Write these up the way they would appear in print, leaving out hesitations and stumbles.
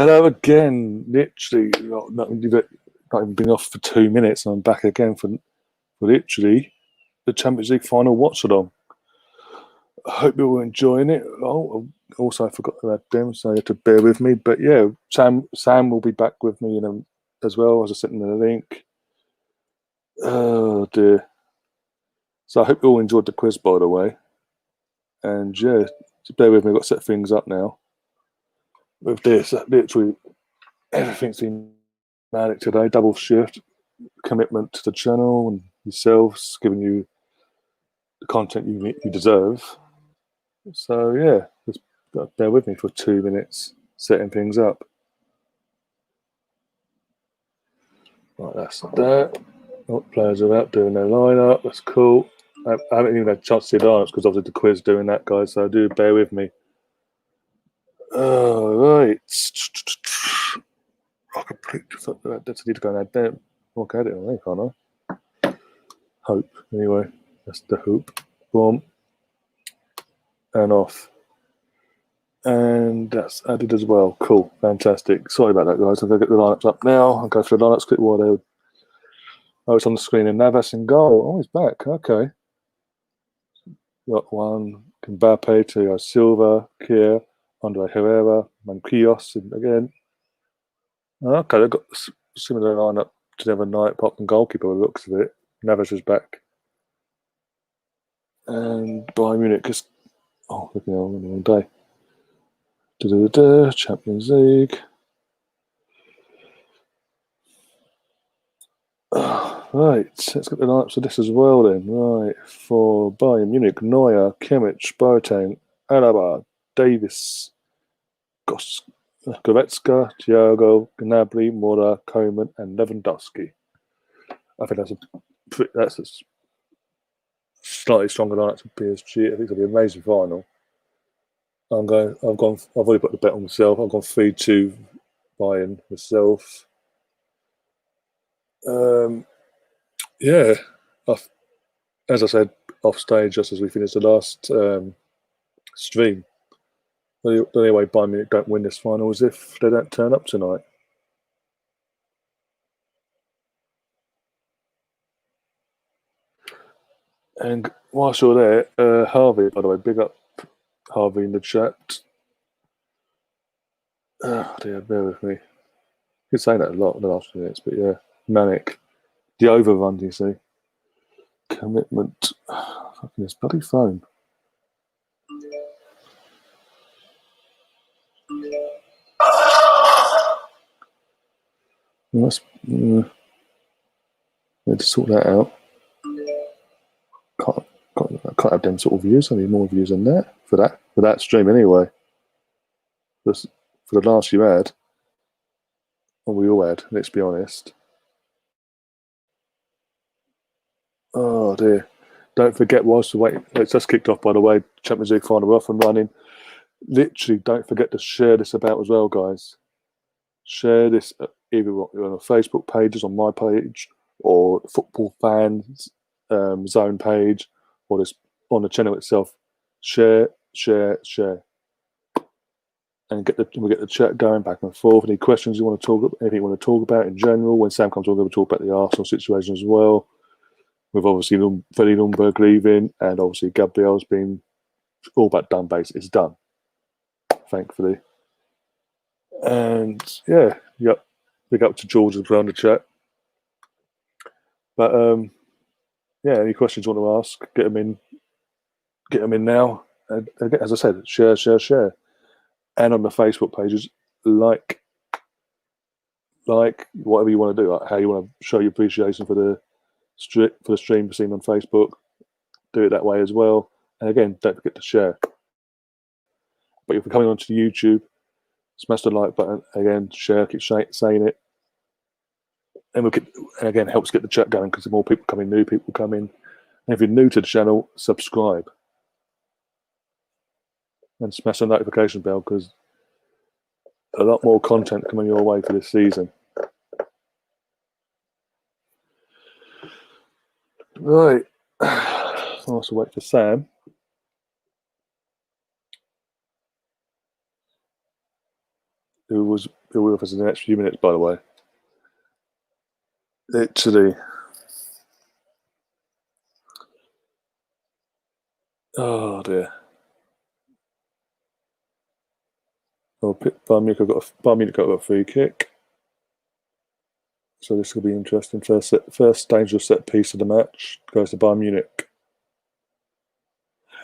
Hello again. Literally, not even been off for 2 minutes, and I'm back again for literally the Champions League final watch-along. I hope you're all enjoying it. Oh, also I forgot about them, so you have to bear with me. But yeah, Sam will be back with me as well as I sent in the link. Oh dear. So I hope you all enjoyed the quiz, by the way. And yeah, just bear with me. I've got to set things up now. With this, literally everything's been manic today. Double shift, commitment to the channel and yourselves, giving you the content you deserve. So yeah, just bear with me for 2 minutes, setting things up. Right, that's that. Oh, players are out doing their lineup. That's cool. I haven't even had a chance to see the lineups because obviously the quiz doing that, guys. So do bear with me. All right. I completely thought that's need to go and add look at it, I think, can't I? Hope. Anyway, that's the hope. Boom. And off. And that's added as well. Cool. Fantastic. Sorry about that, guys. I'm going to get the lineups up now. I'll go through the lineups quick while they were... Oh, it's on the screen. And Navas in goal. Oh, he's back. Okay. Got one. Mbappe, Thiago Silva, Kier, Andre Herrera, Manquillos again. Okay, they've got similar lineup to the other night, apart from goalkeeper, by the looks of it. Navas is back. And Bayern Munich is... Oh, looking on the wrong day. Champions League. Right, let's get the lineups of this as well then. Right, for Bayern Munich, Neuer, Kimmich, Boateng, Alaba, Davis, Goretzka, Thiago, Gnabry, Mora, Koeman, and Lewandowski. I think that's a slightly stronger lineup for PSG. I think it'll be an amazing final. I've already put the bet on myself. I've gone 3-2 Bayern myself. Yeah, as I said off stage, just as we finished the last stream, the only way Bayern Munich don't win this final is if they don't turn up tonight. And whilst you're there, Harvey, by the way, big up Harvey in the chat. Oh dear, bear with me. You're saying that a lot in the last few minutes, but yeah, manic. The overrun, you see. Commitment. Fucking this bloody phone. Need to sort that out. Can't have them sort of views. I need more views than that for that stream anyway. For the last you had, and we all had. Let's be honest. Oh dear! Don't forget, whilst we're waiting, it's just kicked off, by the way. Champions League final off and running. Literally, don't forget to share this about as well, guys. Share this either on our Facebook pages, on my page, or football fans zone page, or this on the channel itself. Share, and we get the chat going back and forth. Any questions you want to talk about, anything you want to talk about in general. When Sam comes on, we'll talk about the Arsenal situation as well. With obviously Freddie Lundberg leaving, and obviously Gabriel's been all but done. Basically, it's done, thankfully. And yeah, yep. Big up to George as well in the chat. But yeah, any questions you want to ask, get them in now. And again, as I said, share. And on the Facebook pages, like whatever you want to do, like how you want to show your appreciation for the stream seen on Facebook, do it that way as well. And again, don't forget to share. But if you're coming onto YouTube, smash the like button. Again, share, keep saying it. And again, helps get the chat going because the more people come in, new people come in. And if you're new to the channel, subscribe. And smash the notification bell because a lot more content coming your way for this season. Right. I'll also wait for Sam. Who was be with us in the next few minutes, by the way. Literally. Oh dear. Well, Bayern Munich got a free kick. So this will be interesting. First dangerous set piece of the match goes to Bayern Munich.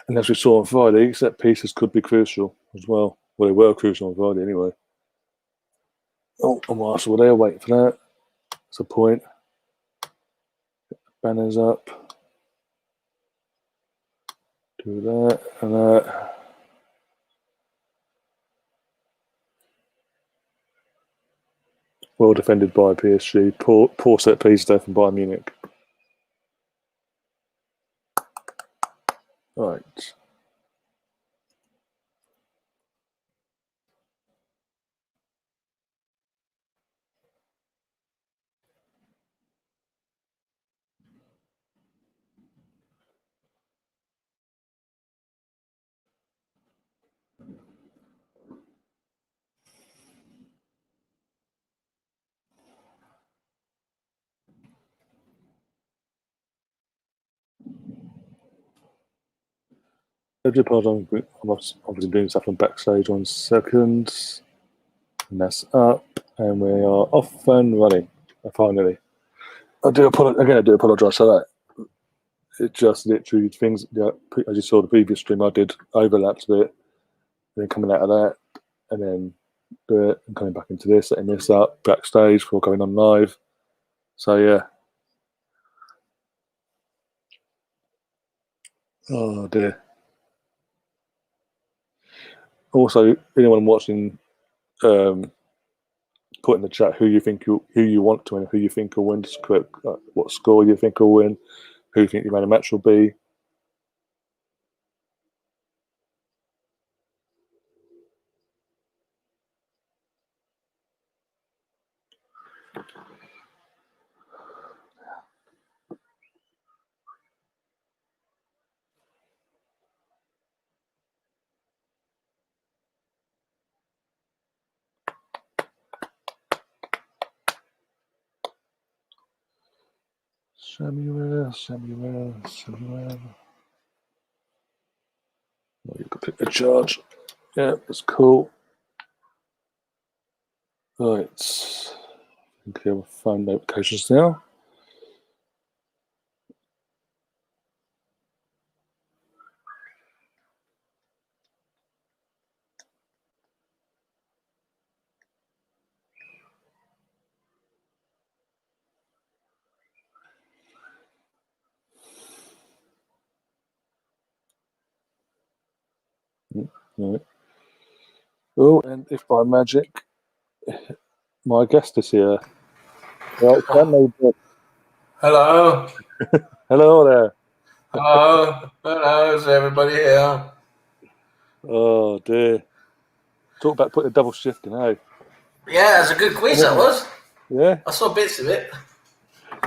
And as we saw on Friday, set pieces could be crucial as well. Well, they were crucial on Friday anyway. Oh, and Arsenal were there waiting for that. That's a point. Banners up. Do that and that. Well defended by PSG. Poor set piece there from Bayern Munich. Right. I'm obviously doing stuff on backstage 1 second. And that's up. And we are off and running. Finally. I do apologise for that. It just literally things, as you saw the previous stream, I did overlaps a bit. Then coming out of that, and then do it, and coming back into this, setting this up backstage before going on live. So yeah. Oh dear. Also, anyone watching, put in the chat who you want to win, who you think will win, what score you think will win, who you think your man of match will be. Samuel. Well, you could pick the charge. Yeah, that's cool. Right. Okay, we'll find notifications now. Right. Oh, and if by magic, my guest is here. Right, Hello. Hello there. Hello. Is everybody here? Oh dear. Talk about putting a double shift in, hey? Yeah, it's a good quiz, that was. Yeah? I saw bits of it.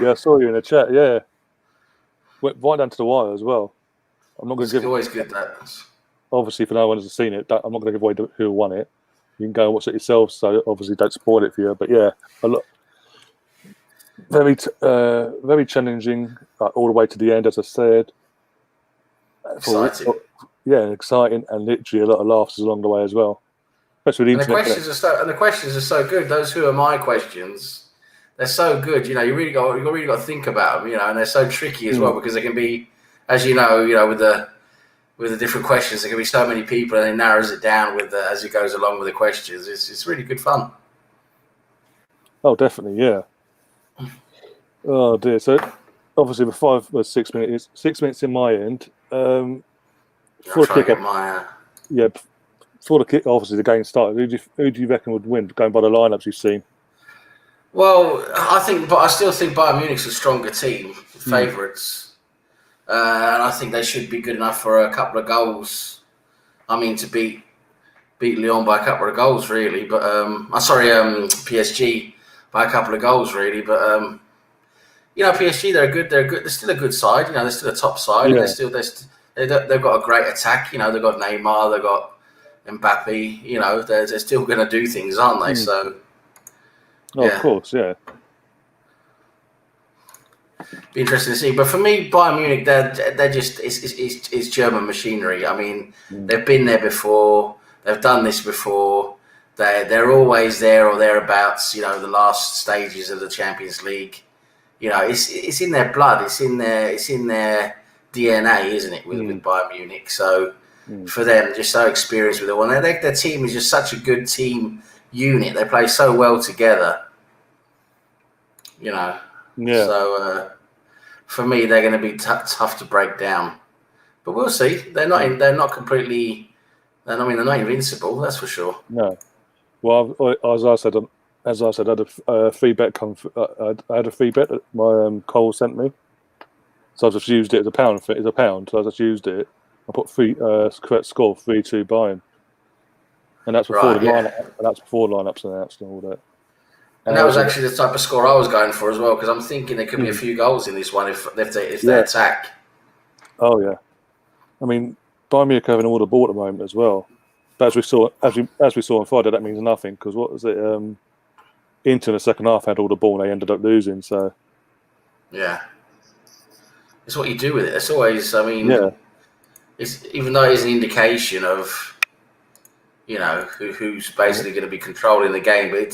Yeah, I saw you in the chat, yeah. Went right down to the wire as well. I'm not going to give always good, that. Obviously, for no one who's seen it, I'm not going to give away who won it. You can go and watch it yourself, so obviously don't spoil it for you. But yeah, very challenging, all the way to the end, as I said. Exciting. Exciting, and literally a lot of laughs along the way as well. Especially with the internet. The questions are so good. Those who are my questions, they're so good. You really got to think about them. And they're so tricky as well, because they can be, as you know, with the different questions, there can be so many people, and it narrows it down as it goes along with the questions. It's really good fun. Oh, definitely, yeah. Oh dear. So obviously, the 6 minutes. 6 minutes in my end. For the kick, before the kick, obviously the game started. Who do you reckon would win, going by the lineups you've seen? Well, I still think Bayern Munich's a stronger team, favourites, and I think they should be good enough for a couple of goals. I mean, to beat Lyon by a couple of goals, really. But PSG by a couple of goals, really. But PSG, they're good. They're still a good side. They're still a top side. Yeah. And they've got a great attack. They've got Neymar. They've got Mbappe. They're still going to do things, aren't they? So Oh, of course, yeah. Be interesting to see. But for me, Bayern Munich, they're just it's German machinery. I mean, they've been there before. They've done this before. They're always there or thereabouts. You know, the last stages of the Champions League. You know, it's in their blood. It's in their DNA, isn't it? With Bayern Munich. So for them, just so experienced with it. And their team is just such a good team unit. They play so well together. You know. Yeah. So for me, they're going to be tough to break down, but we'll see. They're not completely. They're not invincible. That's for sure. No. Well, as I said, I had a feedback. I had a feedback that my Cole sent me, so I just used it as a pound. It's a pound, so I just used it. I put correct score 3-2 Bayern, and that's before the lineup. And that's before the lineups announced and all that. And that was actually the type of score I was going for as well, because I'm thinking there could be a few goals in this one if they attack. Oh yeah, I mean Bayern Munich having all the ball at the moment as well. But as we saw on Friday, that means nothing because what was it? Inter in the second half had all the ball and they ended up losing. So yeah, it's what you do with it. It's always, I mean, it's even though it's an indication of, you know, who's basically going to be controlling the game, but it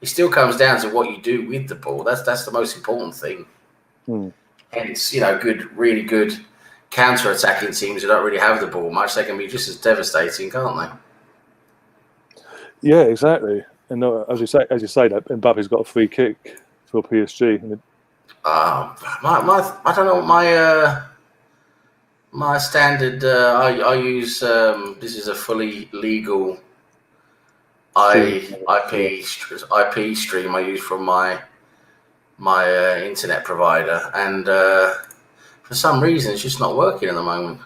still comes down to what you do with the ball. That's the most important thing. Hence, you know, really good counter-attacking teams who don't really have the ball much, they can be just as devastating, can't they? Yeah, exactly. And as you say that Mbappe's got a free kick for PSG. I don't know my standard. I use this is a fully legal IP stream I use from my internet provider, and for some reason it's just not working at the moment.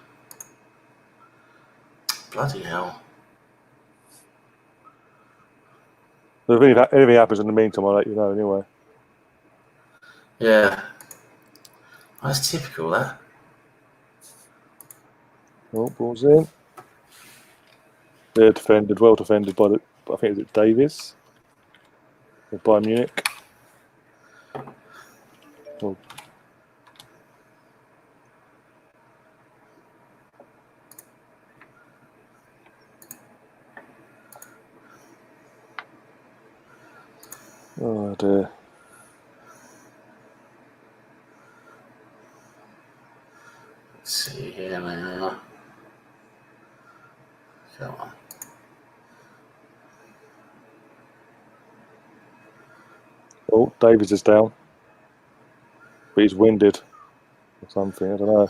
Bloody hell! So if anything happens in the meantime, I'll let you know anyway. Yeah, that's typical. That. Oh, ball's in. They're well defended by I think it's Davies of Bayern Munich. Oh. Oh dear. Let's see here now. Come on. Oh, Davies is down. But he's winded or something, I don't know.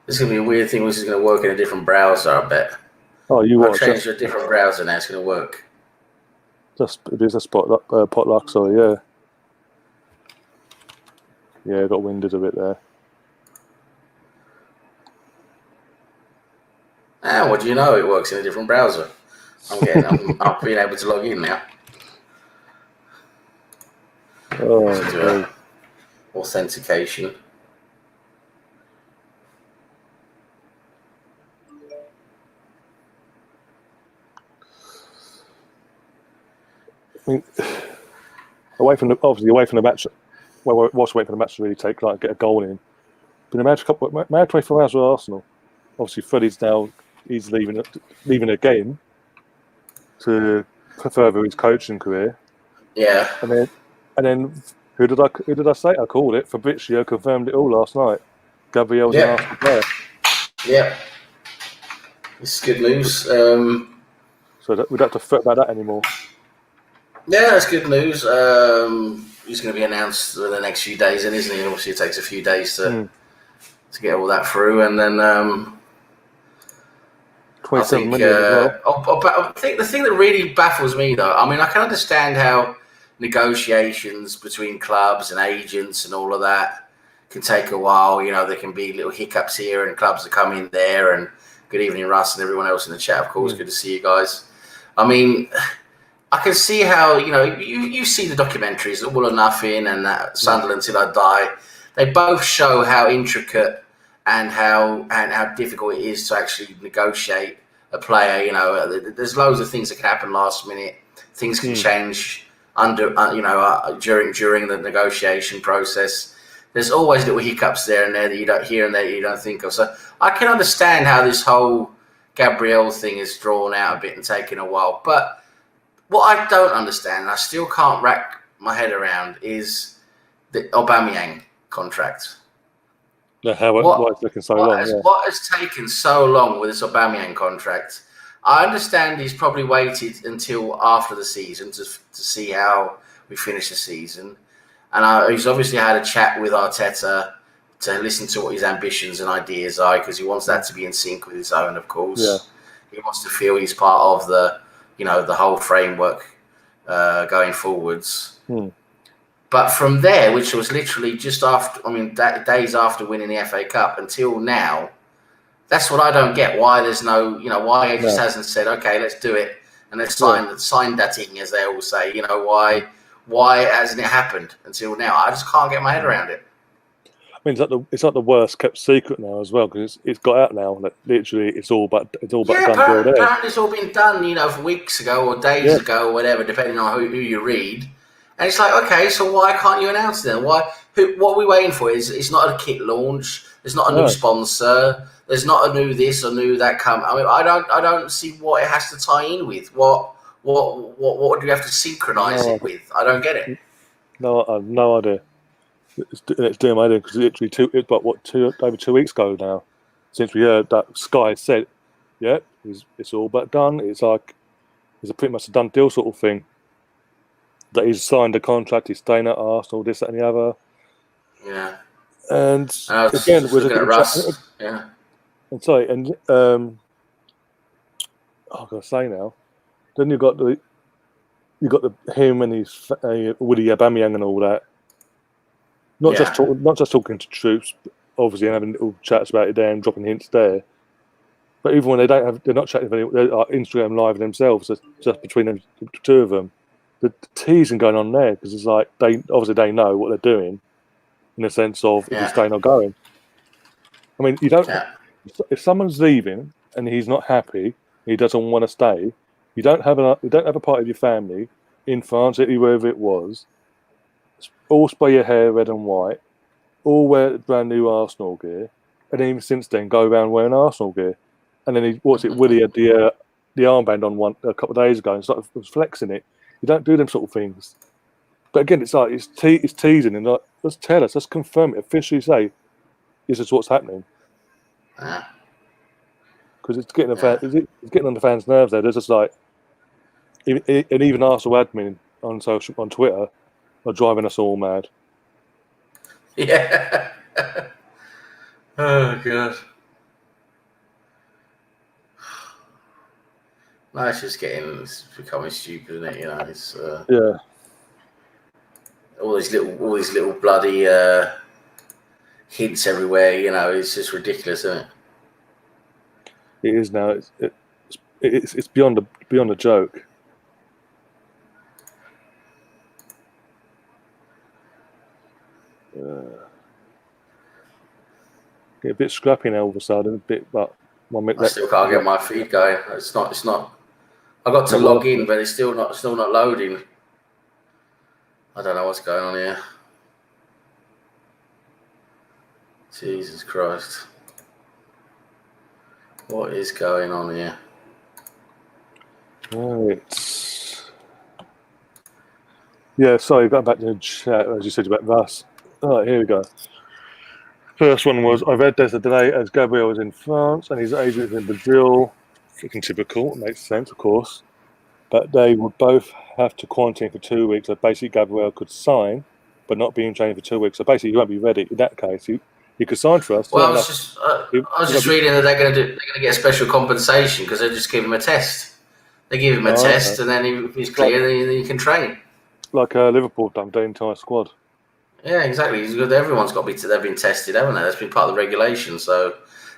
This is going to be a weird thing. This is going to work in a different browser, I bet. Oh, I'll change to a different browser now. It's going to work. It is a potluck, sorry, yeah. Yeah, got winded a bit there. What do you know? It works in a different browser. I'm being able to log in now. Oh, authentication. I mean, away from the match. Well, whilst waiting for the match to really get a goal in. Been a match 24 hours with Arsenal. Obviously, Freddie's now leaving the game to further his coaching career. Yeah. And then who did I say? I called it. Fabrizio confirmed it all last night. Gabriel's an Arsenal player. Yeah. It's good news. So we don't have to fret about that anymore. Yeah, that's good news. He's going to be announced in the next few days, then, isn't he? And obviously, it takes a few days to get all that through, and then 27 million as well. I think the thing that really baffles me, though, I mean, I can understand how negotiations between clubs and agents and all of that can take a while. You know, there can be little hiccups here, and clubs that come in there. And good evening, Russ, and everyone else in the chat. Of course, good to see you guys. I mean, I can see how, you know, you see the documentaries, All or Nothing and Sunderland Till I Die. They both show how intricate and how difficult it is to actually negotiate a player. You know, there's loads of things that can happen last minute. Things can change during the negotiation process. There's always little hiccups there and there that you don't hear and that you don't think of. So I can understand how this whole Gabriel thing is drawn out a bit and taken a while. But what I don't understand, and I still can't rack my head around, is the Aubameyang contract. Why it's taking so long? What has taken so long with this Aubameyang contract? I understand he's probably waited until after the season to see how we finish the season. And he's obviously had a chat with Arteta to listen to what his ambitions and ideas are, because he wants that to be in sync with his own, of course. Yeah. He wants to feel he's part of the whole framework going forwards. But from there, which was literally just after, days after winning the FA Cup until now, that's what I don't get. Why there's why he just hasn't said, okay, let's do it and let's sign that thing, as they all say. Why hasn't it happened until now? I just can't get my head around it. I mean, it's like the worst kept secret now as well, because it's got out now that literally it's all but done. Apparently it's all been done, for weeks ago or days ago or whatever, depending on who you read. And it's like, okay, so why can't you announce it then? What are we waiting for? It's not a kit launch. There's not a new sponsor. There's not a new this or new that come. I don't see what it has to tie in with. What do you have to synchronise it with? I don't get it. No, I have no idea. It's doing my head in, because literally over 2 weeks ago now, since we heard that Sky said, it's all but done. It's like it's pretty much a done deal sort of thing. That he's signed a contract, he's staying at Arsenal, this, that, and the other. Yeah. And again, with Russ. Yeah. And sorry, and I've got to say now. Then you got him and his Woody Aubameyang and all that. Not just talking to troops, obviously, and having little chats about it there and dropping hints there. But even when they're not chatting, they're Instagram live themselves, just between them, the two of them. The teasing going on there, because it's like they know what they're doing, in the sense of if he's staying or going. I mean, you don't. If someone's leaving and he's not happy, he doesn't want to stay. You don't have a part of your family in France, Italy, wherever it was. All spray your hair red and white, all wear brand new Arsenal gear, and even since then go around wearing Arsenal gear. And then Willie had the armband on a couple of days ago and was flexing it. You don't do them sort of things. But again, it's like it's teasing, and like, let's tell us, let's confirm it, officially say this is what's happening. Because it's getting it's getting on the fans' nerves. There's just like, even Arsenal admin on Twitter are driving us all mad. Yeah. Oh god. No, it's becoming stupid, isn't it? It's all these little bloody hints everywhere. It's just ridiculous, isn't it? It is now. It's beyond a joke. Get a bit scrappy now all of a sudden. I still can't get my feed going. It's not. I got to log in, but it's still not loading. I don't know what's going on here. Jesus Christ. What is going on here? Right. Yeah, sorry, going back to the chat, as you said about Russ. All right, here we go. First one was, I read there's a delay as Gabriel is in France and his agent is in Brazil. Freaking typical, it makes sense, of course. But they would both have to quarantine for 2 weeks. So basically, Gabriel could sign, but not be in training for 2 weeks. So basically, he won't be ready. In that case, he could sign for us. Well, I was just reading that they're going to get special compensation because they just give him a test. They give him a test, and then if he's clear, then he can train. Like Liverpool done, their entire squad. Yeah, exactly. Everyone's got to be. They've been tested, haven't they? That's been part of the regulation. So,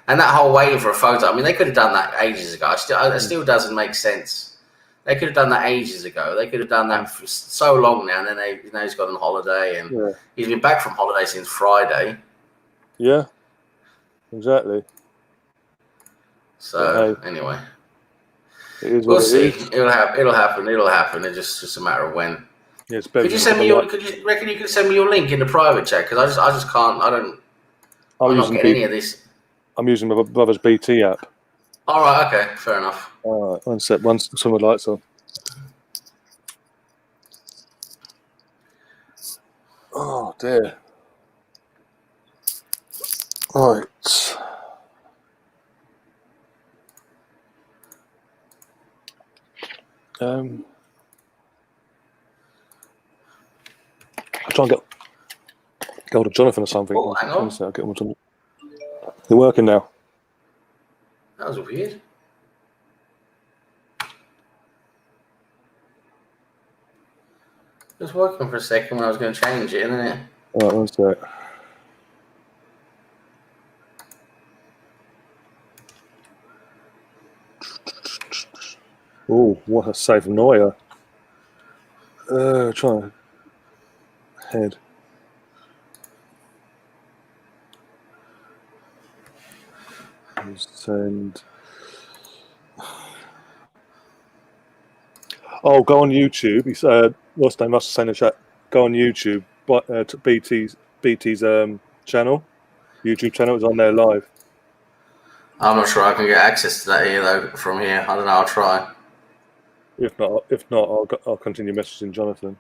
and that whole waiting for a photo. I mean, they could have done that ages ago. It still doesn't make sense. They could have done that ages ago. They could have done that for so long now. And then he's gone on holiday, and he's been back from holiday since Friday. Yeah, exactly. So anyway, we'll see. It'll happen. It's just a matter of when. Yeah, it's better. Could you send me your? Could you reckon you could send me your link in the private chat? Because I just can't. I'm not getting any of this. I'm using my brother's BT app. All right. Okay. Fair enough. All right. One sec. Once some of the lights on. Oh dear. Right. I'll try and get hold of Jonathan or something. Oh, hang on. I'll get him on. They're working now. That was weird. It was working for a second when I was going to change it, isn't it? All right, one sec. Oh, what a safe Neuer. Try to head. Send. Oh, go on YouTube. He said, what's the name? Must have sent in the chat. Go on YouTube. But to BT's channel, YouTube channel is on there live. I'm not sure I can get access to that here though from here. I don't know. I'll try. If not, I'll continue messaging Jonathan.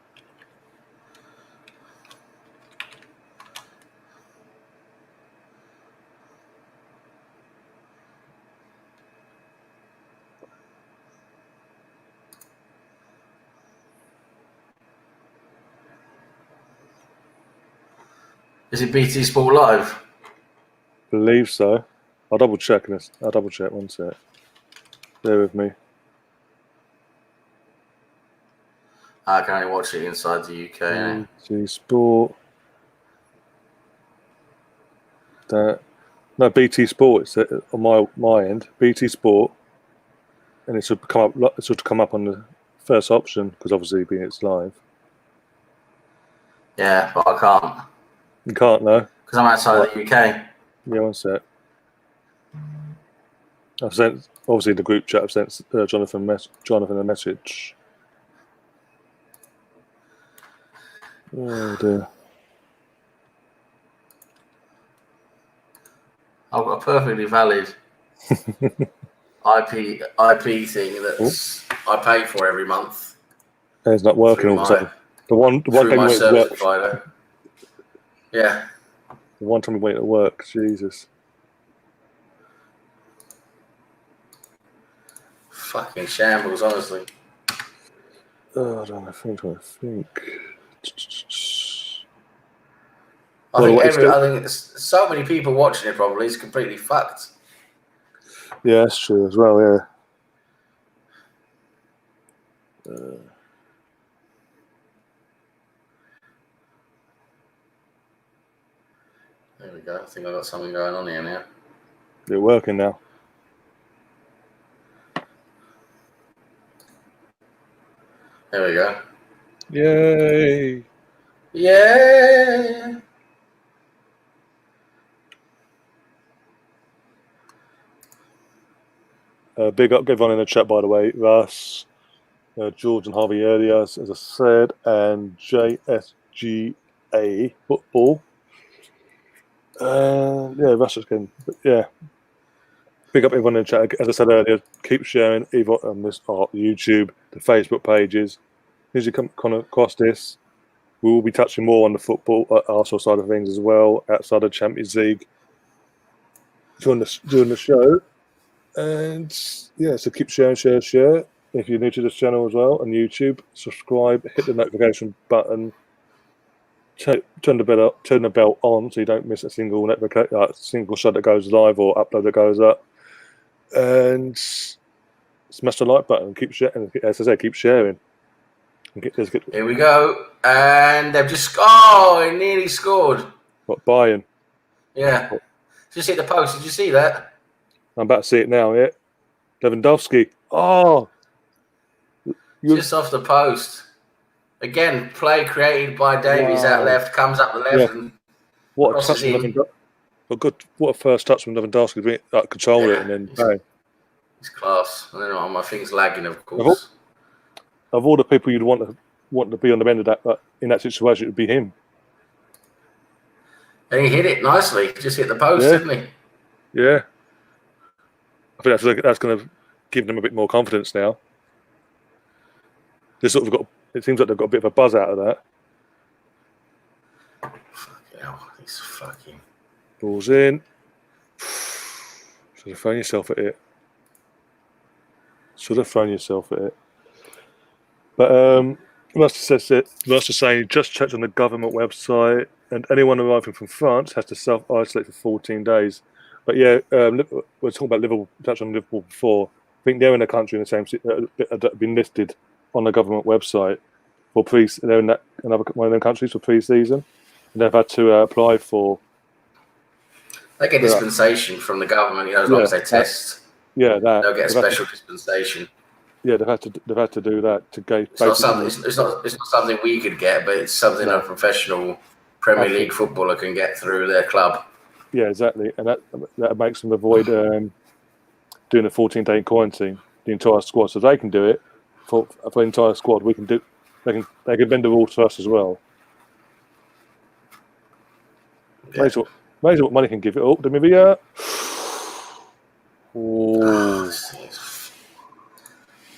Is it BT Sport Live? Believe so. I'll double check this. I'll double check. One sec. Bear with me. I can only watch it inside the UK. BT Sport. No, BT Sport. It's on my end. BT Sport, and it should come up. It should come up on the first option because obviously being it's live. Yeah, but I can't. You can't know because I'm outside the UK. Yeah, one sec. I've sent obviously the group chat. I've sent Jonathan a message. Oh dear. I've got a perfectly valid IP thing that I pay for every month. And it's not working all of a sudden. The one through time my we went service to work. provider. Yeah. The one time we went to work, Jesus. Fucking shambles, honestly. Oh, I don't know. I think. I think so many people watching it. Probably it's completely fucked. Yeah, that's true as well. Yeah. There we go. I think I've got something going on here now. You're working now. There we go. Yay! Yeah. Big up everyone in the chat, by the way. Russ, George and Harvey earlier, as I said, and JSGA Football. Yeah, Russ again. But yeah. Big up everyone in the chat. As I said earlier, keep sharing either on this YouTube, the Facebook pages. As you come across this, we will be touching more on the football Arsenal side of things as well, outside of Champions League during the show. And yeah, so keep sharing, share. If you're new to this channel as well on YouTube, subscribe, hit the notification button, turn the bell on so you don't miss a single shot that goes live or upload that goes up. And smash the like button. Keep sharing. As I say, keep sharing. Here we go, and they've just it nearly scored. What, Bayern? Yeah, just hit the post. Did you see that? I'm about to see it now. Yeah, Lewandowski. Just off the post. Again, play created by Davies out left, comes up the left, and what a touch from Lewandowski! What a first touch from Lewandowski. Control it and then bang. It's class. I don't know. My thing's lagging, of course. Of all the people you'd want to wanting to be on the end of that, in that situation, it would be him. And he hit it nicely. Just hit the post, didn't he? Yeah. I think that's going to give them a bit more confidence now. They sort of it seems like they've got a bit of a buzz out of that. Fucking hell, he's fucking. Ball's in. Should have thrown yourself at it. But Russ is saying just checked on the government website, and anyone arriving from France has to self-isolate for 14 days. But yeah, we're talking about Liverpool. Touched on Liverpool before. I think they're in a country in the same that have been listed on the government website for they're in another one of them countries for pre-season, and they've had to apply for. They get dispensation from the government, as long as they test. They'll get a special dispensation. Yeah, they've had to do that to gauge. It's not something we could get, but it's something a professional Premier League footballer can get through their club. Yeah, exactly, and that makes them avoid doing a 14-day quarantine. The entire squad, so they can do it for the entire squad. We can do. They can bend the rules to us as well. Yeah. Amazing what money can give it up. Maybe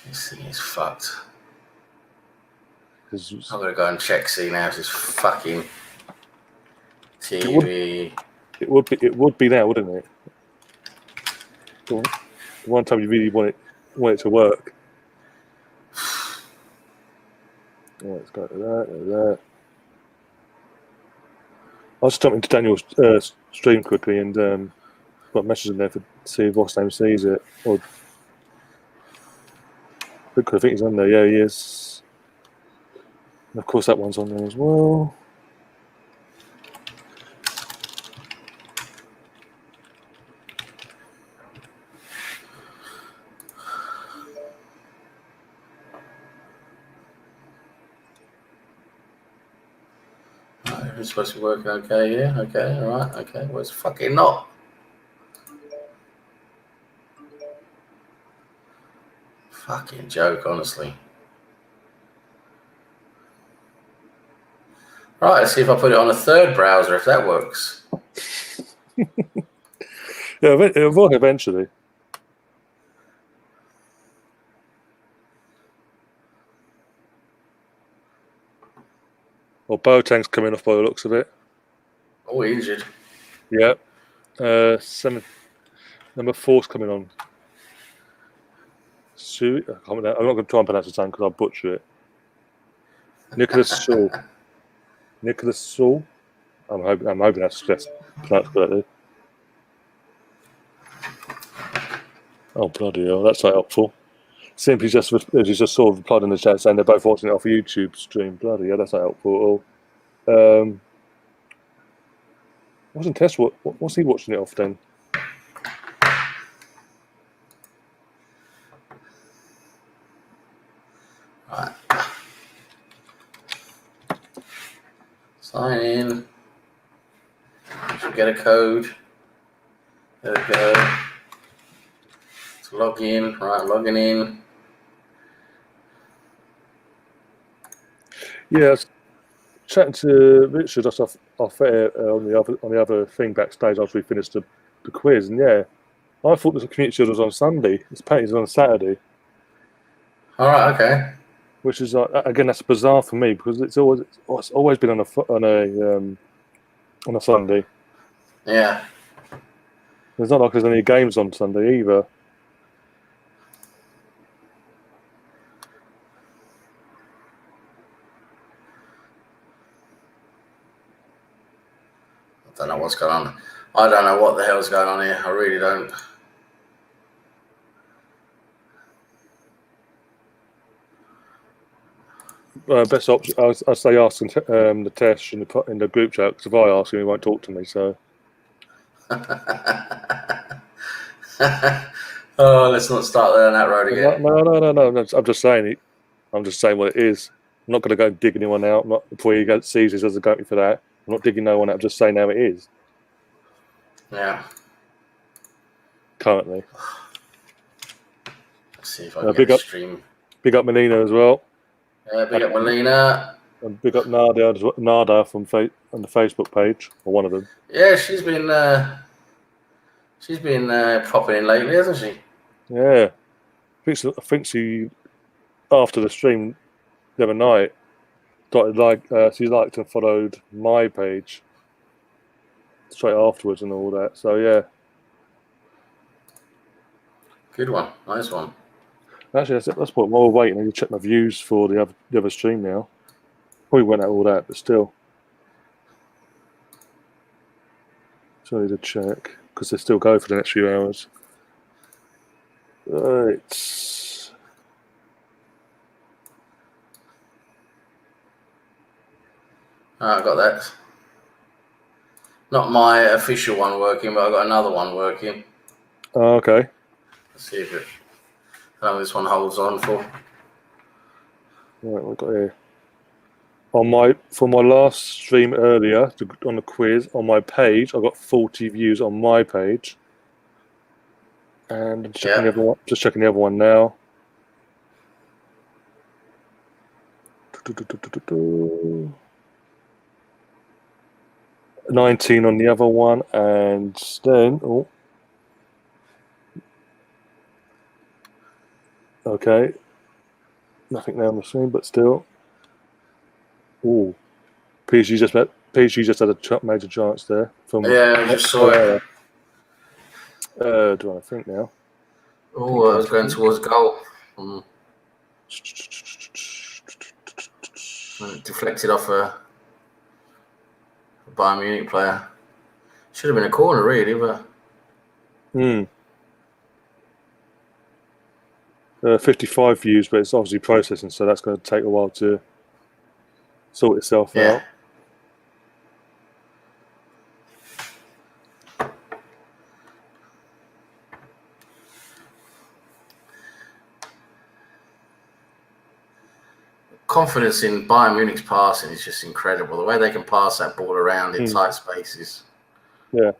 This thing is fucked. I'm gonna go and check. See now, this fucking TV. It would be now, wouldn't it? The one time you really want it to work. Let's go to that. I'll just jump into Daniel's stream quickly and got a message in there to see if what's name sees it. I think he's on there. Yeah, he is. And of course, that one's on there as well. It's supposed to be working okay, yeah? Okay, alright, okay. Well, it's fucking not. Fucking joke, honestly. Right, let's see if I put it on a third browser, if that works. Yeah, it will eventually. Well, Boateng's coming off by the looks of it. Oh, injured. Yeah. Number 4's coming on. I'm not going to try and pronounce his name because I'll butcher it. Nicholas Saul. I'm hoping that's pronounced correctly. Oh, bloody hell, that's so helpful. Simply just sort of replied in the chat saying they're both watching it off a YouTube stream. Bloody hell, that's not helpful at all. Wasn't Tess what's he watching it off then? Right. Sign in. Should get a code. There we go. Let's log in. Right, logging in. Yeah, I was chatting to Richard just off air on the other thing backstage after we finished the quiz, and yeah, I thought the community shield was on Sunday. It's painted on Saturday. All right, okay. Which is again, that's bizarre for me because it's always been on a Sunday. Yeah. It's not like there's any games on Sunday either. I don't know what's going on. I don't know what the hell's going on here. I really don't. Best option, I say asking the Tesh in the group chat, because if I ask him, he won't talk to me. So. Oh, let's not start there on that road again. No. I'm just saying what it is. I'm not going to go dig anyone out. Before he sees this as a goatee for that. I'm not digging no one out. I'm just saying how it is. Yeah. Currently. Let's see if I can get a stream. Big up Menino as well. Big up Melina. And big up Nada from on the Facebook page, or one of them. Yeah, she's been popping in lately, hasn't she? Yeah, I think she after the stream the other night she liked and followed my page straight afterwards and all that. So yeah, Good one, nice one. actually that's what while we're waiting. I need to check my views for the other stream now. Probably went out all that, but still. So I need to check because they still go for the next few hours. It's I got that. Not my official one working, but I got another one working. okay. Let's see if how long this one holds on for. Right, we've got here. For my last stream earlier on the quiz on my page, I got 40 views on my page, and checking the other one. Just checking the other one now. 19 on the other one, and then okay, nothing now on the screen, but still. Oh, PSG just had a major chance there from. Yeah, I just saw it. Do I think now? Oh, I was going towards goal. Deflected off a Bayern Munich player. Should have been a corner, really, but. 55 views, but it's obviously processing, so that's going to take a while to sort itself out. Confidence in Bayern Munich's passing is just incredible. The way they can pass that ball around in tight spaces. Yeah.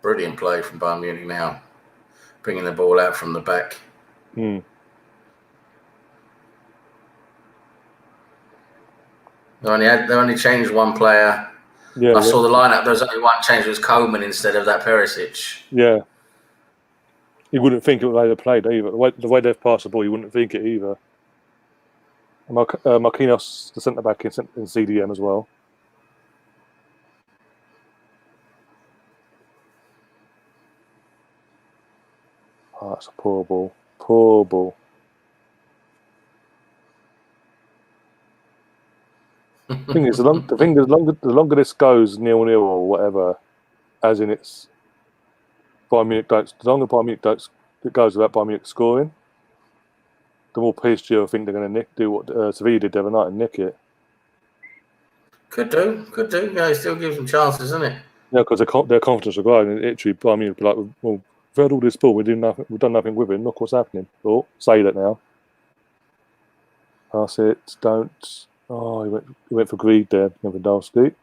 Brilliant play from Bayern Munich now, bringing the ball out from the back. They only changed one player. Yeah, I saw the lineup. There was only one change. It was Coleman instead of that Perisic. Yeah. You wouldn't think it would have played either. The way they've passed the ball, you wouldn't think it either. Marquinhos, the centre back in CDM as well. Oh, that's a poor ball. Poor ball. The longer this goes 0-0 or whatever, as in it's Bayern Munich the longer Bayern Munich it goes without Bayern Munich scoring, the more PSG I think they're going to do what Sevilla did the other night and nick it. Could do. Yeah, it still gives them chances, isn't it? Yeah, because their confidence will grow, and literally Bayern Munich will be like, well, we've had all this ball, we've done nothing with it. Look what's happening. Oh, say that now. Pass it. Don't. Oh, he went for greed there, Lewandowski.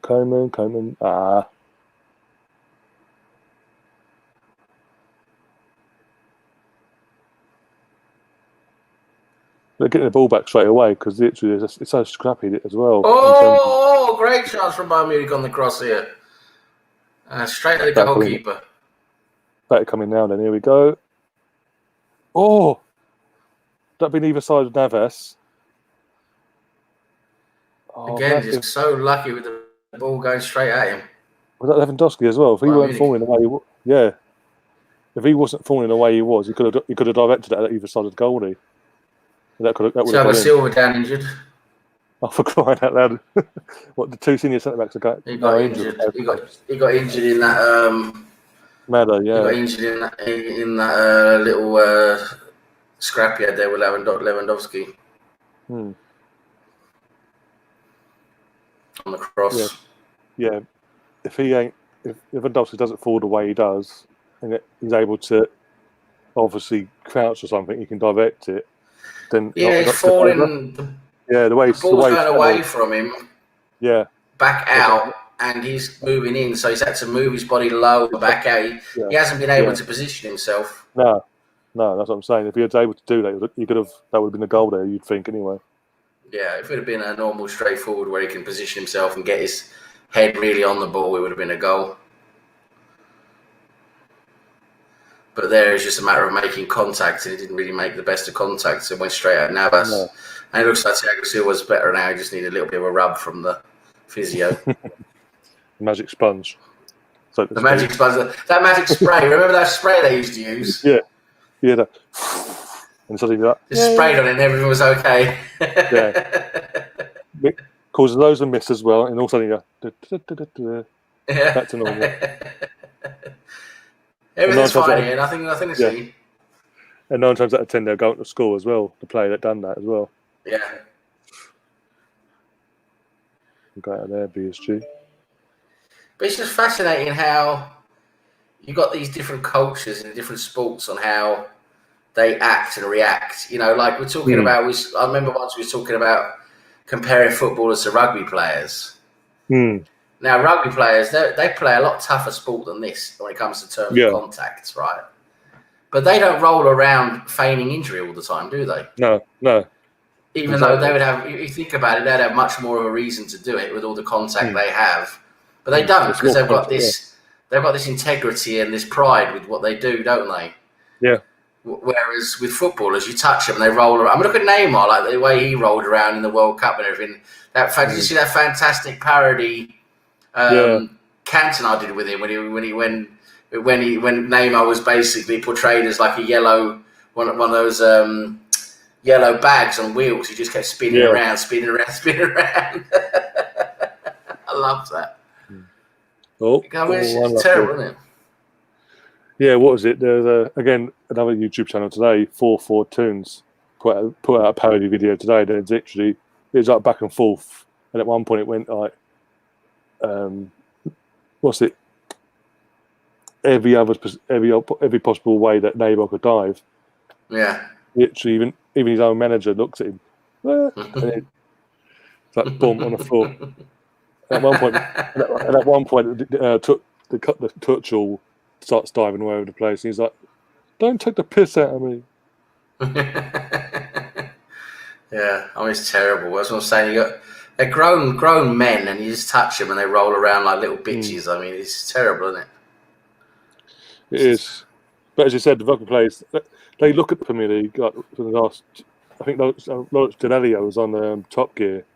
Coleman. They're getting the ball back straight away because literally it's so scrappy as well. Oh, great chance from Bayern Munich on the cross here. Straight at the goalkeeper. Better coming now then. Here we go. Oh! That'd been either side of Navas. Oh, again, just so lucky with the ball going straight at him. Was that Lewandowski as well? If he weren't falling the way if he wasn't falling the way he was, he could have directed it at either side of the goalie. That would have Thiago Silva down injured. Oh, for crying out loud! What, the two senior centre backs are He got injured. He got injured in that. Matter, yeah. He got injured in that little scrap he had there with Lewandowski. On the cross. Yeah. If Lewandowski doesn't fall the way he does, and he's able to obviously crouch or something, he can direct it. then Yeah, he's not took over. falling. Yeah, the Ball's going away from him. Yeah. Back out, and he's moving in, so he's had to move his body low back out. He hasn't been able to position himself. No, that's what I'm saying. If he was able to do that, he could have. That would have been a goal there. You'd think anyway. Yeah, if it had been a normal, straightforward where he can position himself and get his head really on the ball, it would have been a goal. But there it's just a matter of making contact, and he didn't really make the best of contacts. It went straight at Navas. No. And it looks like Thiago Silva's better now. He just needed a little bit of a rub from the physio. Magic sponge. So the magic sponge. That magic spray. Remember that spray they used to use? Yeah. That. And suddenly that. Just sprayed on it and everything was okay. It causes loads of mist as well, and all of a sudden back to normal. Everything's fine here. Nothing to see. And 9 times out of 10 they're going to score as well. The player that done that as well. Yeah. Go out of there, PSG. But it's just fascinating how you got these different cultures in different sports on how they act and react. You know, like we're talking about. I remember once we were talking about comparing footballers to rugby players. Now, rugby players they play a lot tougher sport than this when it comes to terms of contacts, right? But they don't roll around feigning injury all the time, do they? No. Even though they would have, if you think about it, they'd have much more of a reason to do it with all the contact they have. But they don't, because they've got this integrity and this pride with what they do, don't they? Yeah. Whereas with footballers, you touch them and they roll around. I mean, look at Neymar, like the way he rolled around in the World Cup and everything. Did you see that fantastic parody Cantona did with him when Neymar was basically portrayed as like a yellow one of those yellow bags on wheels. He just kept spinning around. I love that. It's terrible, isn't it? Yeah, what was it? There's again another YouTube channel today, 4 Tunes, put out a parody video today. That it's literally like back and forth, and at one point it went like, what's it? Every possible way that Neymar could dive. Yeah. Literally, even his own manager looks at him. And it's like boom on the floor. At one point, Tuchel starts diving all over the place, and he's like, "Don't take the piss out of me." Yeah, I mean it's terrible. That's what I'm saying. They're grown men, and you just touch them, and they roll around like little bitches. I mean, it's terrible, isn't it? It is. But as you said, the rugby players, they look at the Premier League like for the last. I think Lawrence Delalio was on Top Gear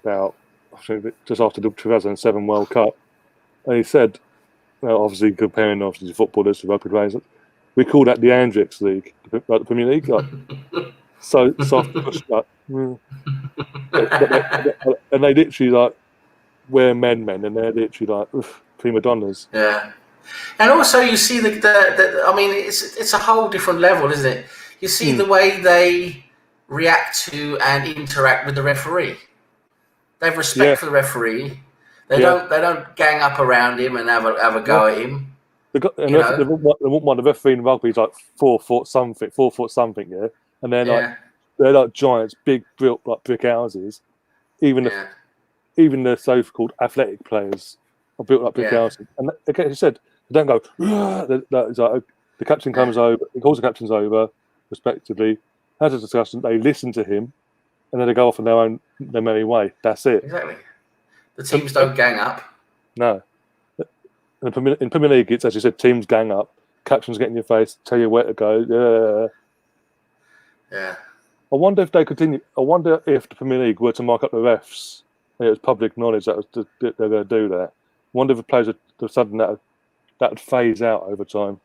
about, I think, just after the 2007 World Cup, and he said, obviously comparing to footballers to rugby players, we call that the Andrix League, like the Premier League, like so soft push, like, and they literally like wear men, and they're literally like prima donnas. Yeah. And also, you see I mean, it's a whole different level, isn't it? You see the way they react to and interact with the referee. They have respect for the referee. They don't gang up around him and have a go at him. They won't mind the referee in rugby is like 4 foot something, yeah, and they're like giants, big built like brick houses. Even the so-called athletic players are built like brick houses. And again, as you said, they don't go. It's like, the captain comes over, he calls the captains over, respectively, has a discussion. They listen to him, and then they go off on their merry way. That's it. Exactly. The teams don't gang up. No. In Premier League, it's, as you said, teams gang up. Captains get in your face, tell you where to go. Yeah. I wonder if they continue. I wonder if the Premier League were to mark up the refs. And it was public knowledge that they're going to do that. I wonder if the players are sudden that would phase out over time.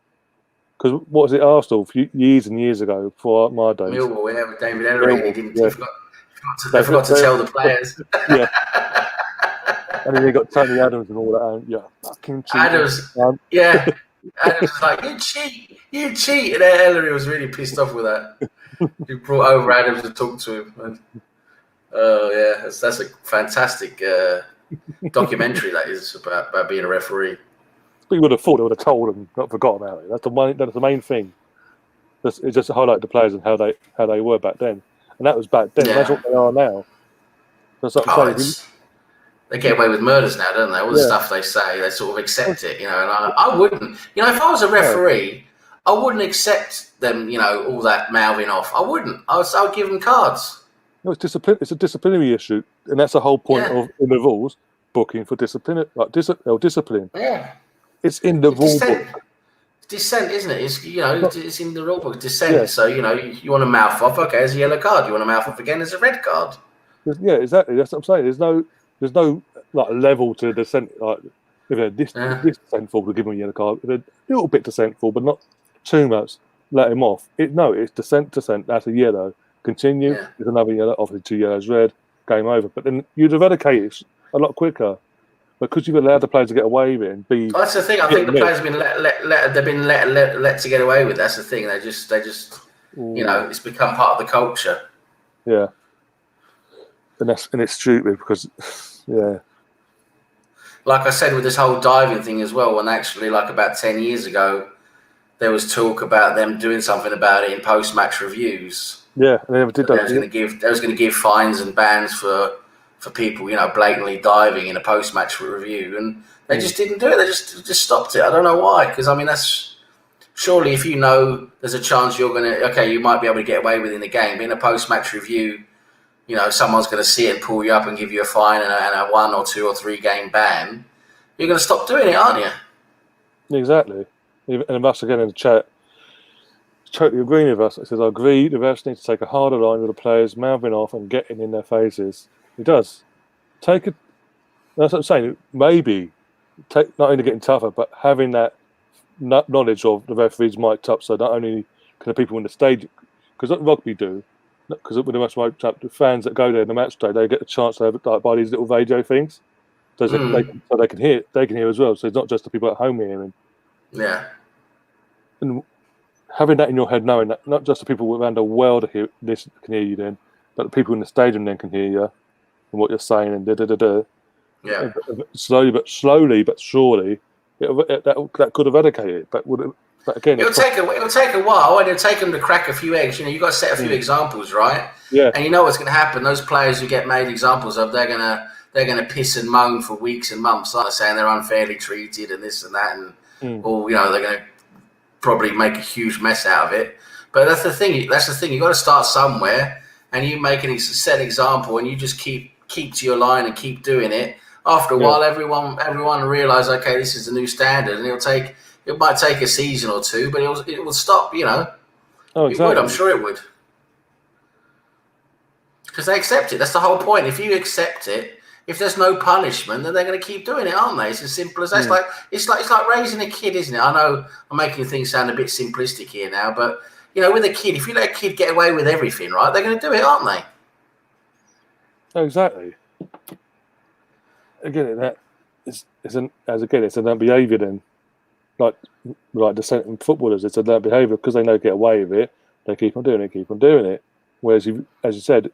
Because what was it, Arsenal, years and years ago, before my days? Millwall, with David Ellery, he didn't. They forgot to tell the players. Yeah. And then you got Tony Adams and all that. And, fucking cheat. Adams was like, you cheat. And Ellery was really pissed off with that. He brought over Adams to talk to him. That's a fantastic documentary that is about being a referee. But you would have thought they would have told them, not forgot about it. That's the main thing. It's just to highlight the players and how they were back then. and that was back then. Yeah. That's what they are now. That's what I'm saying. They get away with murders now, don't they? All the stuff they say, they sort of accept it, And I wouldn't. If I was a referee, I wouldn't accept them, all that mouthing off. I wouldn't. I would give them cards. No, it's discipline. It's a disciplinary issue, and that's the whole point of in the rules booking for discipline. Discipline. Yeah. It's in the rule book. Dissent, isn't it? It's in the rule book. Dissent. Yeah. So you want to mouth off? Okay, there's a yellow card. You want to mouth off again? There's a red card. Yeah, exactly. That's what I'm saying. There's no level to dissent. Like if they're this dissentful, to give them a yellow card. If they're a little bit dissentful, but not too much, let him off. It's dissent. That's a yellow. Continue. Yeah. There's another yellow. Obviously, 2 yellows, red. Game over. But then you'd eradicate it a lot quicker. Because you've allowed the players to get away with it and be. That's the thing. I think the players have been let to get away with. That's the thing. They just it's become part of the culture. Yeah, and it's stupid because Like I said with this whole diving thing as well, when actually about 10 years ago, there was talk about them doing something about it in post-match reviews. Yeah, and they never did that. They was going to give fines and bans for people, blatantly diving in a post-match review, and they just didn't do it. They just stopped it. I don't know why, because that's surely if there's a chance you're you might be able to get away with in the game, but in a post-match review, someone's going to see it and pull you up and give you a fine and a 1 or 2 or 3 game ban. You're going to stop doing it, aren't you? Exactly. And us again in the chat, totally agreeing with us. It says, I agree, the refs need to take a harder line with the players mouthing off and getting in their faces. He does. That's what I'm saying. Maybe not only getting tougher, but having that knowledge of the referees mic'd up, so not only can the people in the stadium, because what rugby do, because with the match mic'd up, the fans that go there in the match day, they get a chance to have buy these little radio things, so they can hear. They can hear as well. So it's not just the people at home hearing. Yeah. And having that in your head, knowing that not just the people around the world can hear you then, but the people in the stadium then can hear you and what you're saying and da. Yeah. Slowly but surely, that could eradicate it. But again, it'll take a while, and it'll take them to crack a few eggs. You've got to set a few examples, right? Yeah. And what's going to happen. Those players who get made examples of, they're gonna piss and moan for weeks and months, saying they're unfairly treated and this and that, and or they're going to probably make a huge mess out of it. But that's the thing. You've got to start somewhere, and you make a set example, and you just keep to your line and keep doing it. After a while, everyone realise, okay, this is the new standard, and it might take a season or 2, but it will stop. Oh, exactly. It would. I'm sure it would, because they accept it. That's the whole point. If you accept it, if there's no punishment, then they're going to keep doing it, aren't they? It's as simple as that. It's like raising a kid, isn't it? I know I'm making things sound a bit simplistic here now, but with a kid, if you let a kid get away with everything, right, they're going to do it, aren't they? Oh, exactly. Again, it's an behaviour then, like dissent in footballers. It's a learned behaviour because they know get away with it. They keep on doing it. Whereas, as you said, if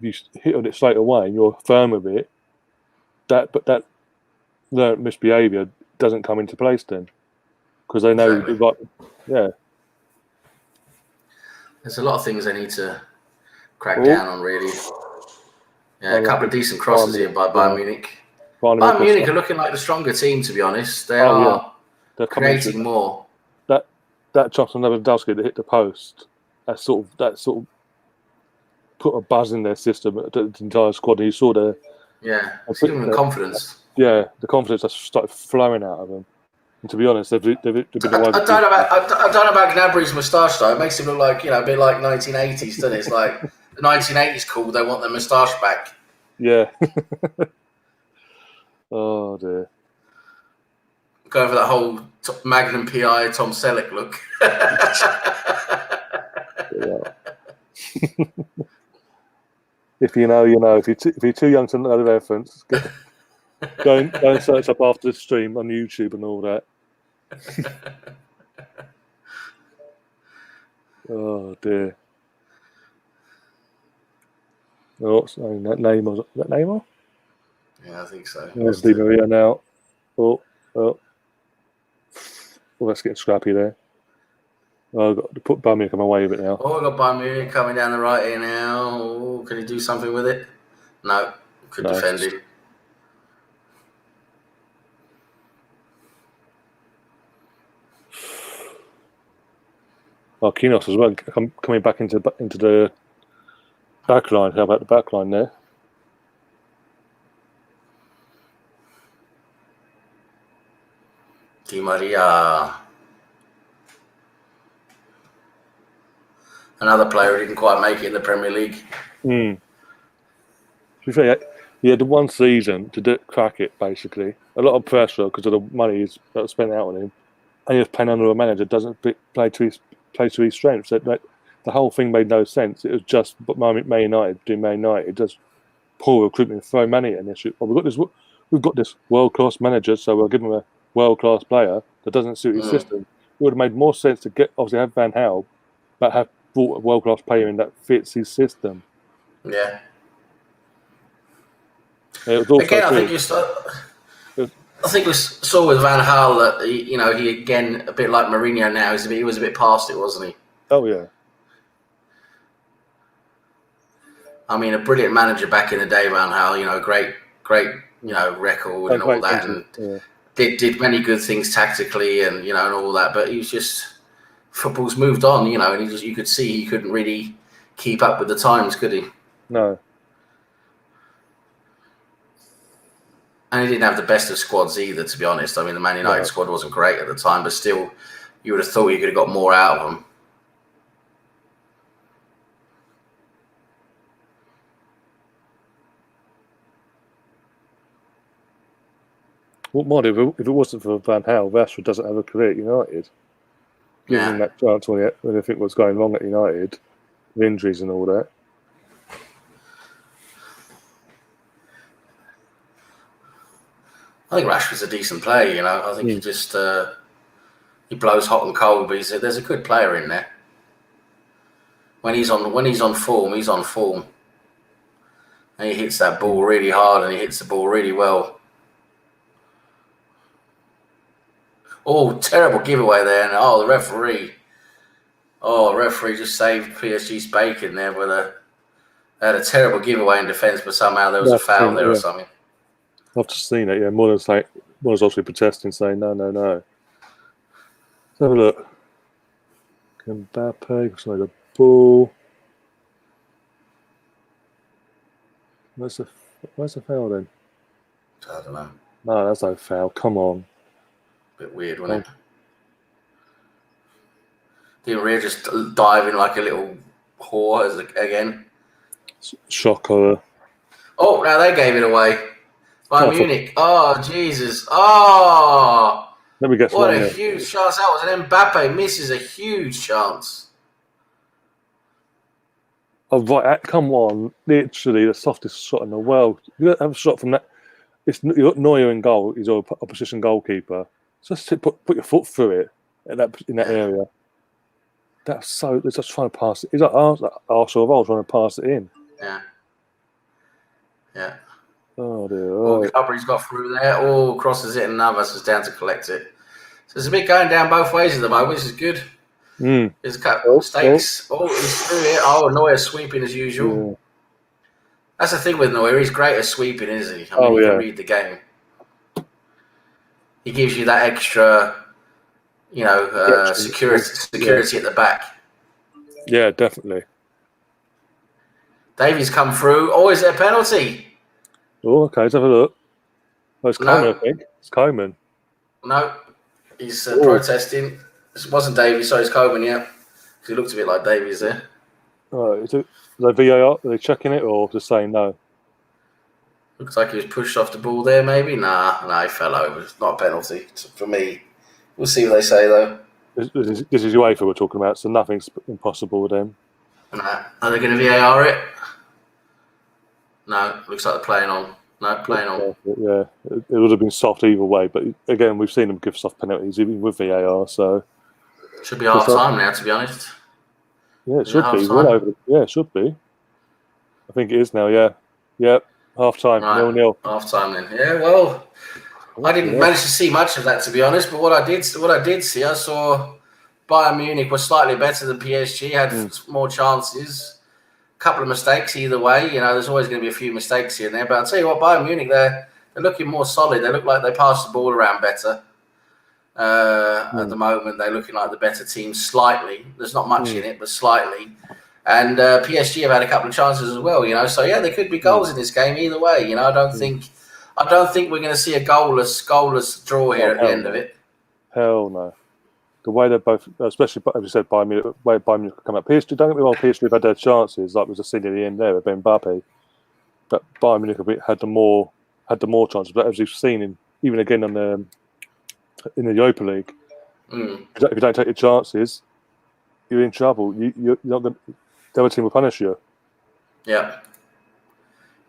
you hit on it straight away and you're firm with it, that learned misbehaviour doesn't come into place then, because they know. Exactly. Yeah. There's a lot of things they need to crack down on, really. Yeah, a couple of decent crosses here by Bayern Munich. Bayern Munich are looking like the stronger team, to be honest. They are creating more. That chop from Lewandowski that hit the post, that sort of put a buzz in their system, the entire squad. And you saw the giving them confidence. Yeah, the confidence that started flowing out of them. And to be honest, they've been I don't know about Gnabry's moustache though. It makes him look like a bit like 1980s, doesn't it? It's like the 1980s cool. They want their moustache back. Yeah. Oh dear. Go over that whole Magnum PI Tom Selleck look. If you know, you know. If you're too young to know the reference, go and search up after the stream on YouTube and all that. Oh dear. Oh, sorry, that Neymar. Is that Neymar? Yeah, I think so. There's Di Maria now. Oh, that's getting scrappy there. I've got to put Bayern Munich on my way with it now. Oh, we've got Bayern Munich coming down the right here now. Oh, can he do something with it? No, could defend him. Marquinhos as well, coming back into the back line. How about the back line there? Di Maria. Another player who didn't quite make it in the Premier League. To be fair, he had the one season to crack it, basically. A lot of pressure because of the money that was spent out on him. And he was playing under a manager that doesn't play to his strengths. So the whole thing made no sense. It was just Man United doing Man United, just poor recruitment, throw money at an issue. Well, we've got this world-class manager, so we'll give him a world-class player that doesn't suit his system. It would have made more sense to have Van Gaal, but have brought a world-class player in that fits his system. Yeah. It was also again, I think we saw with Van Gaal that he again, a bit like Mourinho now, he was a bit past it, wasn't he? Oh yeah. I mean, a brilliant manager back in the day, Van Gaal. Great, record and all that, and did many good things tactically and and all that. But he was just football's moved on, and you could see he couldn't really keep up with the times, could he? No. And he didn't have the best of squads either, to be honest. I mean, the Man United squad wasn't great at the time, but still, you would have thought you could have got more out of them. What more if it wasn't for Van Gaal, Rashford doesn't have a career at United. Giving him that chance when everything was going wrong at United, with injuries and all that. I think Rashford's a decent player, I think he just he blows hot and cold, but there's a good player in there. When he's on form, he's on form. And he hits that ball really hard and he hits the ball really well. Oh, terrible giveaway there. And the referee. Oh, the referee just saved PSG's bacon there with they had a terrible giveaway in defence, but somehow there was a foul there or something. I've just seen it, Muller's obviously protesting, saying no. Let's have a look. Mbappe, looks like the ball. Where's the foul then? I don't know. No, that's no foul. Come on. Bit weird, wasn't it? Didn't Ria just dive in like a little whore again? Shocker. Oh, now they gave it away. Bayern Munich. Oh, Jesus. Oh. Let me guess. What a huge chance that was. And Mbappe misses a huge chance. Oh, right. Come on. Literally the softest shot in the world. You don't have a shot from that. You've got Neuer in goal. He's a opposition goalkeeper. Just put your foot through it in that area. They're just trying to pass it. It's like Arsenal trying to pass it in. Yeah. Yeah. Oh dear. He's got through there. Oh, crosses it, and Navas is down to collect it. So it's a bit going down both ways at the moment, which is good. There's a couple of mistakes. Oh, he's through it. Oh, Neuer sweeping as usual. Yeah. That's the thing with Neuer. He's great at sweeping, isn't he? He can read the game. He gives you that extra, security at the back. Yeah, definitely. Davies come through. Oh, is there a penalty? Oh, okay, let's have a look. Oh, it's Coman, I think. It's Coman. No, he's protesting. It wasn't Davies, sorry, it's Coman, yeah. Because he looked a bit like Davies there. Oh, is they VAR? Are they checking it or just saying no? Looks like he was pushed off the ball there, maybe. Nah, he fell over. It's not a penalty for me. We'll see what they say, though. This is UEFA we're talking about, so nothing's impossible with them. Nah. Are they going to VAR it? No, looks like they're playing on. No, playing on. Yeah, it would have been soft either way, but again, we've seen them give soft penalties even with VAR, so... Should be half-time now, to be honest. Yeah, it should be. It should be. I think it is now, yeah. Yeah, half-time, 0-0. Half-time then. Yeah, well, I didn't manage to see much of that, to be honest, but what I did see, I saw Bayern Munich was slightly better than PSG, had more chances, a couple of mistakes either way. There's always going to be a few mistakes here and there. But I'll tell you what, Bayern Munich, they're looking more solid. They look like they pass the ball around better. At the moment, they're looking like the better team slightly. There's not much in it, but slightly. And PSG have had a couple of chances as well. So yeah, there could be goals in this game either way. I don't think we're going to see a goalless draw here at the end of it. Hell no. The way they're both, especially as you said, Bayern Munich, the way Bayern Munich come up. PSG, don't get me wrong, PSG have had their chances, like was a scene at the end there with Mbappe. But Bayern Munich had the more chances. But as you've seen, even again in the Europa League, if you don't take your chances, you're in trouble. You're not going. The other team will punish you. Yeah,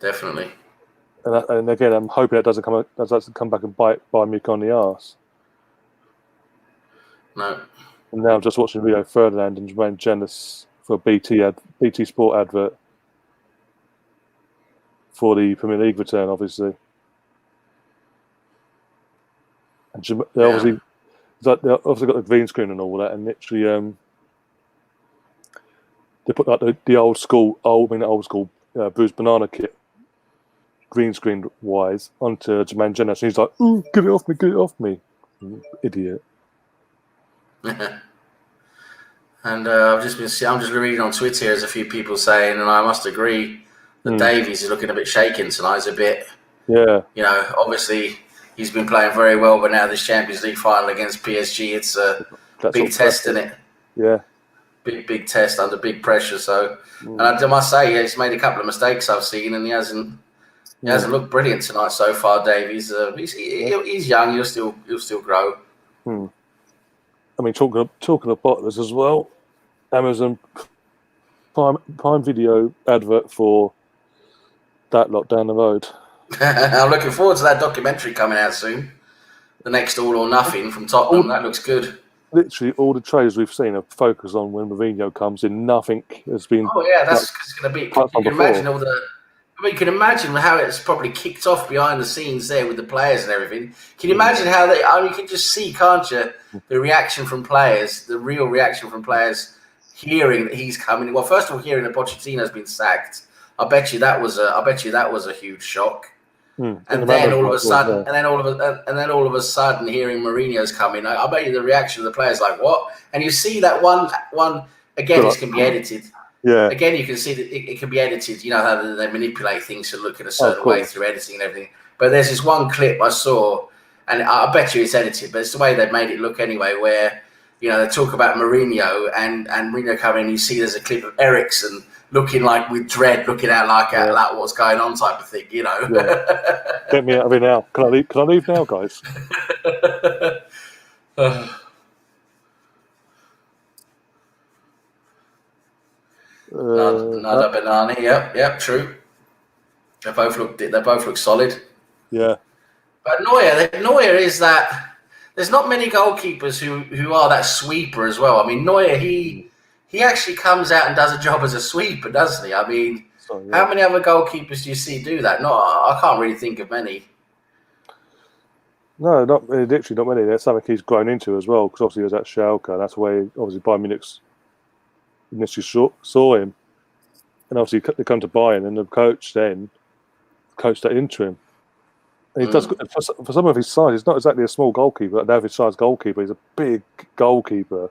definitely. And again, I'm hoping that doesn't come back and bite Bayern Munich on the arse. No. And now I'm just watching Rio Ferdinand and Jermaine Jenas for a BT Sport advert for the Premier League return, obviously. And they obviously got the green screen and all that, and literally they put like the old school Bruce Banana kit, green screen wise, onto Jermaine Jenas, and he's like, "Ooh, get it off me, idiot." And I'm just reading on Twitter here, there's a few people saying, and I must agree, that Davies is looking a bit shaken tonight. He's a bit, obviously he's been playing very well, but now this Champions League final against PSG, it's a big test, isn't it? Yeah. Big test under big pressure. So, and I must say, he's made a couple of mistakes I've seen, and he hasn't looked brilliant tonight so far. Davies, he's young. He'll still grow. I mean, talking of bottlers as well, Amazon Prime Video advert for that lot down the road. I'm looking forward to that documentary coming out soon. The next All or Nothing from Tottenham. That looks good. Literally, all the trailers we've seen are focused on when Mourinho comes in. Nothing has been. Oh yeah, that's going to be. You can imagine you can imagine how it's probably kicked off behind the scenes there with the players and everything. Can you imagine how you can just see, can't you, the reaction from players, the real reaction from players hearing that he's coming. Well, first of all, hearing that Pochettino's been sacked, I bet you that was a huge shock. And then all of a sudden, hearing Mourinho's coming, I bet you the reaction of the players like what? And you see that one again. This can be edited. Yeah. Again, you can see that it can be edited. You know how they manipulate things to look in a certain way through editing and everything. But there's this one clip I saw, and I bet you it's edited, but it's the way they've made it look anyway, where they talk about Mourinho and Mourinho coming, and you see there's a clip of Eriksen looking like with dread, looking out like what's going on type of thing, Yeah. Get me out of here now. Can I leave now, guys? Another banana. Yep, true. They both look solid. Yeah. But Neuer is that. There's not many goalkeepers who are that sweeper as well. I mean, Neuer, he actually comes out and does a job as a sweeper, doesn't he? I mean, how many other goalkeepers do you see do that? No, I can't really think of many. No, literally not many. That's something he's grown into as well, because obviously he was at Schalke, and that's where obviously Bayern Munich initially saw him. And obviously they come to Bayern, and the coach then coached that into him. And he does, for some of his size, he's not exactly a small goalkeeper, an average size goalkeeper. He's a big goalkeeper.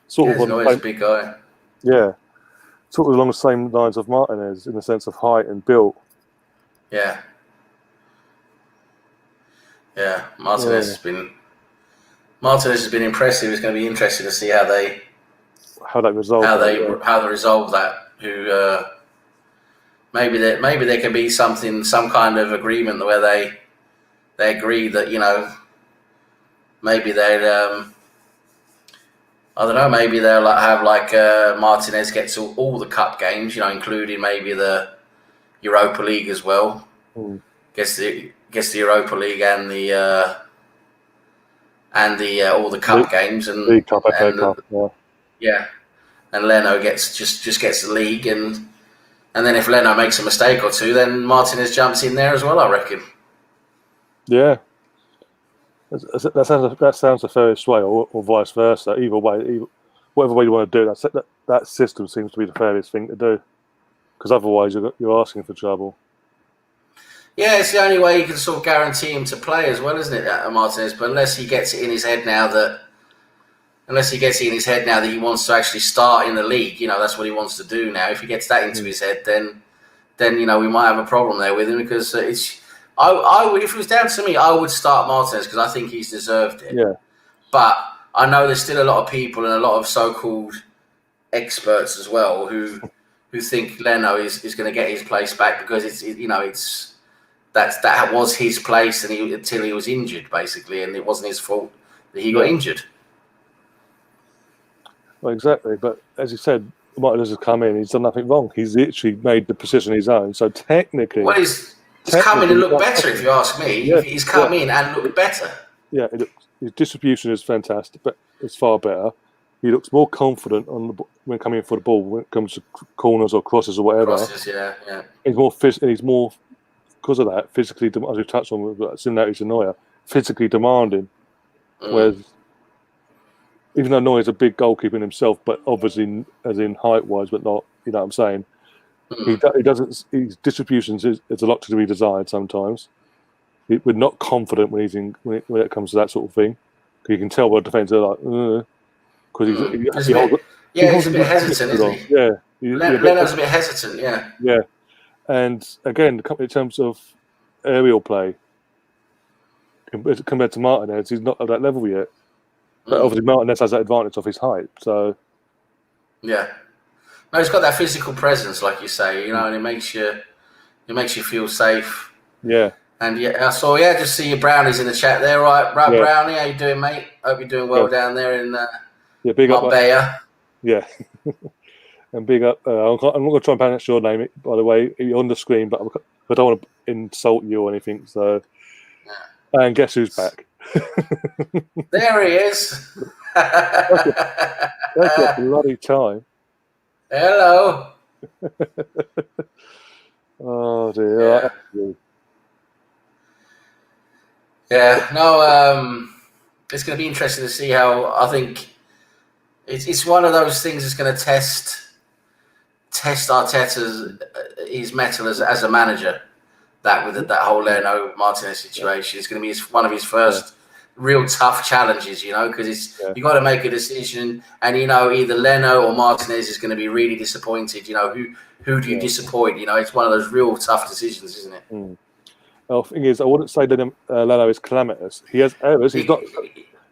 He's always a big guy. Yeah. Sort of along the same lines of Martinez in the sense of height and build. Yeah. Yeah. Martinez has been impressive. It's going to be interesting to see how they resolve that. Maybe there can be some kind of agreement where they agree that maybe they'd I don't know, maybe they'll have Martinez gets all the cup games, including maybe the Europa League as well. Gets the Europa League and the all the cup games and League Cup, FA Cup, yeah. And Leno gets the league, and then if Leno makes a mistake or two, then Martinez jumps in there as well, I reckon. Yeah. That sounds the fairest way, or vice versa. Either way, whatever way you want to do that system seems to be the fairest thing to do. Because otherwise, you're asking for trouble. Yeah, it's the only way you can sort of guarantee him to play as well, isn't it, Martinez? But unless he gets it in his head now that he wants to actually start in the league, that's what he wants to do now. If he gets that into his head, then we might have a problem there with him because I would, if it was down to me, I would start Martinez because I think he's deserved it. Yeah. But I know there's still a lot of people and a lot of so-called experts as well who think Leno is going to get his place back because that was his place until he was injured basically, and it wasn't his fault that he got injured. Well, exactly. But as you said, Martinez has come in. He's done nothing wrong. He's literally made the position his own. So technically, he's come in and looked better. If you ask me, he's come in and looked better. Yeah, his distribution is fantastic, but it's far better. He looks more confident when coming in for the ball when it comes to corners or crosses or whatever. Crosses, yeah. He's more because of that physically, as we've touched on with similarities to Neuer, physically demanding. Whereas, even though Neuer's a big goalkeeper in himself, but obviously as in height-wise, but not, you know what I'm saying. He doesn't. His distributions is a lot to be desired sometimes. We're not confident when when it comes to that sort of thing. You can tell what defenders are like, because he's a bit hesitant, isn't he? Yeah, Leno's a bit hesitant. Yeah, and again, in terms of aerial play, compared to Martinez, he's not at that level yet. But obviously, Martinez has that advantage of his height. So, yeah, no, he's got that physical presence, like you say, and it makes you feel safe. Yeah. And I saw, just see your Brownies in the chat there, right? Right, yeah. Brownie, how you doing, mate? Hope you're doing well down there in big Marbella. Up, yeah, and big up. I'm not going to try and pronounce your name, by the way. You're on the screen, but I don't want to insult you or anything. So, and guess who's back? There he is. That's a bloody time. Hello. Oh dear. Yeah, no, it's going to be interesting to see how. I think it's one of those things that's going to test Arteta's his mettle as a manager. That whole Leno Martinez situation is going to be one of his first real tough challenges, because you got to make a decision, and either Leno or Martinez is going to be really disappointed. Who do you disappoint? It's one of those real tough decisions, isn't it? Mm. The thing is, I wouldn't say that Leno is calamitous. He has errors. He's not.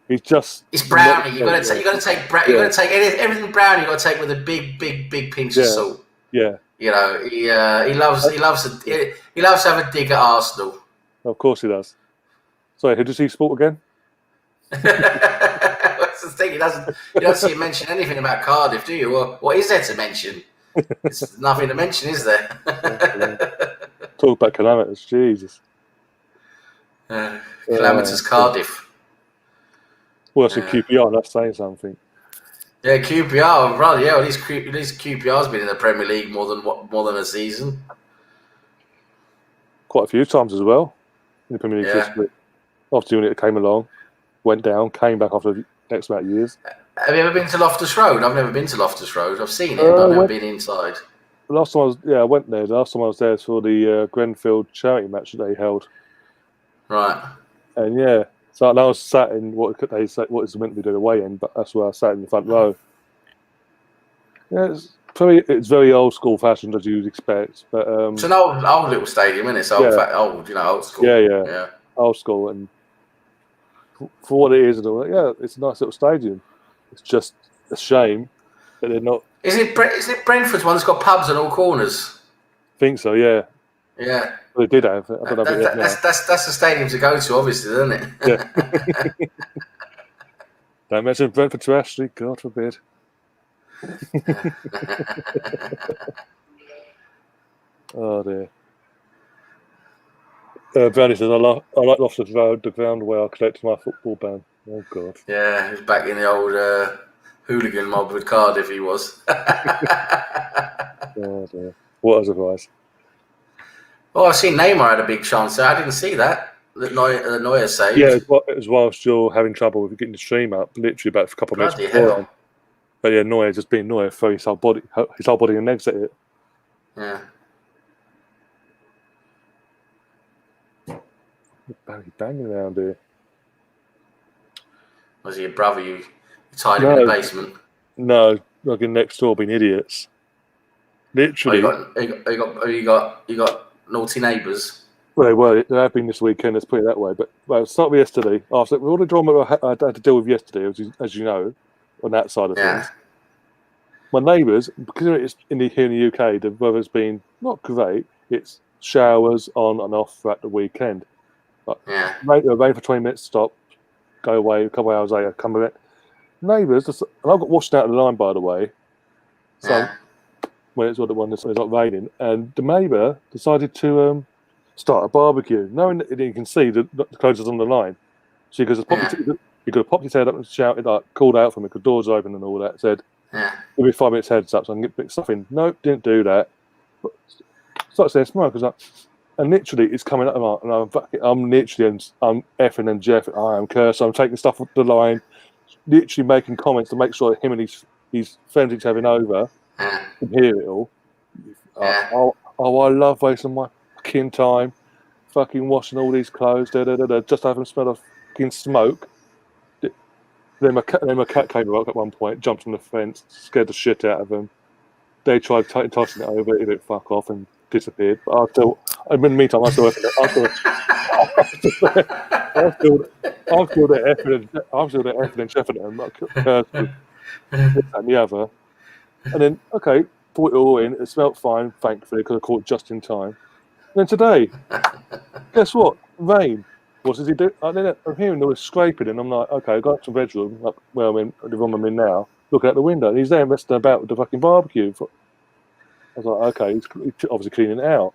He's just. It's Brownie. You got to take everything Brownie. You got to take with a big pinch of salt. Yeah. He loves to have a dig at Arsenal. Of course he does. Sorry, who does he support again? That's the thing. You don't see him mention anything about Cardiff, do you? Well, what is there to mention? There's nothing to mention, is there? Talk about calamitous, Jesus. Calamitous Cardiff. Well, that's QPR. That's saying something. Yeah, QPR. Right, at least QPR's been in the Premier League more than a season. Quite a few times as well in the Premier League history. Obviously, when it came along, went down, came back after X amount of years. Have you ever been to Loftus Road? I've never been to Loftus Road. I've seen it, but I've never been inside. The last time I went there. The last time I was there was for the Grenfell charity match that they held. Right. And so I was sat in what is meant to be the away end, but that's where I sat in the front row. Yeah, it's very old school fashioned as you'd expect, but it's an old little stadium, isn't it? It's old school. Yeah, old school, and for what it is, and all that, it's a nice little stadium. It's just a shame that they're not. Is it Brentford's one that's got pubs on all corners? I think so, yeah. Yeah. Well, they did have. I don't know that's the stadium to go to, obviously, isn't it? Yeah. Don't mention Brentford to Ashley, God forbid. Oh dear. Brownie says, I like Loftus Road, the ground where I collect my football ban. Oh God. Yeah, he was back in the old hooligan mob with Cardiff, he was. Oh dear. What a surprise. Oh, I've seen Neymar had a big chance there. I didn't see that. Neuer saved. Yeah, as whilst you're having trouble with getting the stream up, literally about a couple of minutes Bloody before. hell. But yeah, Neuer just being Neuer, throw his whole body and legs at it. Yeah. Banging around here. Was he your brother? You tied him in the basement? No, like next door being idiots. Literally. You got naughty neighbours. Well, they have been this weekend, let's put it that way. But start with yesterday. After all the drama I had to deal with yesterday, as you know, on that side of things. My neighbours, because it's here in the UK, the weather's been not great. It's showers on and off throughout the weekend. But rain for 20 minutes, stop, go away, a couple of hours later, come back. Neighbours, and I got washed out of the line, by the way. So when it's not raining, and the neighbour decided to start a barbecue, knowing that you can see the clothes is on the line. So he goes, he could have popped his head up and shouted, called out for me, because the doors open and all that. Said, "Give me 5 minutes heads up, so I can get a bit of stuff in." No, didn't do that. But started saying smoke, and literally it's coming up, and I'm literally, I'm effing and jeffing. I am cursed. I'm taking stuff off the line, literally making comments to make sure that him and his friends he's having over can hear it all. I love wasting my fucking time, fucking washing all these clothes, just having smell of fucking smoke. Then my cat came up at one point, jumped on the fence, scared the shit out of him. They tried tossing it over, it didn't fuck off and disappeared. But in the meantime, I'm still there effing and chefing him, and the other. And then, brought it all in. It smelt fine, thankfully, because I caught it just in time. And then today, guess what? Rain. What does he do? I'm hearing there was scraping, and I'm like, okay, I got up to the bedroom, the room I'm in now, looking out the window, and he's there messing about with the fucking barbecue. I was like, okay, he's obviously cleaning it out.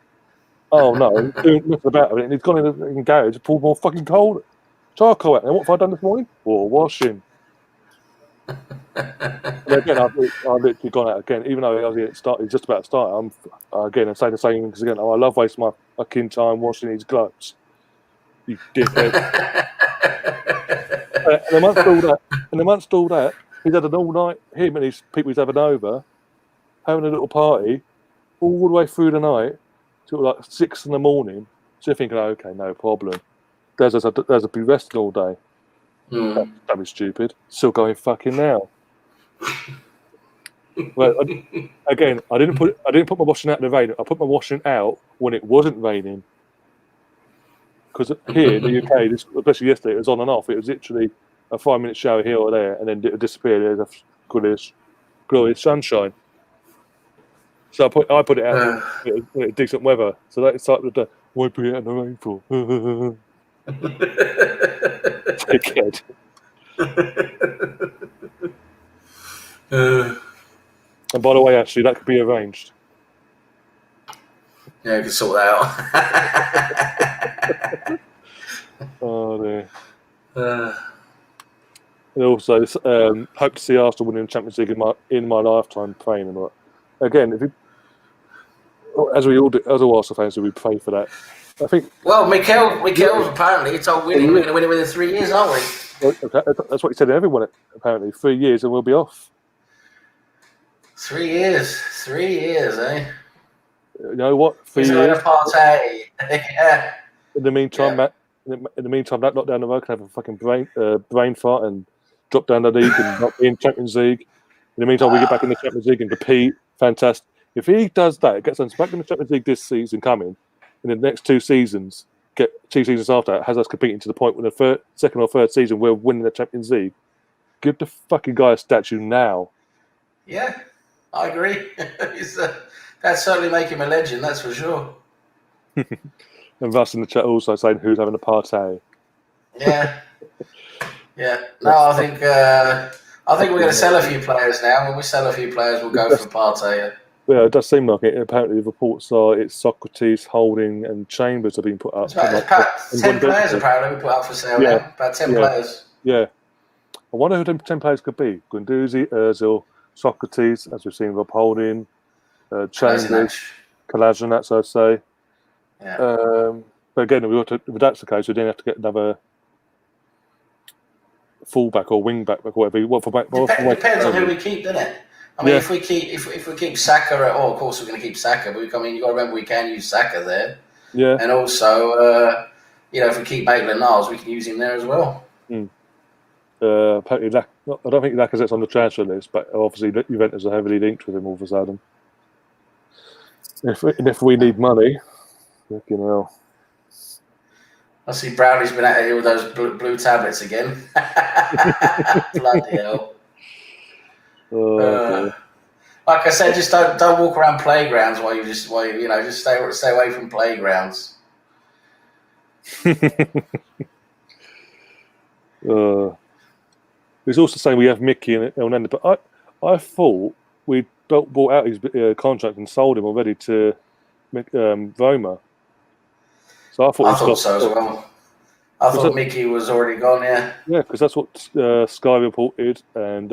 Oh no, he's doing nothing about it, and he's gone in the garage and pulled more fucking charcoal out. And what have I done this morning? Washing. And again, I've literally gone out again, even though he's just about to start. I'm saying the same because again, I love wasting my fucking time washing these gloves. You dickhead. And amongst all that, he's had an all night. Him and his people he's having over, having a little party, all the way through the night till like 6 in the morning. So you're thinking, okay, no problem. There's a be resting all day. That'd be stupid. Still going fucking now. Well, again, I didn't put my washing out in the rain. I put my washing out when it wasn't raining. Because here in the UK, especially yesterday, it was on and off. It was literally a 5-minute shower here or there, and then it disappeared. There's a glorious sunshine. So I put it out in decent weather. So that's like the why put it out in the rain for? Dickhead. And by the way, actually, that could be arranged. Yeah, you can sort that out. Oh dear. And also, hope to see Arsenal winning the Champions League in my lifetime. Praying and all that. Again, as we all do, as all Arsenal fans, we pray for that. I think. Well, Mikel's apparently told Winnie we're going to win it within 3 years, aren't we? Okay, that's what he said to everyone. Apparently, 3 years and we'll be off. 3 years, eh? You know what? 3 years. Yeah. In the meantime, that not down the road can have a fucking brain fart and drop down the league and not be in Champions League. In the meantime, we get back in the Champions League and compete. Fantastic. If he does that, gets us back in the Champions League this season coming, in the next 2 seasons, get 2 seasons after that, has us competing to the point when the second or third season we're winning the Champions League. Give the fucking guy a statue now. Yeah, I agree. That'd certainly make him a legend, that's for sure. And Russ in the chat also saying who's having a party. Yeah. No, I think we're going to sell a few players now. When we sell a few players, we'll go for Partey. Yeah, it does seem like it. Apparently, the reports are it's Socrates, Holding, and Chambers have been put up. About 10 players apparently we put up for sale now. About 10 players. Yeah. I wonder who them 10 players could be. Guendouzi, Ozil, Socrates, as we've seen, Rob Holding, Chambers, Kolasinac, I'd say. Yeah. But again, if that's the case, we then have to get another fullback or wing back, whatever. Depends on who we keep, doesn't it? I mean, Yeah. if we keep Saka, of course we're going to keep Saka. But I mean, you got to remember we can use Saka there, Yeah. and also, if we keep Maitland-Niles, we can use him there as well. Apparently, I don't think Lacazette's on the transfer list, but obviously Juventus are heavily linked with him all of a sudden. If we need money, fucking hell. I see Brownie's been at it with those blue tablets again. Bloody hell. Like I said, just don't walk around playgrounds while you just stay away from playgrounds. It's also saying we have Mickey and Elneny, but I thought we bought out his contract and sold him already to Roma. So I thought so as well. I thought Mickey was already gone. Yeah. Yeah, because that's what Sky reported, and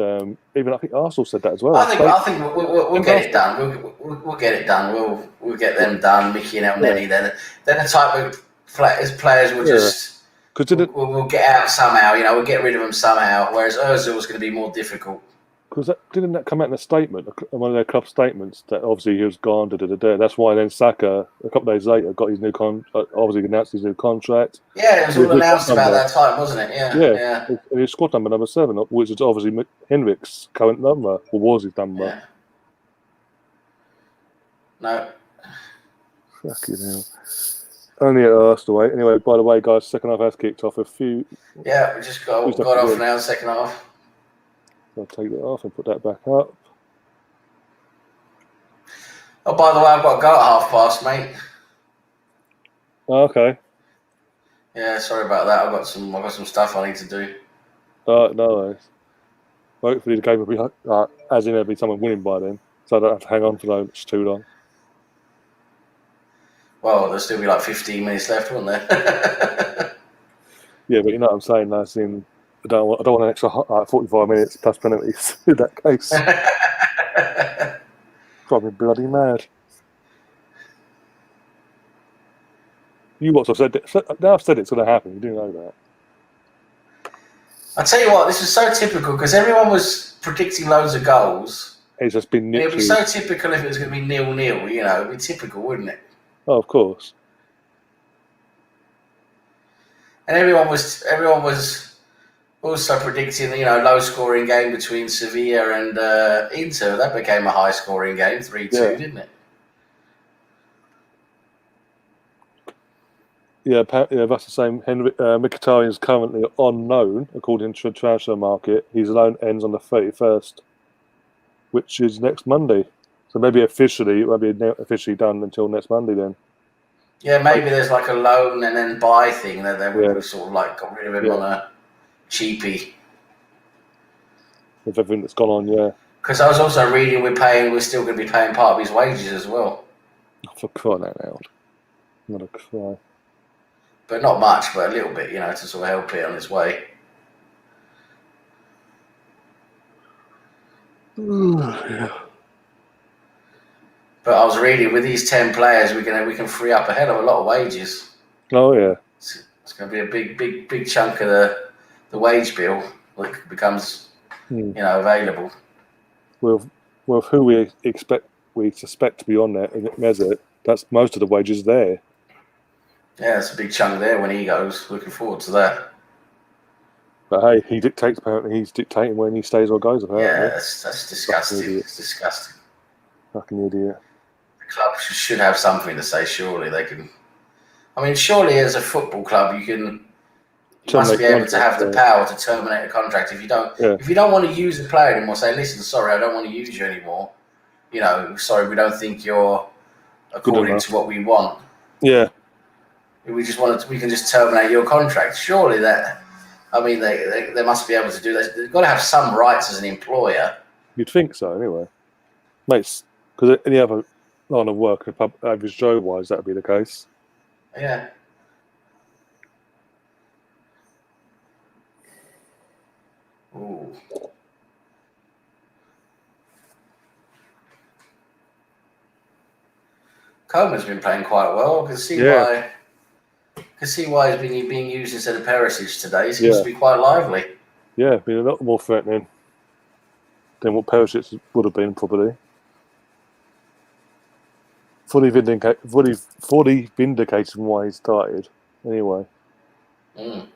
even I think Arsenal said that as well. I think we'll get it done. We'll get it done. We'll get them done. Mickey and Elneny. Then the type of players will just. We'll get out somehow, we'll get rid of them somehow, whereas Ozil was going to be more difficult. Because didn't that come out in a statement, one of their club statements, that obviously he was gone, That's why then Saka, a couple of days later, got his new obviously announced his new contract. Yeah, it was all announced about that time, wasn't it? Yeah. And his squad number 7, which is obviously Henrik's current number, or was his number. Yeah. No. Fucking hell. Only at Arsenal. Anyway, by the way, guys, second half has kicked off. We just got off now, second half. I'll take that off and put that back up. Oh, by the way, I've got to go at past, mate. Oh, okay. Yeah, sorry about that. I've got some stuff I need to do. No worries. Hopefully the game will be, as in there'll be someone winning by then, so I don't have to hang on for too long. Well, there'll still be like 15 minutes left, won't there? Yeah, but you know what I'm saying. That's in. I don't want an extra 45 minutes plus penalties in that case. Probably bloody mad. You what? I've said. Now I've said it's going to happen. You do know that. I tell you what, this is so typical because everyone was predicting loads of goals. It's just been. It would be so typical if it was going to be 0-0. It'd be typical, wouldn't it? Oh, of course. And everyone was also predicting, low scoring game between Sevilla and Inter. That became a high scoring game, 3-2, didn't it? Yeah, that's the same. Mkhitaryan is currently on loan, according to the transfer market. His loan ends on the 31st, which is next Monday. So maybe officially, it won't be officially done until next Monday then. Yeah, maybe there's like a loan and then buy thing that they would sort of like got rid of him on a cheapie. With everything that's gone on, yeah. Because I was also reading we're still going to be paying part of his wages as well. For crying out loud. I'm going to cry. But not much, but a little bit, to sort of help it on its way. Yeah. But I was reading with these 10 players, we can free up a hell of a lot of wages. Oh yeah, it's going to be a big chunk of the wage bill that becomes available. With who we suspect to be on there in Mesut, that's most of the wages there. Yeah, it's a big chunk there when he goes. Looking forward to that. But hey, he dictates. Apparently, he's dictating when he stays or goes. Apparently, yeah, that's disgusting. It's disgusting. Fucking idiot. The club should have something to say. Surely they can. I mean, surely as a football club, you must be able to have the power to terminate a contract if you don't. Yeah. If you don't want to use a player anymore, say, listen, sorry, I don't want to use you anymore. Sorry, we don't think you're according to what we want. Yeah. We can just terminate your contract. Surely that. I mean, they must be able to do that. They've got to have some rights as an employer. You'd think so, anyway. Mates, because any other line of work, average Joe-wise, that would be the case. Yeah. Ooh. Coleman's been playing quite well. I can see why. can see why he's being used instead of Perisic today. He seems to be quite lively. Yeah, been a lot more threatening than what Perisic would have been, probably. Fully vindicated from why he started, anyway. Mm.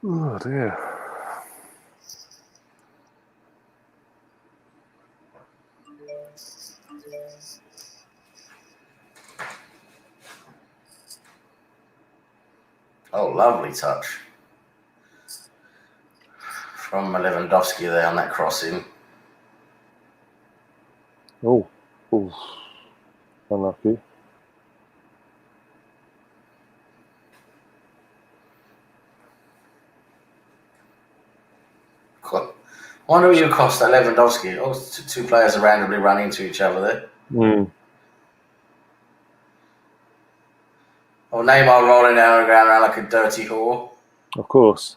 Oh, dear. Oh, lovely touch from Lewandowski there on that crossing. Oh, unlucky. I wonder what you cost that Lewandowski. Oh, two players are randomly running into each other there. Mm. Oh, Neymar rolling down the ground around like a dirty whore. Of course.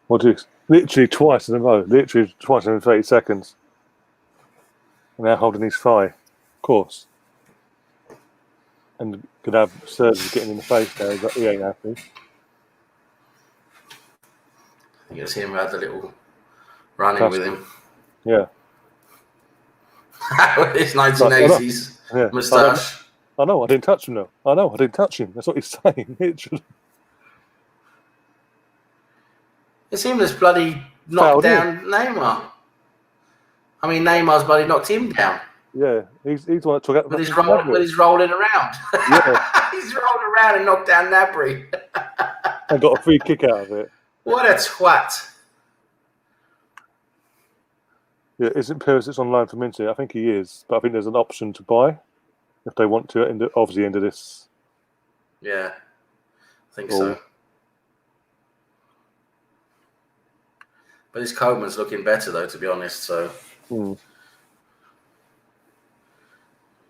Literally twice in a row. Literally twice in 30 seconds. And now holding his thigh. Of course. And could have Serge getting in the face there, but he ain't happy. I think it was him who had the little running with him. Yeah. His 1980s moustache. I know, I didn't touch him though. I know, I didn't touch him. That's what he's saying. Literally. It seemed as bloody knocked down Neymar. I mean, Neymar's bloody knocked him down. Yeah, he's the one that took out with his rolling around. Yeah. He's rolling around and knocked down Gnabry. And got a free kick out of it. What a twat. Yeah, isn't Perisic on loan for Munich? I think he is, but I think there's an option to buy if they want to, obviously end of this. Yeah, I think so. But his Coleman's looking better, though, to be honest. So.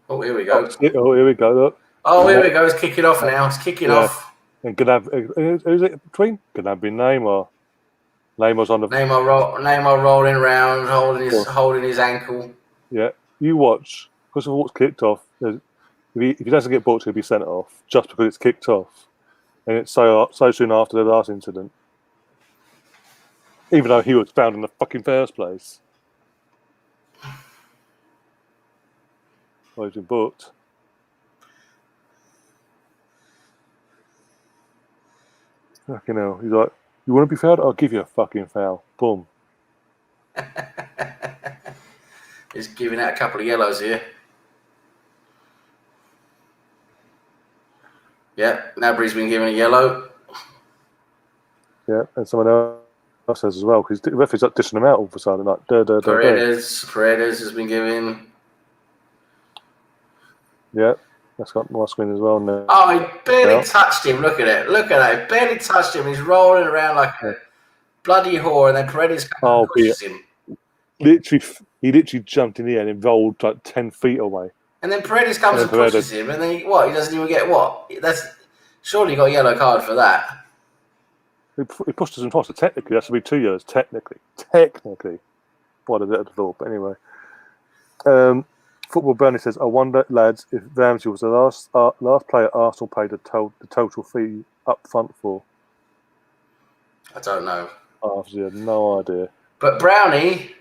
Oh, here we go. Oh, here we go. Look. Oh, here we go. It's kicking off now. It's kicking off. And who's it between? Gnabry, Neymar. Neymar's on the Neymar rolling around, holding his ankle. Yeah, you watch because of what's kicked off. If he doesn't get booked, he'll be sent off just because it's kicked off, and it's so soon after the last incident. Even though he was found in the fucking first place, well, he's been booked. Fucking hell, he's like, you want to be fouled? I'll give you a fucking foul. Boom. He's giving out a couple of yellows here. Yeah, Gnabry's been given a yellow. Yeah, and someone else has as well, because the referee's like dishing them out all of a sudden. Like, Paredes has been given. Yeah, that's got my screen as well now. Oh, he barely touched him. Look at it. Look at that. He barely touched him. He's rolling around like a bloody whore, and then Paredes comes and pushes him. He literally jumped in the air and rolled like 10 feet away. And then Paredes comes and pushes him, and then he doesn't even get what? Surely he got a yellow card for that. He pushed us in twice, so technically that should be 2 years. Technically. What a bit of the thought, but anyway. Football Bernie says, I wonder, lads, if Ramsey was the last player Arsenal paid the total fee up front for. I don't know. I obviously have no idea. But Brownie,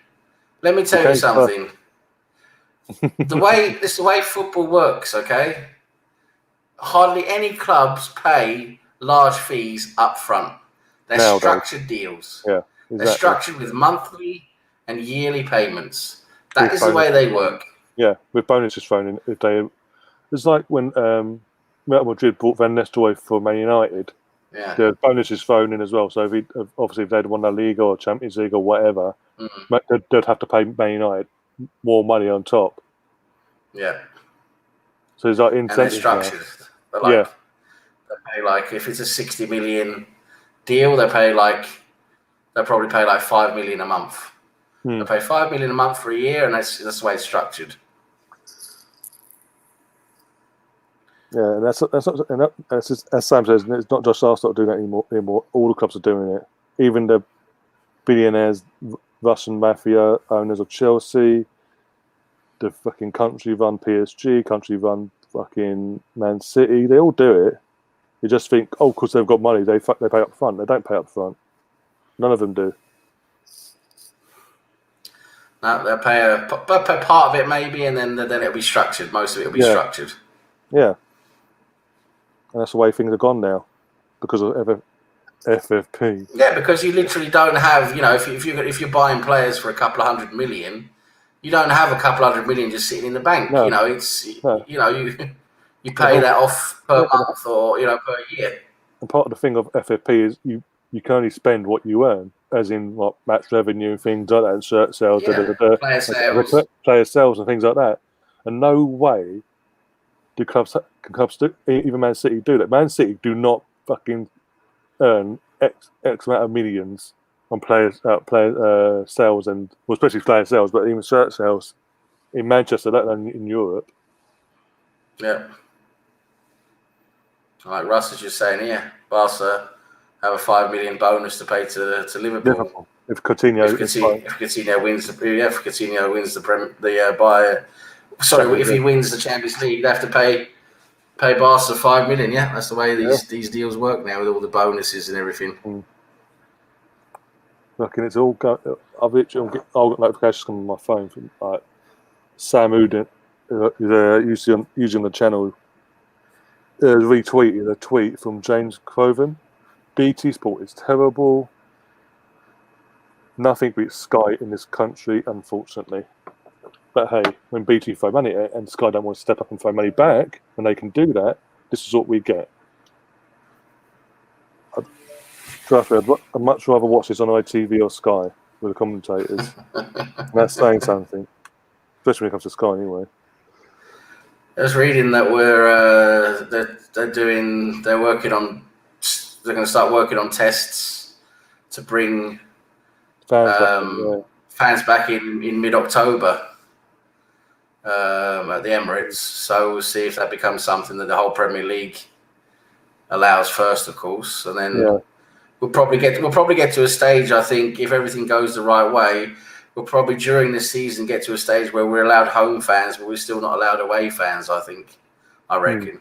let me tell you something. This is the way football works, okay? Hardly any clubs pay large fees up front. They're structured deals. Yeah, exactly. They're structured with monthly and yearly payments. That is the way they work. Yeah, with bonuses thrown in. It's like when Real Madrid bought Van Nistelrooy for Man United. Yeah, the bonuses thrown in as well. So if they'd won the league or Champions League or whatever, they'd have to pay Man United more money on top. Yeah. So it's like incentives. And they're structured. They pay if it's a 60 million deal, they'll probably pay like 5 million a month. They pay 5 million a month for a year, and that's the way it's structured. Yeah, and that's just, as Sam says, it's not just Arsenal doing that anymore. All the clubs are doing it. Even the billionaires, Russian mafia owners of Chelsea, the fucking country-run PSG, country-run fucking Man City. They all do it. You just think, oh, because they've got money, they pay up front. They don't pay up front. None of them do. No, they'll pay part of it maybe, and then it'll be structured. Most of it will be structured. Yeah. And that's the way things are gone now because of FFP. Yeah, because you literally don't have, if you're buying players for a couple of $100 million, you don't have a couple $100 million just sitting in the bank. No. You pay that off per month or per year. And part of the thing of FFP is you can only spend what you earn, as in like match revenue and things like that, and shirt sales, player sales and things like that. And no way do clubs do, even Man City do that. Man City do not fucking earn X amount of millions on player sales and especially player sales, but even shirt sales in Manchester, let alone in Europe. Yeah. Like Russ is just saying here, Barca have a $5 million bonus to pay to Liverpool. If Coutinho wins if he wins the Champions League, they have to pay Barca $5 million. Yeah, that's the way these deals work now with all the bonuses and everything. Look, and it's all got. I've got notifications coming on my phone from Sam Uden, who's using the channel. Retweeted a tweet from James Croven. BT Sport is terrible. Nothing beats Sky in this country, unfortunately. But hey, when BT throw money at it and Sky don't want to step up and throw money back, when they can do that, this is what we get. I'd much rather watch this on ITV or Sky with the commentators. And that's saying something, especially when it comes to Sky, anyway. I was reading that they're going to start working on tests to bring fans back in mid-October at the Emirates. So we'll see if that becomes something that the whole Premier League allows first, of course, and then we'll probably get to a stage. I think if everything goes the right way, we'll probably during this season get to a stage where we're allowed home fans, but we're still not allowed away fans. I reckon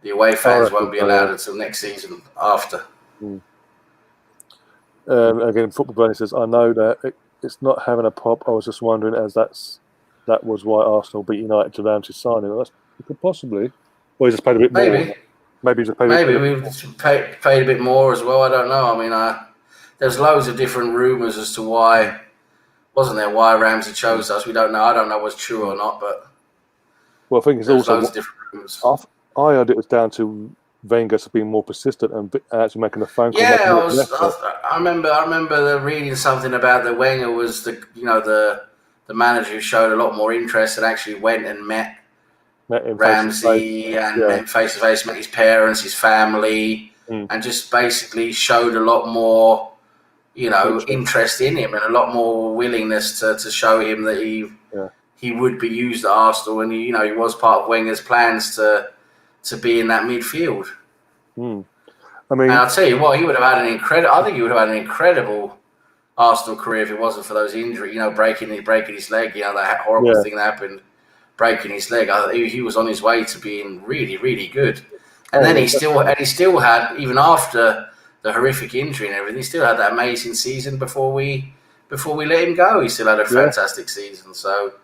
the away fans won't be allowed until next season after. Again, Football Bunny says, I know that it's not having a pop. I was just wondering, as that was why Arsenal beat United to Ramsey's signing. You could possibly, or he just paid a bit more. Maybe just paid. Maybe we've paid a bit more as well. I don't know. I mean, there's loads of different rumours as to why. Wasn't there why Ramsey chose us? We don't know. I don't know what's true or not, but I think it's also loads of different rumours. I heard it was down to Wenger being more persistent and actually making a phone call. Yeah, I remember reading something about that Wenger was the manager who showed a lot more interest and actually went and met Ramsey and met face to face, met his parents, his family, and just basically showed a lot more. Interest in him and a lot more willingness to show him that he would be used at Arsenal, and he was part of Wenger's plans to be in that midfield. I mean, and I'll tell you what, he would have had an incredible Arsenal career if it wasn't for those injuries. Breaking his leg. That horrible thing that happened, breaking his leg. He was on his way to being really, really good, and then he still had, even after the horrific injury and everything, he still had that amazing season before we let him go. He still had a fantastic season. So,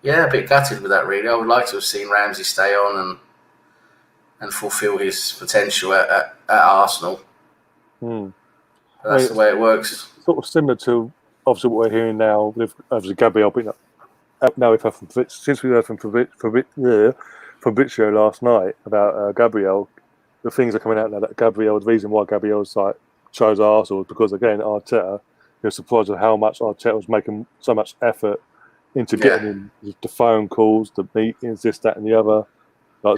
a bit gutted with that, really. I would like to have seen Ramsey stay on and fulfil his potential at Arsenal. That's the way it works. Sort of similar to, obviously, what we're hearing now with obviously Gabriel being up now. Since we heard from Fabrizio last night about Gabriel, the things are coming out now that the reason why Gabriel's chose Arsenal is because, again, Arteta, you're surprised at how much Arteta was making so much effort into getting him, the phone calls, the meetings, this, that, and the other,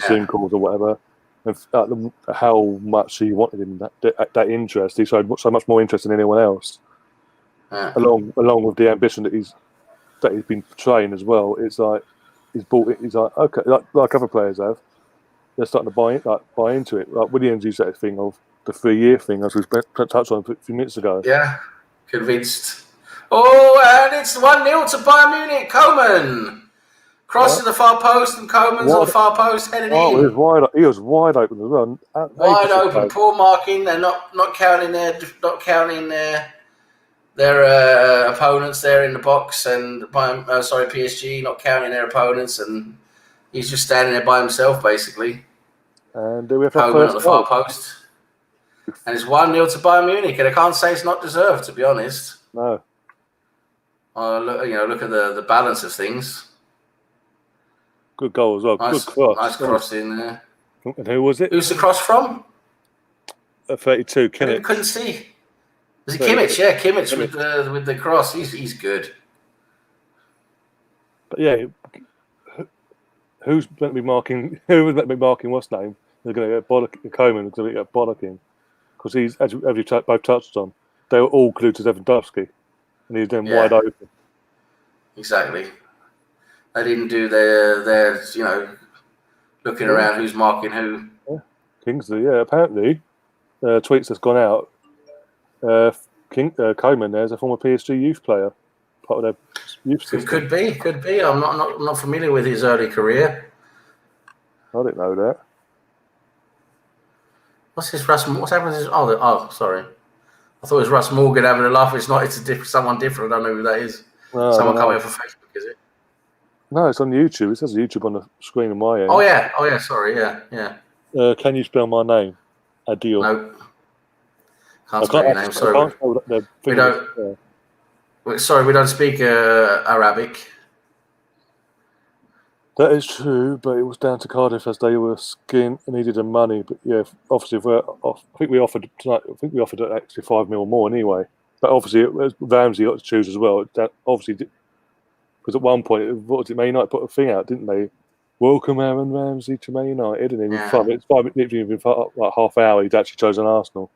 Zoom calls or whatever, and how much he wanted him, that interest. He showed so much more interest than anyone else, along with the ambition that he's been portraying as well. It's like he's like, okay, like other players have. They're starting to buy into it. Like Williams used that thing of the 3-year thing, as we touched on a few minutes ago. Yeah, convinced. Oh, and it's 1-0 to Bayern Munich. Coman. Cross to the far post, and Coman's on the far post, heading Oh, in. He was wide open as well. Wide open, poor marking. They're not counting their opponents there in the box, and PSG not counting their opponents, and he's just standing there by himself basically. And we have Coman at the far post, and it's 1-0 to Bayern Munich, and I can't say it's not deserved, to be honest. No. Look at the balance of things. Good goal as well. Nice, good cross. Nice cross in there. And who was it? Who's the cross from? 32, Kimmich. I couldn't see. Was it Kimmich? Yeah, Kimmich with the cross. He's good. But yeah, who's meant to be marking? Who was meant to be marking? What's name? They're going to get Coman. Going to get bollocking because he's, as you both touched on, they were all glued to Lewandowski, and he's then wide open. Exactly. They didn't do their looking around who's marking who. Yeah. Kingsley, apparently, tweets that's gone out. Coman there is a former PSG youth player, part of their youth system. Could be. I'm not familiar with his early career. I didn't know that. What's happened to his? Oh, sorry. I thought it was Russ Morgan having a laugh. It's not. It's someone different. I don't know who that is. No, someone coming for Facebook, is it? No, it's on YouTube. It says YouTube on the screen on my end. Oh yeah. Sorry, yeah. Can you spell my name? Adil. No. Can't spell your name. Sorry. We don't. Sorry, we don't speak Arabic. That is true, but it was down to Cardiff as they were skint and needed the money. But yeah, obviously, I think we offered tonight. I think we offered actually $5 million more anyway. But obviously, Ramsey got to choose as well. That obviously, because at one point, Man United put a thing out, didn't they? Welcome Aaron Ramsey to Man United, and then 5 minutes, literally like half hour, he'd actually chosen Arsenal.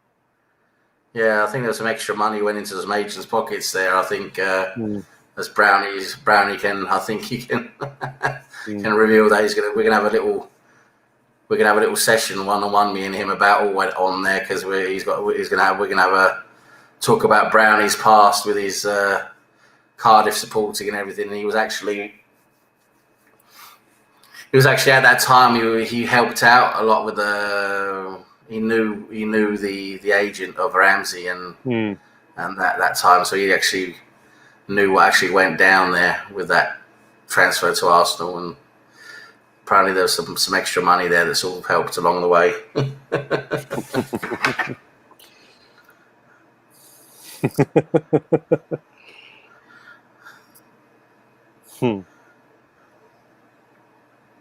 Yeah, I think there's some extra money went into some agents' pockets there. I think as Brownie can, I think he can can reveal that we're gonna have a little session 1-on-1, me and him, about all went on there, because we're gonna have a talk about Brownie's past with his Cardiff supporting and everything. And he was actually at that time he helped out a lot with he knew the agent of Ramsey and that time, so he actually knew what actually went down there with that transfer to Arsenal, and apparently there was some extra money there that sort of helped along the way.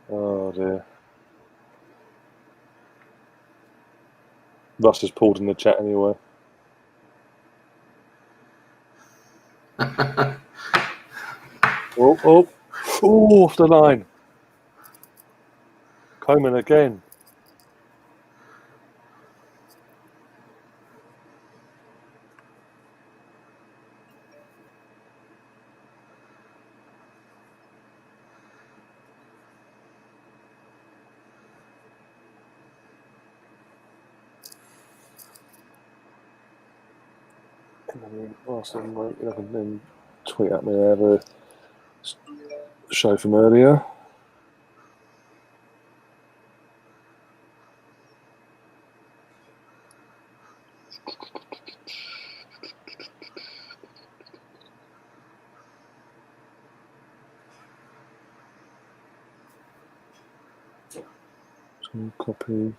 Oh dear. Russ just pulled in the chat anyway. Oh, off the line. Coman again. And then tweet at me. I have a show from earlier. Copy.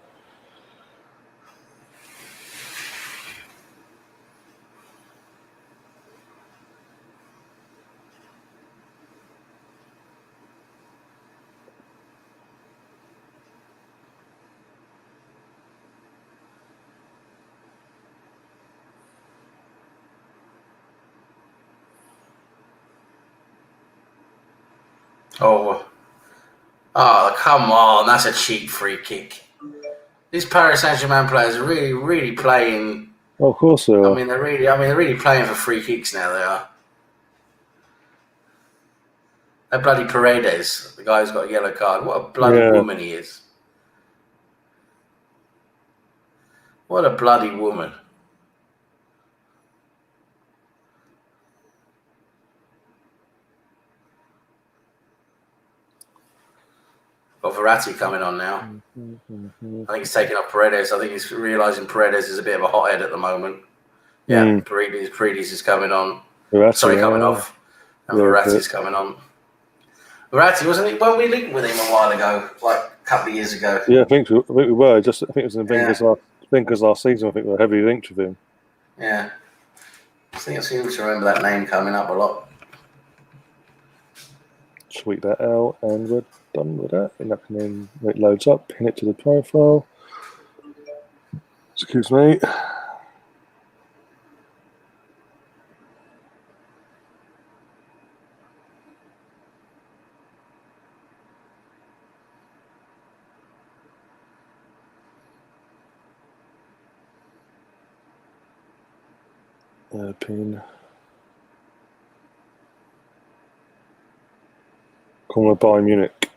Oh, come on. That's a cheap free kick. These Paris Saint-Germain players are really, really playing. Oh, of course they are. I mean, they're really playing for free kicks now, they are. That bloody Paredes, the guy who's got a yellow card. What a bloody woman he is. What a bloody woman. Got Verratti coming on now. I think he's taking off Paredes. I think he's realising Paredes is a bit of a hothead at the moment. Yeah, Paredes is coming on. Verratti, Coming off. And Verratti's coming on. Verratti, wasn't it? Well, we linked with him a while ago, like a couple of years ago. Yeah, I think we were. I think it was in Wenger's last season. I think we were heavily linked with him. Yeah. I seem to remember that name coming up a lot. Tweet that out, and we're done with that. And that can then, when it loads up, pin it to the profile. Excuse me. Pin. Corner Bayern Munich.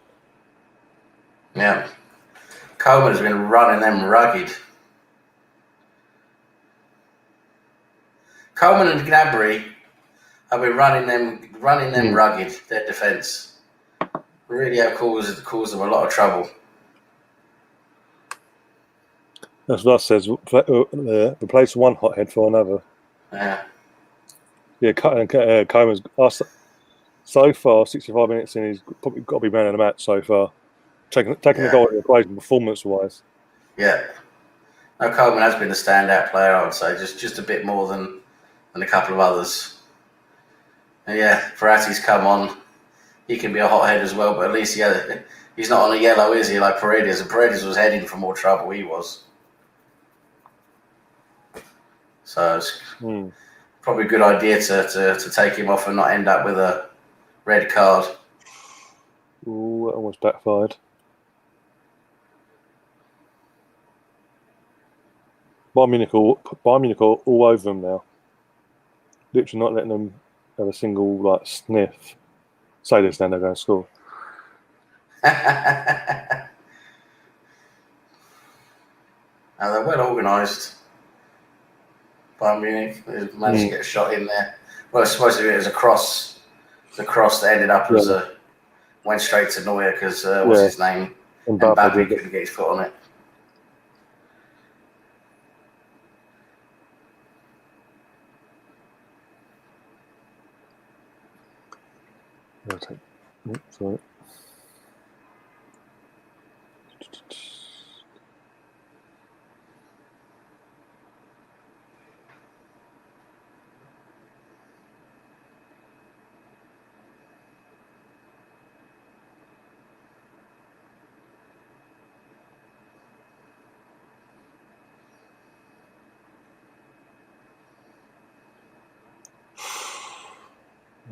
Yeah. Coleman's been running them rugged. Coleman and Gnabry have been running them rugged, their defence. Really have caused them a lot of trouble. That's what that says. Replace one hothead for another. Yeah. Yeah, Coleman's so far 65 minutes in. He's probably got to be man of the match so far. Taking the goal in the equation performance-wise. Yeah. No, Coleman has been the standout player, I would say, just a bit more than a couple of others. And yeah, Verratti's come on. He can be a hothead as well, but at least he's not on a yellow, is he, like Paredes? And Paredes was heading for more trouble, he was. So it's probably a good idea to take him off and not end up with a red card. Ooh, that almost backfired. Bayern Munich are all over them now. Literally not letting them have a single sniff. Say this, then they're going to score. Now they're well organised. Bayern Munich managed to get a shot in there. Well, it's supposed to be it was a cross. It was a cross that ended up as went straight to Neuer because what's his name? Mbappe couldn't get his foot on it. Sorry.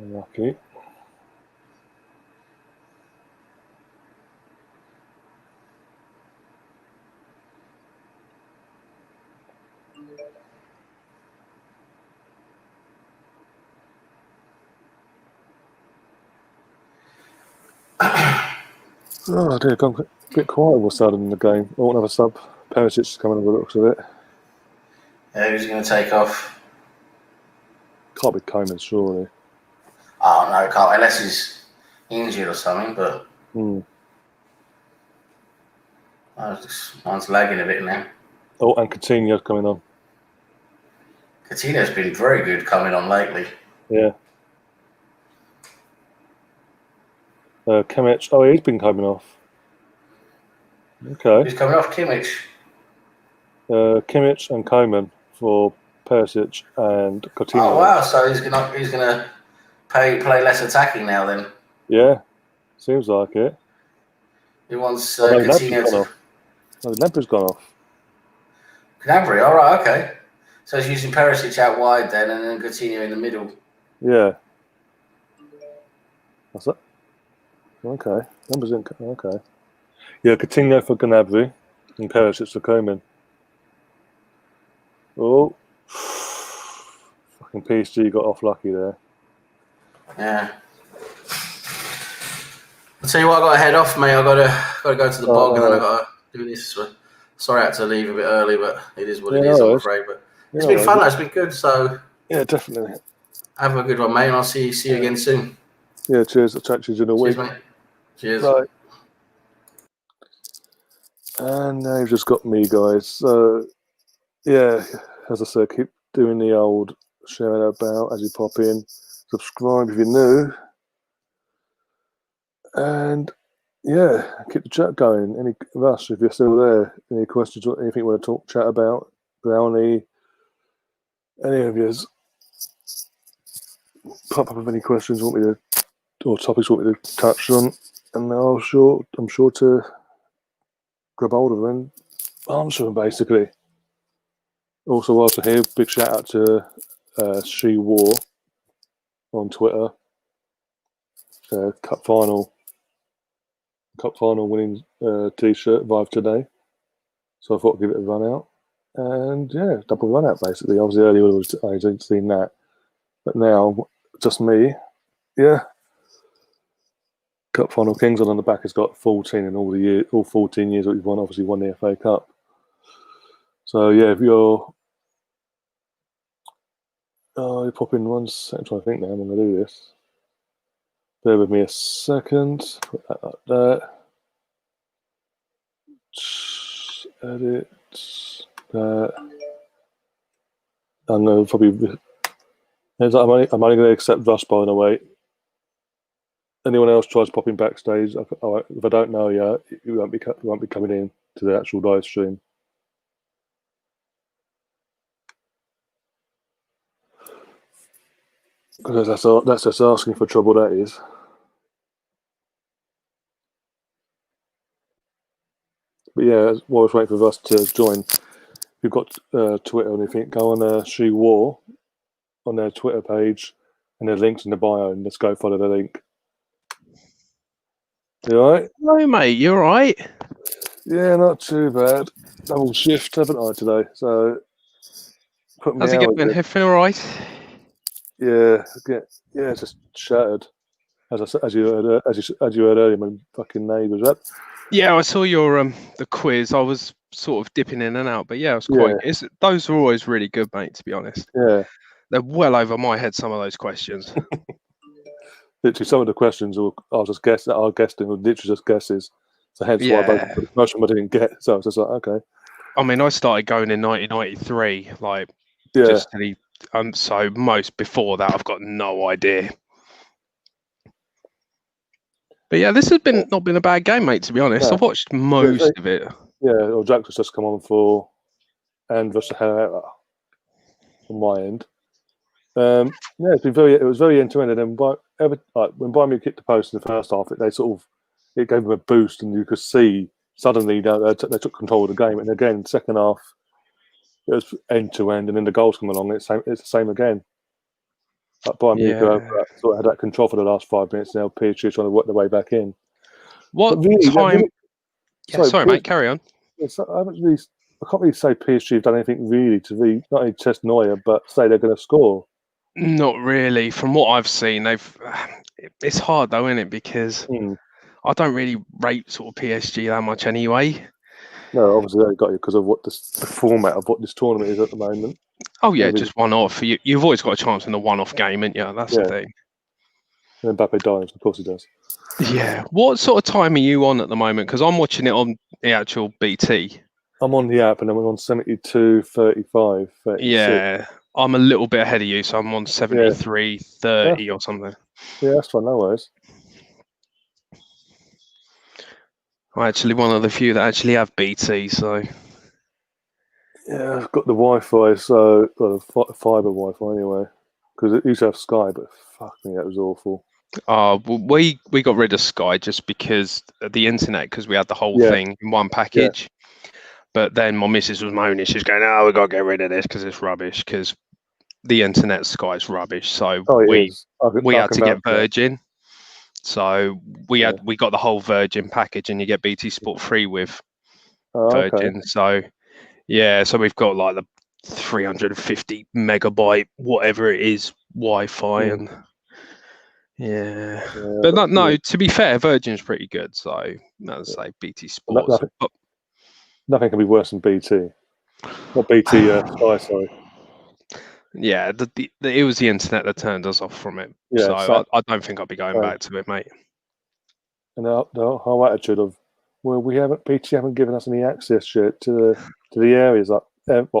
Lucky. Oh dear, gone a bit quiet all of a sudden in the game. Oh, another sub. Perisic is coming on the looks of it. Yeah, who's going to take off? Can't be Coleman, surely. Oh no, it can't unless he's injured or something. But mine's lagging a bit now. Oh, and Coutinho's coming on. Coutinho's been very good coming on lately. Yeah. Kimmich. Oh, he's been coming off. Okay. Who's coming off? Kimmich. Kimmich and Coleman for Perisic and Coutinho. Oh wow! So he's gonna play less attacking now then. Yeah, seems like it. He wants Coutinho to. No, Gnabry's gone off. Gnabry, all right, okay. So he's using Perisic out wide then, and then Coutinho in the middle. Yeah. What's that? Okay. Numbers in. Okay. Yeah, Coutinho for Gnabry and Perisic for Coleman. Oh. Fucking PSG got off lucky there. Yeah. I'll tell you what, I got to head off, mate. I got to go to the bog, and then I got to do this. Sorry, I had to leave a bit early, but it is what it is. I'm afraid, but it's been fun. It's been good. So yeah, definitely. Have a good one, mate, and I'll see you again soon. Yeah, cheers. I'll chat to you in a week. Cheers, mate. Cheers. Bye. And now you've just got me, guys. So, yeah, as I said, keep doing the old sharing about as you pop in. Subscribe if you're new. And, yeah, keep the chat going. Any Russ, if you're still there, any questions or anything you want to chat about? Brownie, any of yours? Pop up with any questions you want me to, or topics you want me to touch on, and I'm sure to grab hold of them and answer them, basically. Also, whilst we're here, big shout out to She War on Twitter. Cup final winning T-shirt arrived today, so I thought I'd give it a run out. And yeah, double run out basically. Obviously earlier I hadn't seen that, but now just me. Yeah, Cup final Kings on the back has got 14 in all 14 years that we've won. Obviously won the FA Cup. So yeah, if you're you pop in 1 second. I'm trying to think now. I'm going to do this. Bear with me a second. Put that up there. Edit that. I'm going to probably. I'm only going to accept Russ, by the way. Anyone else tries popping backstage, if I don't know yet, you won't be coming in to the actual live stream. Because that's just asking for trouble, that is. But yeah, while I was waiting for us to join, if you've got Twitter or anything, go on She War on their Twitter page, and there's links in the bio, and let's go follow the link. You all right? Hello, mate. You all right? Yeah, not too bad. Double shift, haven't I, today? So put me How's it hours going? in. Everything all right? Yeah, it's just shattered. As you heard earlier, my fucking neighbours up. Yeah, I saw your the quiz. I was sort of dipping in and out, but yeah, it was quite. Those are always really good, mate. To be honest. Yeah, they're well over my head. Some of those questions. Literally, some of the questions I was guessing were literally just guesses. So hence why most of them I didn't get. So I was just like, okay. I mean, I started going in 1993, like yeah. So most before that, I've got no idea. But yeah, this has not been a bad game, mate. To be honest, No. I've watched most of it. Yeah, or Jack was just come on for and versus Herrera on my end. Yeah, it was very end to end. And then when Bayern Munich hit the post in the first half, it gave them a boost, and you could see suddenly they took control of the game. And again, second half, it was end to end, and then the goals come along. It's the same again. Like Bayern Munich sort of had that control for the last 5 minutes. Now PSG trying to work their way back in. Sorry, mate. Carry on. I can't really say PSG have done anything really to not only test Neuer, but say they're going to score. Not really. From what I've seen, it's hard though, isn't it? Because I don't really rate sort of PSG that much anyway. No, obviously they got you because of what the format of what this tournament is at the moment. Oh yeah, just one off. You've always got a chance in the one-off game, ain't you? That's the thing. And then Mbappe dives, of course he does. Yeah. What sort of time are you on at the moment? Because I'm watching it on the actual BT. I'm on the app and I'm on 72, 35, 36. Yeah. I'm a little bit ahead of you, so I'm on 73, 30 or something. Yeah, that's fine, no worries. I'm actually one of the few that actually have BT, so... Yeah, I've got the Wi-Fi, so... Well, fibre Wi-Fi anyway. Because it used to have Sky, but fuck me, that was awful. We got rid of Sky just because of the internet, because we had the whole thing in one package. Yeah. But then my missus was moaning. She's going, "Oh, we got to get rid of this because it's rubbish, because the internet Sky's rubbish." So we had to get Virgin. So we got the whole Virgin package, and you get BT Sport free with Virgin. Okay. So yeah, so we've got like the 350 megabyte, whatever it is, Wi-Fi and... Yeah, but no. To be fair, Virgin's pretty good. So I'd say BT Sports. Nothing can be worse than BT. Not BT Sky, sorry. Yeah, it was the internet that turned us off from it. Yeah, so I don't think I'll be going back to it, mate. And the whole attitude of Well, PSG haven't given us any access yet to the areas for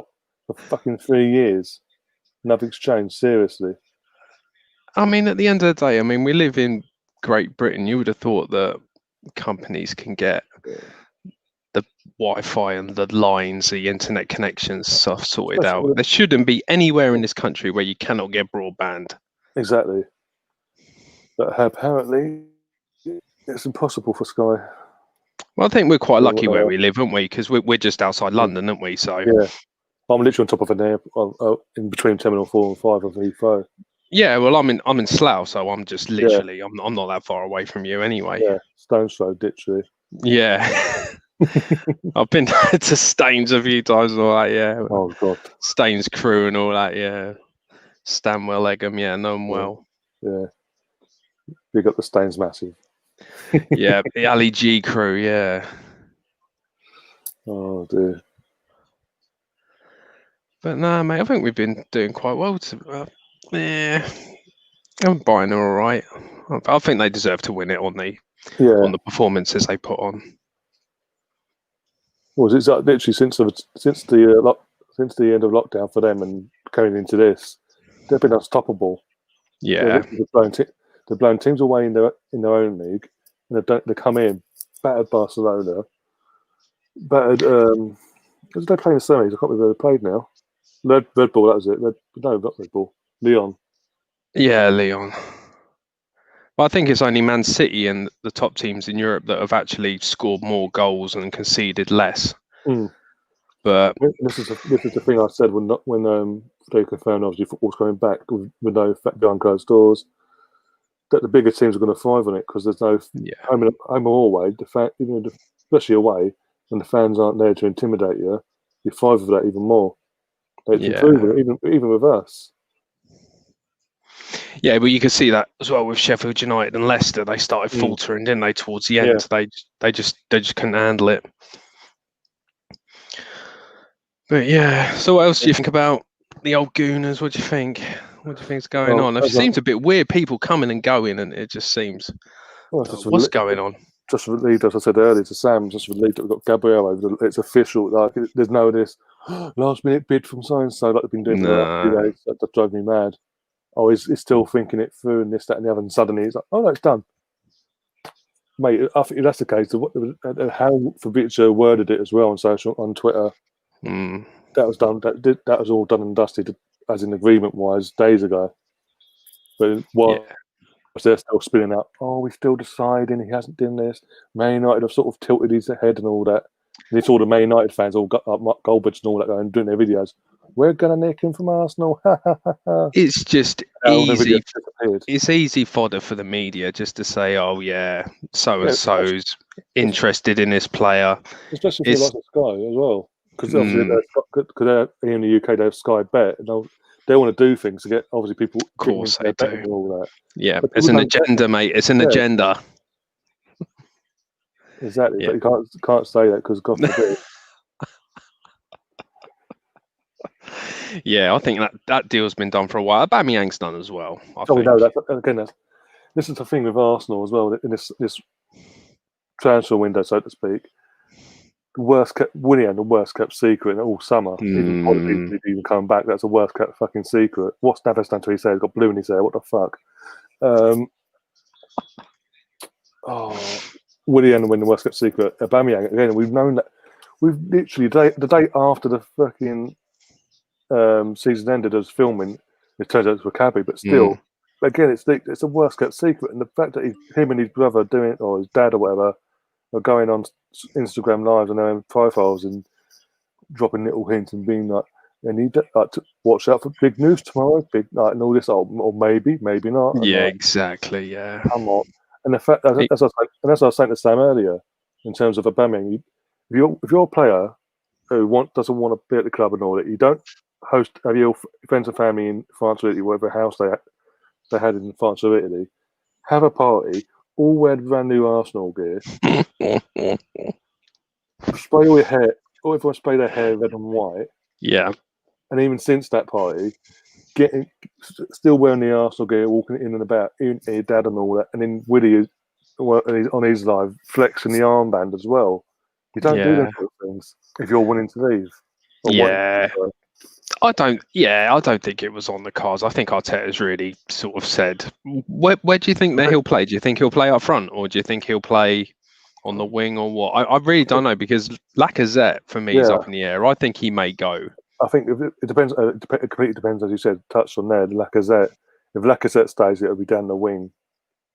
fucking 3 years. Nothing's changed, seriously. I mean, at the end of the day, I mean, we live in Great Britain. You would have thought that companies can get the Wi-Fi and the lines, the internet connections stuff sorted out. There shouldn't be anywhere in this country where you cannot get broadband. Exactly. But apparently, it's impossible for Sky. Well, I think we're quite lucky where we live, aren't we? Because we're just outside London, aren't we? So yeah, I'm literally on top of an air in between Terminal 4 and 5 of Heathrow. Yeah, well, I'm in Slough, so I'm just literally I'm not that far away from you anyway. Yeah, stone's throw, literally. Yeah. I've been to Staines a few times and all that, yeah. Oh God. Staines Crew and all that, yeah. Stanwell, Egham, yeah, know them well. Yeah. We got the Staines massive. Yeah, the Ali G Crew, yeah. Oh dear. But no, mate, I think we've been doing quite well. I'm buying them all right. I think they deserve to win it on the performances they put on. Well, it's literally since the end of lockdown for them and coming into this, they've been unstoppable. Yeah, they're blowing teams away in their own league, and they come in, battered Barcelona, battered. Did they play in the semis? I can't remember who they played now. Red Bull, that was it. No, not Red Bull. Lyon. Yeah, Lyon. Well, I think it's only Man City and the top teams in Europe that have actually scored more goals and conceded less. Mm. But this is the thing I said when they confirmed obviously football's coming back with no behind closed doors, that the bigger teams are going to thrive on it because there's no home or away. Especially away, when the fans aren't there to intimidate you, you thrive with that even more. It's improving even with us. Yeah, but you can see that as well with Sheffield United and Leicester. They started faltering, didn't they? Towards the end, they just couldn't handle it. But yeah, so what else do you think about the old Gooners? What do you think? What do you think's going on? It seems a bit weird. People coming and going, and it just seems. What's going on? Just relieved, as I said earlier to Sam, just relieved that we've got Gabriel over. It's official. Like there's no this last minute bid from so and so like they've been doing for the last few days. That drives me mad. Oh, he's still thinking it through and this, that, and the other, and suddenly it's like, oh no, it's done. Mate, I think if that's the case, how Fabrizio worded it as well on Twitter, that was done. That was all done and dusted, as in agreement wise, days ago. But they're still spinning up. Oh, we're still deciding. He hasn't done this. Man United have sort of tilted his head and all that. And it's all the Man United fans, all got Goldbridge and all that, going doing their videos. We're gonna nick him from Arsenal. It's just easy. It's easy fodder for the media just to say, "Oh yeah, so and so's interested in this player." Especially for the Sky as well, because they're in the UK, they have Sky Bet, and they want to do things to get obviously people. Of course they do. And all that. Yeah, it's an agenda, mate. It's an agenda. Exactly, but you can't say that because God forbid. Yeah, I think that deal's been done for a while. Aubameyang's done as well. This is the thing with Arsenal as well. In this transfer window, so to speak, the worst kept secret all summer. Even coming back, that's the worst kept fucking secret. What's Navas done to his hair? He's got blue in his hair. What the fuck? Willian when the worst kept secret. Aubameyang again. We've known that. We've literally the day after the fucking season ended as filming, it turns out it was Maccabi, but still, again, it's the worst kept secret. And the fact that him and his brother doing it, or his dad or whatever, are going on Instagram lives and their own profiles and dropping little hints and being like, "I need to watch out for big news tomorrow," and all this, or maybe not. And yeah, exactly. Yeah, come on. And the fact that's what I was saying to Sam earlier, in terms of Aubameyang, if you're a player who doesn't want to be at the club and all that, you don't have your friends and family in France or Italy, whatever house they had in France or Italy, have a party, all wear brand new Arsenal gear, spray all your hair, or everyone spray their hair red and white. Yeah. And even since that party, still wearing the Arsenal gear, walking in and about, even your dad and all that, and then Willie on his live flexing the armband as well. You don't do those sort of things if you're wanting to leave. I don't think it was on the cards. I think Arteta's really sort of said, where do you think that he'll play? Do you think he'll play up front, or do you think he'll play on the wing, or what? I really don't know, because Lacazette for me is up in the air. I think he may go. I think it depends. It completely depends, as you said, touched on there. Lacazette. If Lacazette stays, it'll be down the wing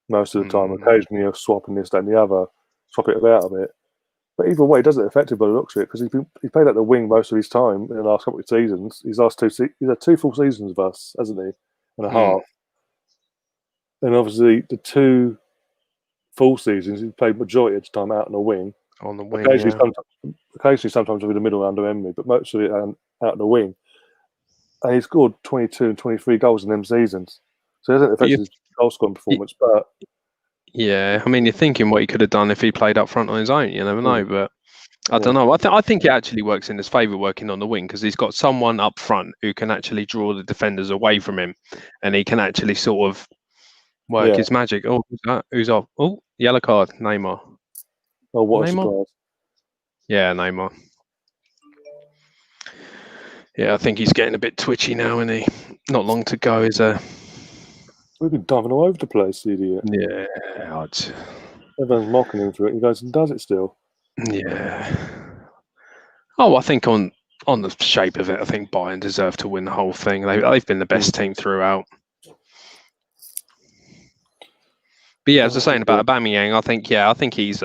most of the time. Occasionally, you're swapping this, that, and the other, swap it out of it. But either way, it doesn't affect him by the looks of it, because he's played at the wing most of his time in the last couple of seasons. He's had 2 full seasons of us, hasn't he? And a half. And obviously, the 2 full seasons, he's played majority of the time out on the wing. On the wing, occasionally, sometimes with the middle under Emery, but most of it out on the wing. And he scored 22 and 23 goals in them seasons. So it doesn't affect his goal scoring performance, but... Yeah, I mean, you're thinking what he could have done if he played up front on his own. You never know, but I don't know. I think it actually works in his favour working on the wing, because he's got someone up front who can actually draw the defenders away from him, and he can actually sort of work his magic. Oh, who's that? Who's off? Oh, yellow card, Neymar. Oh, what a surprise! Yeah, Neymar. Yeah, I think he's getting a bit twitchy now, isn't he? Not long to go, is there? We've been diving all over the place, the idiot. Yeah, everyone's mocking him for it. He goes and does it still. Yeah. Oh, I think on the shape of it, I think Bayern deserve to win the whole thing. They've been the best team throughout. But yeah, as I was saying about Aubameyang, I think he's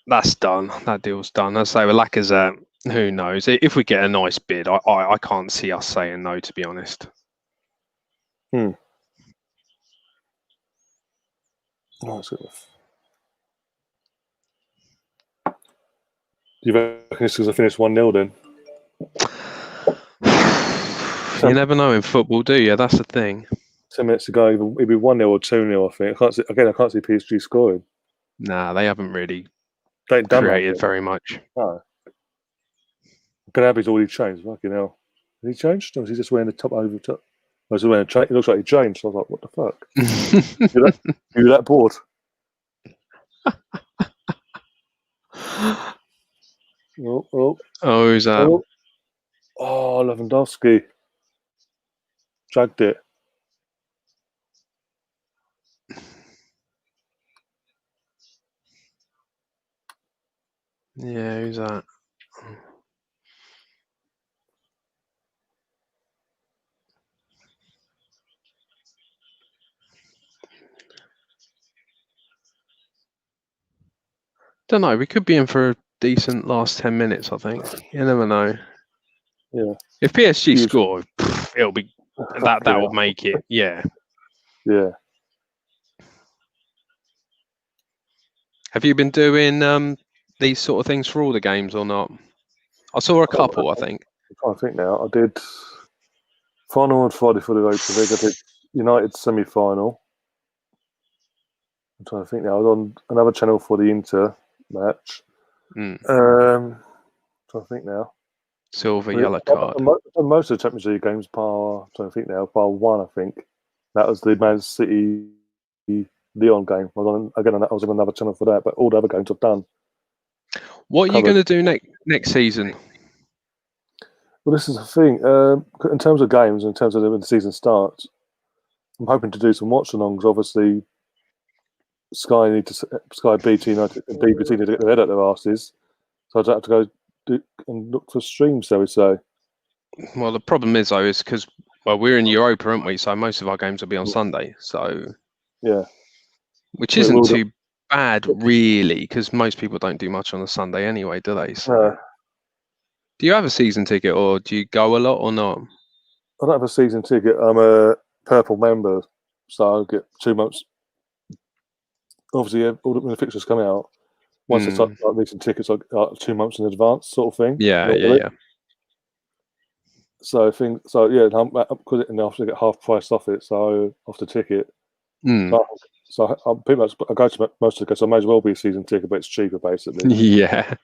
that's done. That deal's done. As I say with Lacazette, who knows? If we get a nice bid, I can't see us saying no, to be honest. Oh, that's good. Do you reckon this is a finish 1-0 then? You never know in football, do you? That's the thing. 10 minutes ago, it'd be 1-0 or 2-0, I think. I can't see PSG scoring. Nah, they haven't really created very much. No. Gnabry's already changed. Fucking hell. Has he changed? Or is he just wearing the top over the top? Or is he wearing it looks like he changed. So I was like, what the fuck? you that bored? Who's that? Oh, Lewandowski. Dragged it. Yeah, who's that? Don't know. We could be in for a decent last 10 minutes, I think. You never know. Yeah. If PSG score, it'll be that will make it. Yeah. Yeah. Have you been doing these sort of things for all the games or not? I saw a couple, I think. I'm trying to think now. I did final on Friday for the Europa League. I did United semi-final. I'm trying to think now. I was on another channel for the Inter match. Trying to think now. Silver, yellow card. Most of the Champions League games, bar one, I think. That was the Man City Lyon game. I was on another channel for that, but all the other games I've done. What are you going to do next season? Well, this is the thing. In terms of games, in terms of when the season starts, I'm hoping to do some watch-alongs. Obviously, Sky BT United and BBC need to get their head out their asses, so I don't have to go and look for streams, so we say. Well, the problem is though, because we're in Europa, aren't we? So most of our games will be on Sunday. So yeah, which isn't too bad, really, because most people don't do much on a Sunday anyway, do they? So, do you have a season ticket, or do you go a lot, or not? I don't have a season ticket. I'm a purple member, so I get 2 months. Obviously, when the fixtures come out, once I start leasing tickets, I 2 months in advance, sort of thing. Yeah. So I put it in after I get half price off it, so off the ticket. So I pretty much I go to most of the games. So I may as well be a season ticket, but it's cheaper basically. Yeah.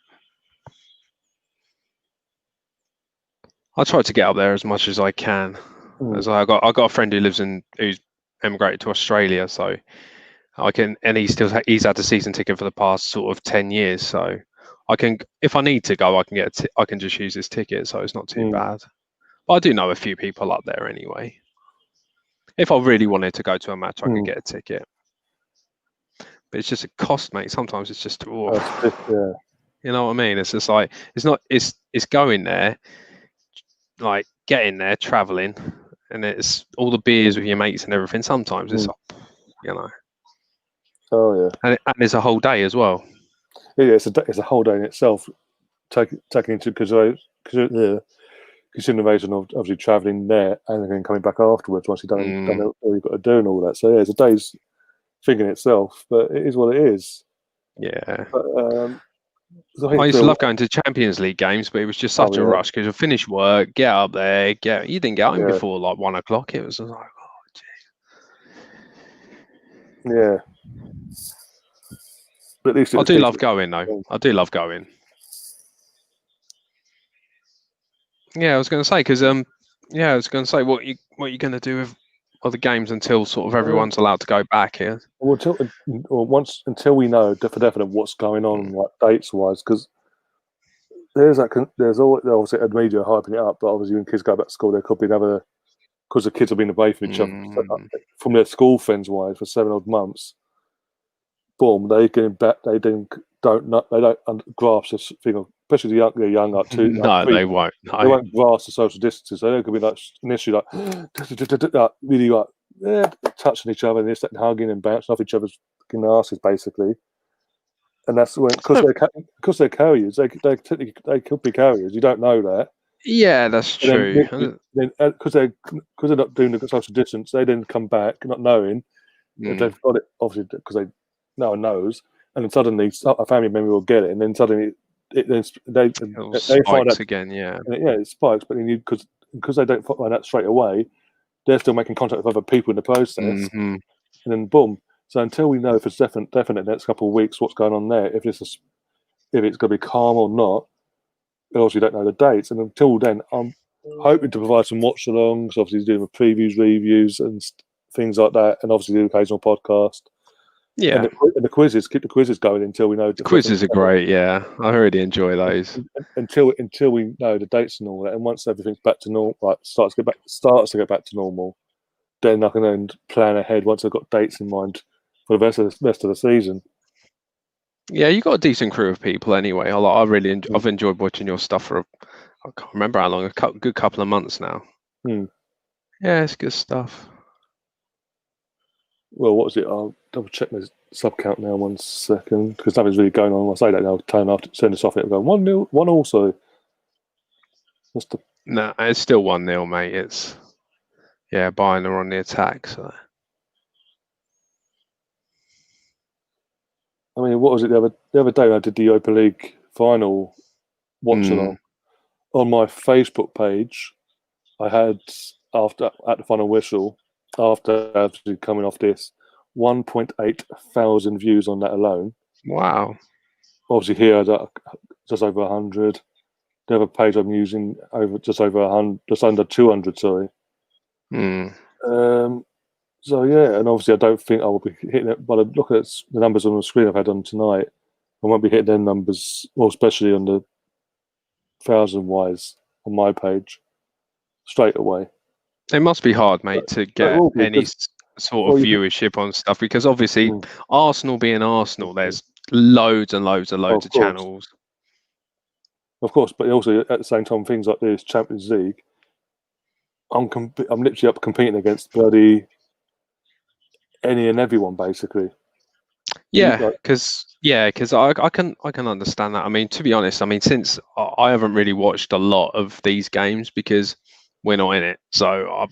I try to get up there as much as I can. As I got a friend who lives who's emigrated to Australia, so I can, and he's had a season ticket for the past sort of 10 years, so I can, if I need to go, I can I can just use his ticket, so it's not too bad. But I do know a few people up there anyway. If I really wanted to go to a match, I could get a ticket. But it's just a cost, mate. Sometimes it's just, Yeah. You know what I mean? It's just like, it's going there, like getting there, traveling, and it's all the beers with your mates and everything. Sometimes it's, you know. Oh yeah. And it's a whole day as well. Yeah, it's a whole day in itself. Taking into consideration of obviously travelling there and then coming back afterwards once you've done all you've got to do and all that. So yeah, it's a day's thing in itself, but it is what it is. Yeah. But, I used to love going to Champions League games, but it was just such a rush because you finish work, get up there, you didn't get home before like 1 o'clock. It was like, oh, yeah. But at least I do love going though. I do love going. Yeah, I was going to say because what you going to do with other games until sort of everyone's allowed to go back here. Well, until we know for definite what's going on, like dates wise, because there's always obviously a media hyping it up, but obviously when kids go back to school, there could be another, because the kids have been away from each other from their school friends wise for 7 odd months. Boom, they don't grasp this thing of, especially the young up to they won't. No. They won't grasp the social distances. So they could be like initially really touching each other and this, and hugging and bouncing off each other's asses basically. And that's when, because they're carriers, they could be carriers. You don't know that. Yeah, that's true. Because they're not doing the social distance, they then come back not knowing if they've got it. Obviously, because no one knows, and then suddenly a family member will get it, and then suddenly they find out again. Yeah, it spikes. But then because they don't find out straight away, they're still making contact with other people in the process, and then boom. So until we know if it's definite in the next couple of weeks what's going on there, if it's going to be calm or not, we obviously don't know the dates. And until then, I'm hoping to provide some watch-alongs, obviously doing the previews, reviews, and things like that, and obviously the occasional podcast. Yeah, and the quizzes, keep the quizzes going until we know. The quizzes are great. Yeah, I really enjoy those. Until we know the dates and all that, and once everything's back to normal, like starts to get back to normal, then I can then plan ahead once I've got dates in mind for the rest of the season. Yeah, you got a decent crew of people anyway. I've enjoyed watching your stuff for I can't remember how long, a good couple of months now. Yeah, it's good stuff. Well, what was it? I'll double check my sub count now. 1 second, because nothing's really going on. I'll say that now. Turn this off. It'll go 1-0, 1 also. No, it's still 1-0, mate. It's Bayern are on the attack. So I mean, what was it the other day? I did the Europa League final watch-along on my Facebook page. I had at the final whistle, after actually coming off this, 1.8 thousand views on that alone. Wow. Obviously here just over 100. The other page I'm using just over 100, just under 200. Sorry. So yeah, and obviously I don't think I will be hitting it. But look at the numbers on the screen I've had on tonight. I won't be hitting them numbers, well, especially on the 1,000-wise on my page straight away. It must be hard, mate, to get any sort of viewership on stuff, because obviously Arsenal being Arsenal, there's loads and loads and loads of channels. Of course, but also at the same time, things like this Champions League, I'm literally up competing against bloody any and everyone, basically. Yeah, because I can understand that. I mean, to be honest, since I haven't really watched a lot of these games because we're not in it, so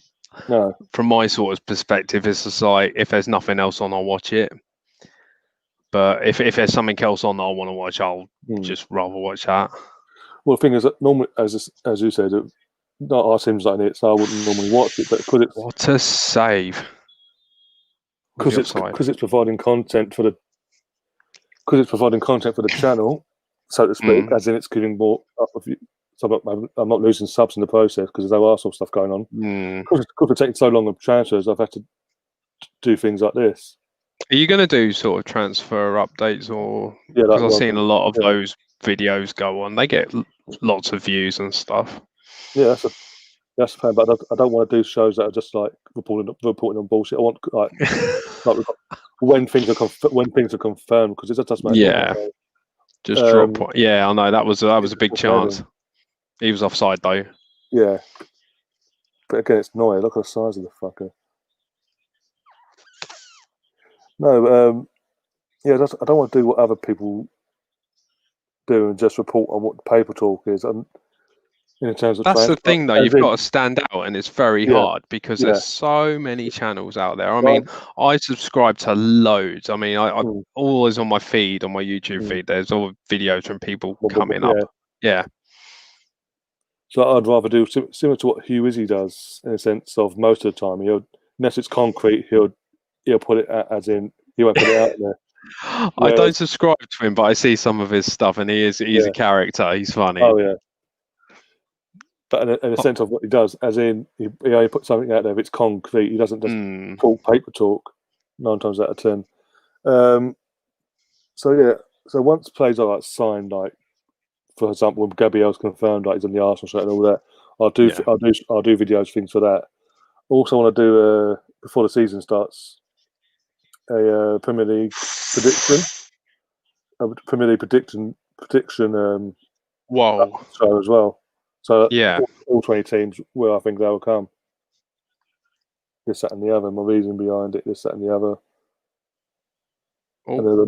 from my sort of perspective, it's just like if there's nothing else on, I'll watch it. But if there's something else on that I want to watch, I'll just rather watch that. Well, the thing is that normally, as you said, not our team's not in it, so I wouldn't normally watch it. But because it's what a save! Because it's providing content for the channel, so to speak, as in it's giving more up of you. So I'm not losing subs in the process because there's no Arsenal stuff going on. Because it's taking so long of transfers, I've had to do things like this. Are you going to do sort of transfer updates, or Yeah, because like, I've seen a lot of yeah. those videos go on, they get lots of views and stuff. Yeah, that's the plan. But I don't want to do shows that are just like reporting on bullshit. I want like when things are confirmed, because it just does make Yeah, just drop. Yeah, I know that was a big chance. He was offside though. Yeah, but again, it's annoying. Look at the size of the fucker. No, yeah, I don't want to do what other people do and just report on what the paper talk is. In terms of that's the thing, though. You've got to stand out, and it's very hard because there's so many channels out there. I mean, I subscribe to loads. I mean, I always on my feed, on my YouTube feed, there's all videos from people coming up. Yeah. So I'd rather do similar to what Hugh Izzy does, in a sense of most of the time, unless it's concrete, he'll put it as in he won't put it out there. I don't subscribe to him, but I see some of his stuff, and he's a character. He's funny. Oh yeah. But in a sense of what he does, as in he only puts something out there if it's concrete. He doesn't just talk paper talk 9 times out of 10. So once players are like signed, like for example, when Gabriel's confirmed, like he's on the Arsenal shirt and all that, I'll do videos things for that. Also, want to do before the season starts a Premier League prediction. Whoa! Show as well. So yeah, all 20 teams, where I think they'll come. This, that, and the other. My reason behind it. This, that, and the other. And then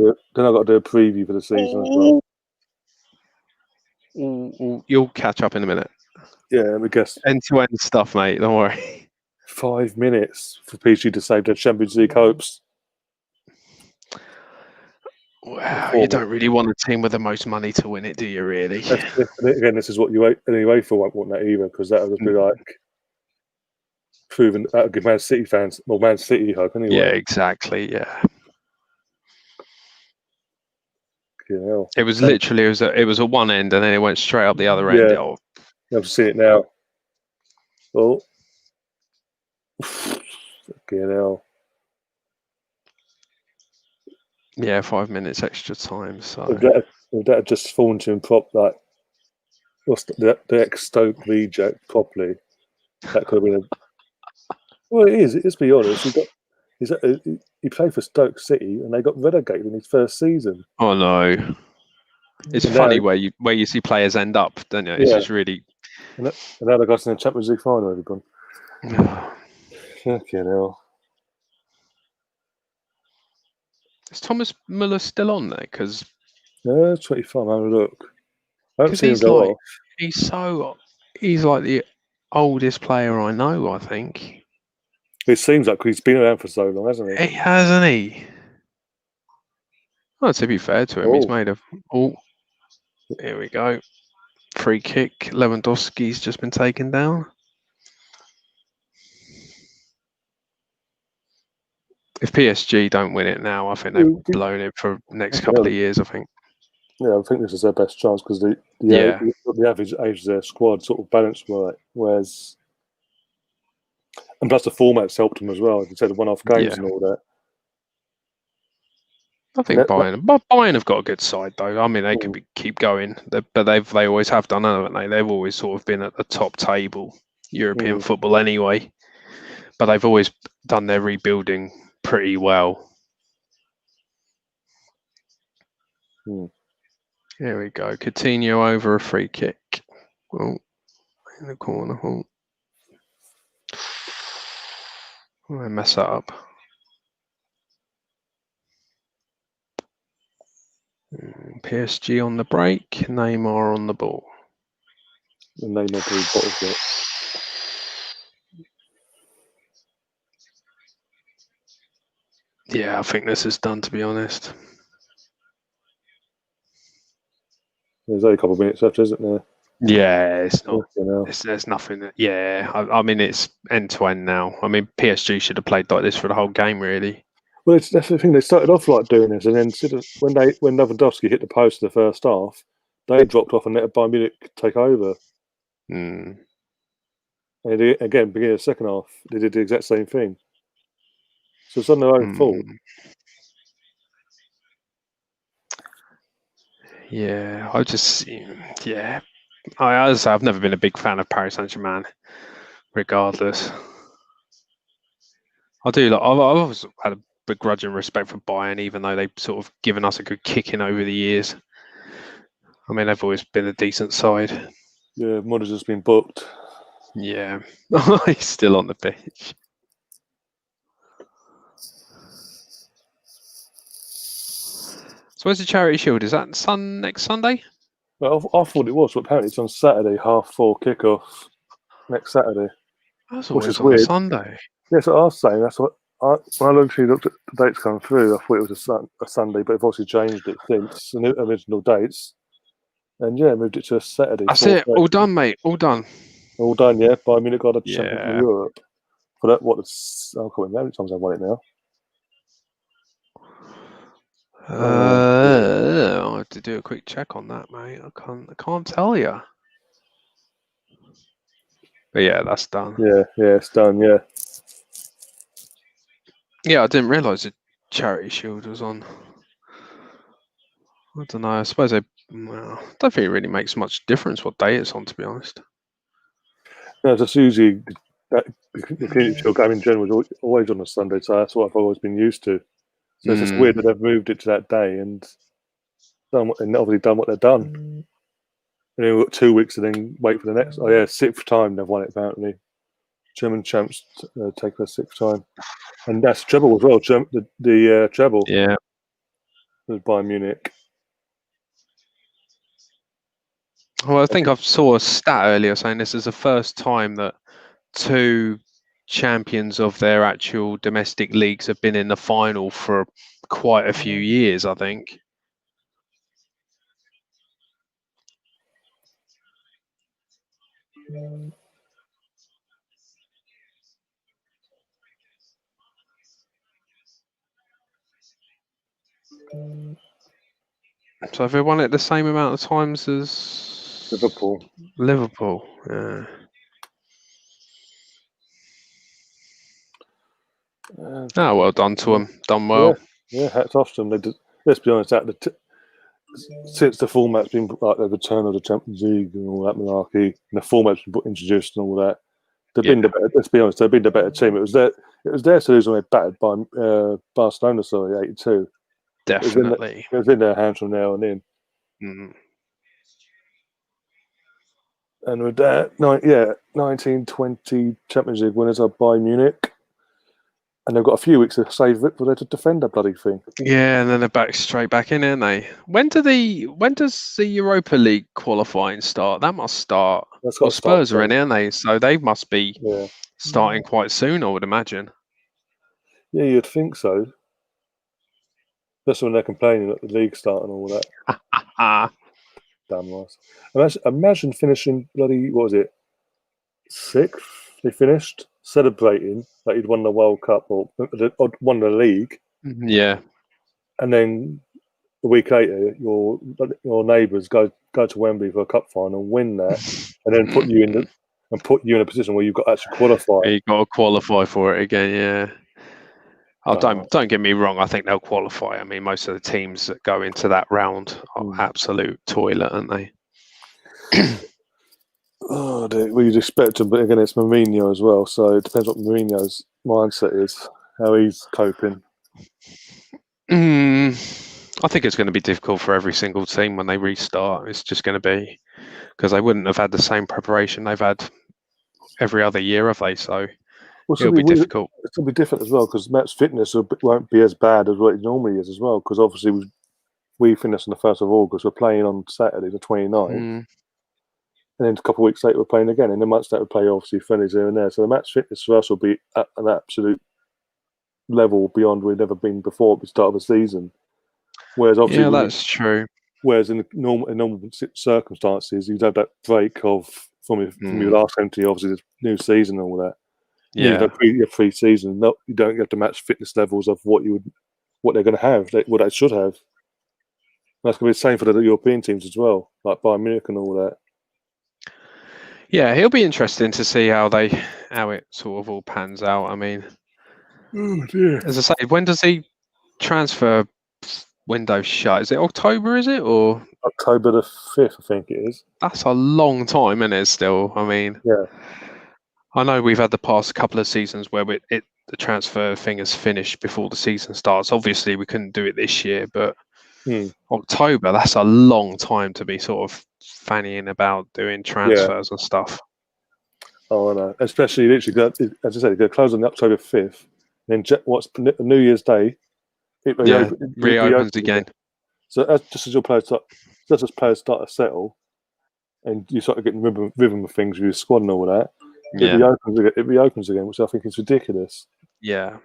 I've got to do a preview for the season as well. You'll catch up in a minute. Yeah, let me guess. End-to-end stuff, mate. Don't worry. 5 minutes for PSG to save their Champions League hopes. Wow, you don't really want a team with the most money to win it, do you? Really? Again, this is what you anyway for won't want that either, because that would be like proven. That would give Man City fans, Man City hope anyway. Yeah, exactly. Yeah. It was literally it was a one end, and then it went straight up the other end. Yeah, I've seen it now. Oh, fucking hell. Yeah, 5 minutes extra time. So if that had just fallen to him like what's the ex-Stoke reject properly, that could have been a. Well, it is. Let's be honest. He played for Stoke City, and they got relegated in his first season. Oh no! It's funny where you see players end up, don't you? It's just really. And now they got in the Champions League final. Everyone. Fucking hell. Is Thomas Muller still on there? Because 25. I'm having a look. I haven't seen him go off. He's like the oldest player I know. I think it seems like he's been around for so long, hasn't he? Hasn't he? Well, to be fair to him, he's made a. Oh, here we go. Free kick. Lewandowski's just been taken down. If PSG don't win it now, I think they've blown it for the next couple of years, I think. Yeah, I think this is their best chance because the average age of their squad sort of balanced right. Whereas, and plus the format's helped them as well. As you said, one-off games and all that. I think Bayern have got a good side though. I mean, they could keep going, but they always have done, haven't they? They've always sort of been at the top table European football anyway. But they've always done their rebuilding pretty well. Here we go. Coutinho over a free kick. Oh, in the corner. Oh, I mess that up. PSG on the break. Neymar on the ball. And Neymar probably bottles it. Yeah, I think this is done, to be honest. There's only a couple of minutes left, isn't there? Yeah, it's not. There's nothing. Yeah, I mean, it's end to end now. I mean, PSG should have played like this for the whole game, really. Well, that's the thing. They started off like doing this, and then when Lewandowski hit the post in the first half, they dropped off and let Bayern Munich take over. And again, beginning of the second half, they did the exact same thing. So it's on their own fault. Yeah, I've never been a big fan of Paris Saint-Germain, regardless. I've always had a begrudging respect for Bayern, even though they've sort of given us a good kicking over the years. I mean, they've always been a decent side. Yeah, Modric has been booked. Yeah, he's still on the pitch. So where's the Charity Shield? Is that next Sunday? Well, I thought it was, but apparently it's on Saturday, 4:30 kickoff next Saturday. That's which always is on weird. a Sunday. Yeah, so I was saying that's what when I actually looked at the dates coming through. I thought it was a Sunday, but they've obviously changed it since the original dates. And yeah, moved it to a Saturday. That's it. All done, mate. All done. All done. Yeah, Bayern Munich got a champion of Europe. For that, I can't remember how many times I've won it now. I have to do a quick check on that, mate. I can't tell you. But yeah, that's done. Yeah, it's done. Yeah. Yeah, I didn't realise the Charity Shield was on. I don't know. I suppose I don't think it really makes much difference what day it's on, to be honest. No, it's usually the Community Shield game in general is always on a Sunday, so that's what I've always been used to. So it's just weird that they've moved it to that day and obviously done what they've done. And then we've got 2 weeks and then wait for the next. Oh yeah, 6th time they've won it apparently. German champs take their 6th time, and that's treble as well. The treble. Yeah. Was Bayern Munich. Well, I think I saw a stat earlier saying this is the first time that 2 champions of their actual domestic leagues have been in the final for quite a few years, I think. So have they won it the same amount of times as Liverpool, yeah. Well done to them. Done well. Yeah, hats off to them. Let's be honest, since the format's been like the return of the Champions League and all that malarkey, and the format's been introduced and all that, they've been the better. Let's be honest, they've been the better team. It was their to lose when they battered by Barcelona, 82. Definitely. It was in their hands from now on in. Mm. And with that, 1920 Champions League winners are Bayern Munich. And they've got a few weeks to save it for them to defend that bloody thing. Yeah, and then they're straight back in, aren't they? When does the Europa League qualifying start? That must start. Well, Spurs are in, aren't they? So they must be starting quite soon, I would imagine. Yeah, you'd think so. That's when they're complaining that the league's starting and all that. Damn nice. Imagine finishing bloody, what was it, 6th? They finished celebrating that you'd won the World Cup or won the league. Yeah. And then a week later, your neighbours go to Wembley for a cup final and win that, and then put you in a position where you've got to actually qualify. You've got to qualify for it again, yeah. Don't get me wrong. I think they'll qualify. I mean, most of the teams that go into that round are absolute toilet, aren't they? Oh, we'd expect him, but again, it's Mourinho as well. So it depends what Mourinho's mindset is, how he's coping. I think it's going to be difficult for every single team when they restart. It's just going to be because they wouldn't have had the same preparation they've had every other year, have they? So it'll be difficult. It'll be different as well because Matt's fitness won't be as bad as what it normally is as well. Because obviously we finished on the 1st of August. We're playing on Saturday, the 29th. And then a couple of weeks later, we're playing again. And then months later, we play obviously friendlies here and there. So the match fitness for us will be at an absolute level beyond we've never been before at the start of the season. Whereas obviously, that's true. Whereas in normal circumstances, you'd have that break from your last entry, obviously the new season and all that. Yeah, your pre-season. No, you don't get the match fitness levels of what they're going to have, what they should have. That's going to be the same for the European teams as well, like Bayern Munich and all that. Yeah, it'll be interesting to see how it sort of all pans out. I mean, Oh dear. As I say, when does the transfer window shut? Is it October? Is it or October the 5th, I think it is. that's a long time, isn't it? Still, I mean, Yeah. I know we've had the past couple of seasons where the transfer thing is finished before the season starts. Obviously, we couldn't do it this year, but October, that's a long time to be sort of fannying about doing transfers and stuff. Oh, I know. Especially, literally, as I said, it's going to close on October 5th. Then, New Year's Day, it reopens again. So, just as players start to settle, and you start getting rhythm of things with your squad and all that, it reopens again, which I think is ridiculous. Yeah.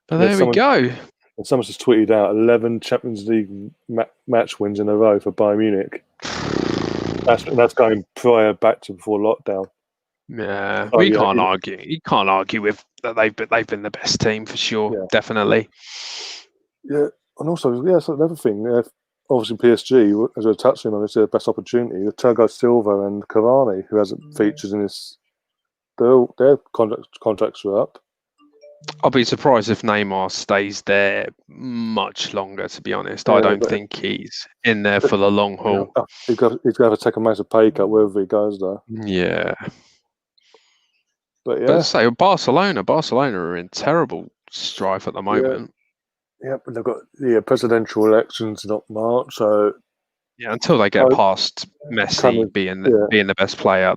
But there we go. And someone's just tweeted out 11 Champions League match wins in a row for Bayern Munich. That's going prior back to before lockdown. Yeah, we can't argue. You can't argue with that. They've been the best team for sure, definitely. Yeah, and also so another thing. Obviously, PSG, as we're touching on, it's their best opportunity. The Thiago Silva and Cavani, who hasn't featured in this, their contracts are up. I'll be surprised if Neymar stays there much longer, to be honest. I don't think he's in there for the long haul. He's going to have to take a massive pay cut wherever he goes, though. Yeah. But say Barcelona are in terrible strife at the moment. Yeah, but they've got presidential elections in March, so until they get past Messi being the best player,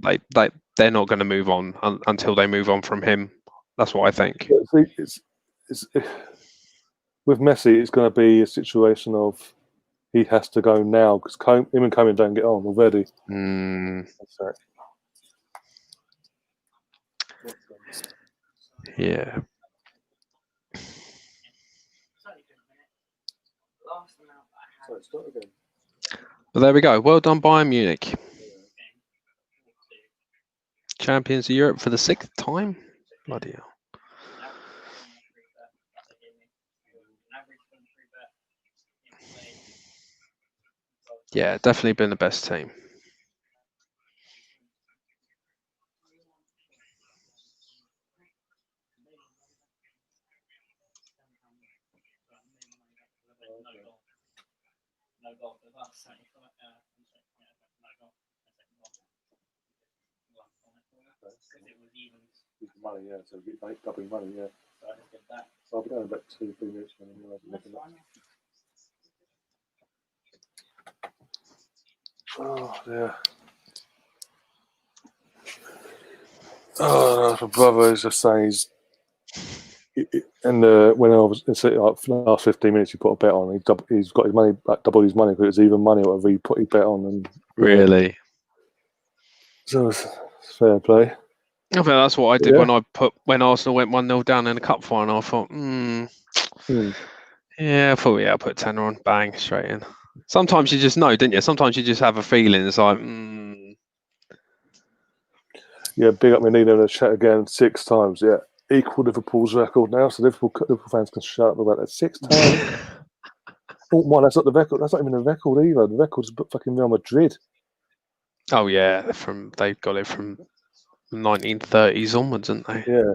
they're not going to move on until they move on from him. That's what I think. It's with Messi, it's going to be a situation of he has to go now because him and Koeman don't get on already. Yeah. Well, there we go. Well done, Bayern Munich. Champions of Europe for the 6th time. Bloody hell. Yeah, definitely been the best team. Money, so we make doubling money, So I'll be down about 2-3 minutes when Oh, dear. Oh, my brother is just saying when I was for the last 15 minutes, he put a bet on. He's got his money back, doubled his money because it's even money whatever he put his bet on. And really, so it's fair play. I think that's what I did when Arsenal went 1-0 down in the cup final. I thought, I'll put tenner on, bang, straight in. Sometimes you just know, didn't you? Sometimes you just have a feeling. It's like, Yeah, big up Menino in the chat again 6 times. Yeah, equal Liverpool's record now. So Liverpool fans can shut up about that 6 times. That's not the record. That's not even a record either. The record's fucking Real Madrid. Oh yeah, they got it from 1930s onwards, didn't they? Yeah.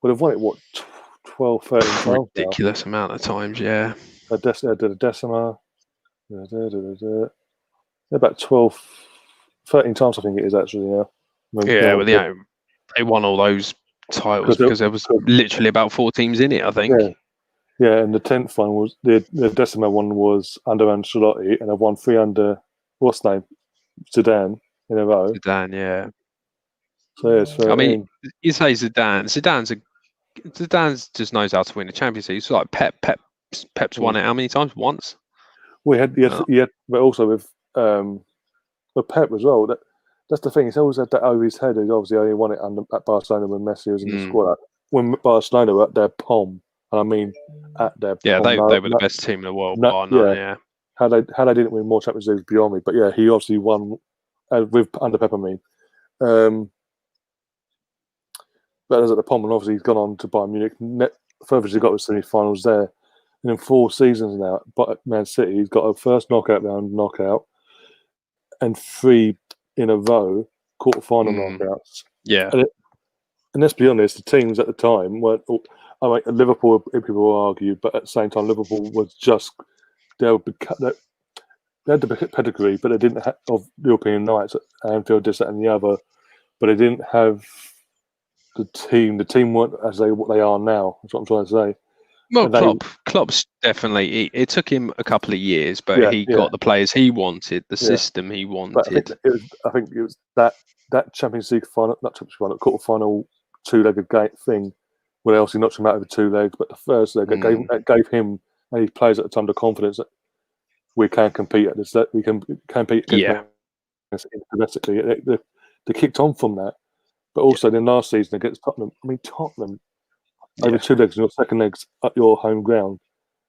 Well, they've won it, 12, 13 times ridiculous amount of times, yeah. They did a decima. About 12, 13 times, I think it is, actually, now. They won all those titles because there was literally about 4 teams in it, I think. Yeah, and the 10th one was, the decima one was under Ancelotti, and they've won 3 under, what's name? Zidane in a row. Zidane, yeah. So yeah, it's 13. I mean, you say Zidane just knows how to win a Champions League. It's like Pep's won it how many times? Once. We had but also with Pep as well. That's the thing. He's always had that over his head. He's obviously only won it at Barcelona when Messi was in the squad. When Barcelona were at their pomp, and I mean at their pomp. Yeah, they were the best team in the world. How they didn't win more Champions Leagues beyond me, but yeah, he obviously won with under Pep. I mean. But as at the pomp, and obviously he's gone on to Bayern Munich. Furthest he got was semi-finals there. And in 4 seasons now, but Man City, he's got a first knockout round knockout and 3 in a row quarter-final knockouts. Yeah. And let's be honest, the teams at the time weren't. Liverpool, people will argue, but at the same time, Liverpool was just they had the pedigree, but they didn't have of European nights at Anfield, this, that, and the other. But they didn't have the team. The team weren't as what they are now. That's what I'm trying to say. Well, Klopp's definitely. It took him a couple of years, but he got the players he wanted, the system he wanted. I think it was that Champions League final, not Champions League final, quarter final, two-legged gate thing, where else he knocked him out over two legs. But the first leg gave him and his players at the time the confidence that we can compete at this. That we can compete domestically. They kicked on from that, but also then last season against Tottenham. I mean, Tottenham over two legs and your second legs at your home ground.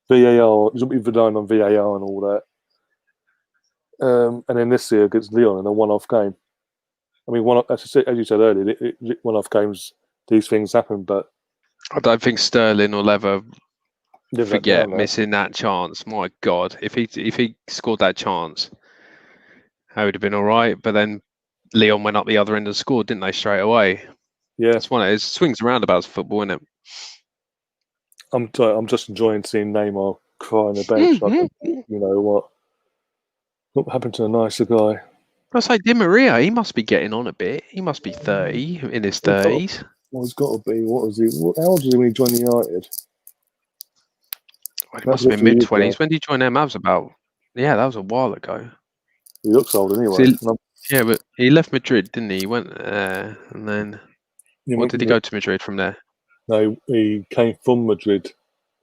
VAR, you shouldn't be relying on VAR and all that. And then this year against Lyon in a one-off game. I mean, as you said earlier, one-off games, these things happen, but I don't think Sterling will ever forget missing that chance. My God, if he scored that chance, that would have been all right. But then Lyon went up the other end and scored, didn't they, straight away? Yeah, it's one of those swings and roundabouts of football, isn't it? I'm just enjoying seeing Neymar cry on the bench. You know what happened to a nicer guy? I say Di Maria. He must be getting on a bit. He must be 30, in his 30s. Well, he's got to be. What was he? How old was he when he joined United? Well, he must have been mid-20s. When did he join them? That was about. Yeah, that was a while ago. He looks old anyway. Yeah, but he left Madrid, didn't he? He went there, and then what did he go to Madrid from there? No, he came from Madrid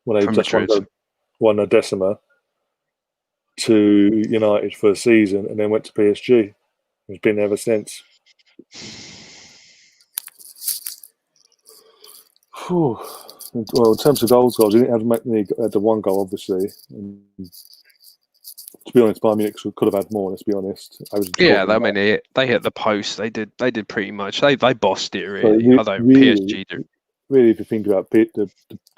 when they just won a Decima to United for a season, and then went to PSG. He's been there ever since. Whew. Well, in terms of goals, he didn't have to make the one goal, obviously. And to be honest, Bayern Munich could have had more. Let's be honest. I mean, they hit the post. They did pretty much. They bossed it really. Although PSG do. Really, if you think about the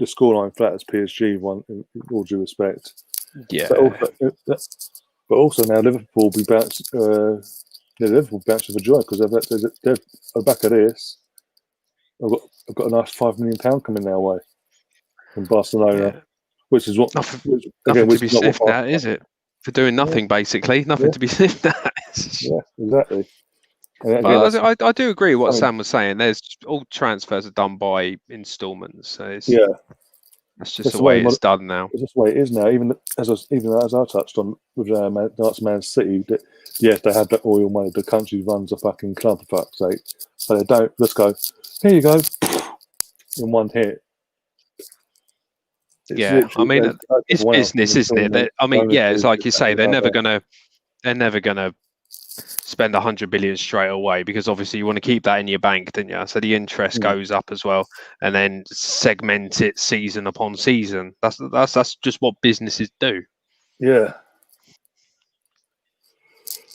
scoreline flat as PSG won, in all due respect. Yeah. But also now Liverpool will be bounced. Liverpool bounced with joy because they're back at this. I've got a nice £5 million coming their way from Barcelona, which is what nothing to be sniffed at, is it? For doing nothing, basically, nothing to be sniffed at. Yeah, exactly. But I do agree with what Sam was saying. There's all transfers are done by instalments. So that's just the way it's done now. It's just the way it is now. Even as I touched on with Man City, they had the oil money. The country runs a fucking club, for fuck's sake. But they don't. Let's go. Here you go. In one hit. I mean, it's business, isn't it? It's like you say. They're never gonna spend 100 billion straight away because obviously you want to keep that in your bank, don't you? So the interest goes up as well, and then segment it season upon season. That's just what businesses do. Yeah.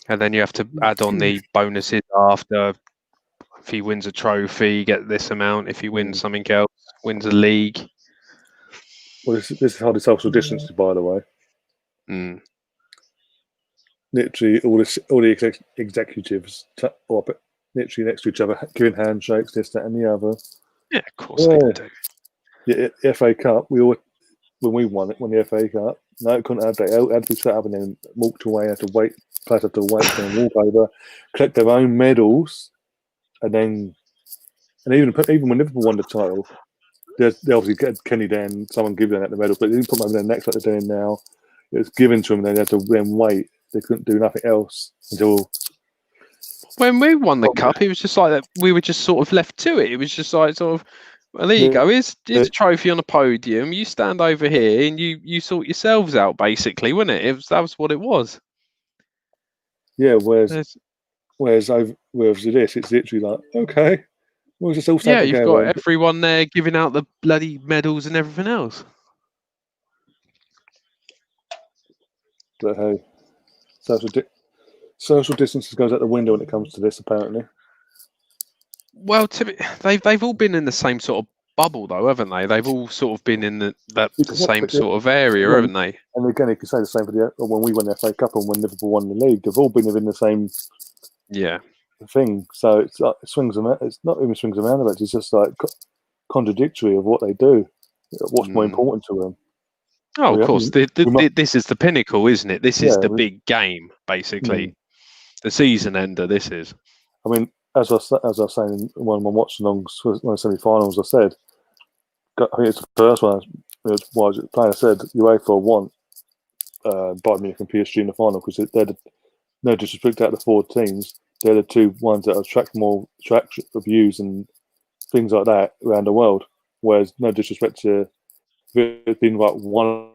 And then you have to add on the bonuses after. If he wins a trophy, you get this amount. If he wins something else, wins a league. Well, this is how the social distancing, by the way. Literally, all the executives literally next to each other, giving handshakes, this, that, and the other. Yeah, of course they do. Yeah, the FA Cup. When we won the FA Cup, no, it couldn't have that. It had to be set up and then walked away. Had to wait. Players had to wait and walk over, collect their own medals, and even when Liverpool won the title, they obviously get Kenny then someone give them the medal, but they didn't put them over their necks like they're doing now. It was given to them. They had to then wait. They couldn't do nothing else until. When we won the cup, it was just like that. We were just sort of left to it. It was just like sort of, well, there you go. Here's a trophy on a podium. You stand over here and you sort yourselves out, basically, wasn't it? That was what it was. Yeah. Whereas this, it's literally like, okay, we'll just all stand together. You've got everyone there giving out the bloody medals and everything else. But hey. Social distance goes out the window when it comes to this, apparently. Well, they've all been in the same sort of bubble, though, haven't they? They've all sort of been in the same sort of area, haven't they? And again, you can say the same for when we won the FA Cup and when Liverpool won the league. They've all been within the same thing. So it's like swings and it's not even swings and roundabouts. It's just like contradictory of what they do. What's more important to them? Oh, of course. This is the pinnacle, isn't it? This is the big game, basically. The season ender. This is. I mean, as I was saying in one of my watch-alongs, one of the semi-finals, I said, I think it's the first one. Player said UEFA want Bayern Munich and PSG in the final because they're no disrespect out of the 4 teams, they're the 2 ones that attract more views and things like that around the world. Whereas, no disrespect to it being like one.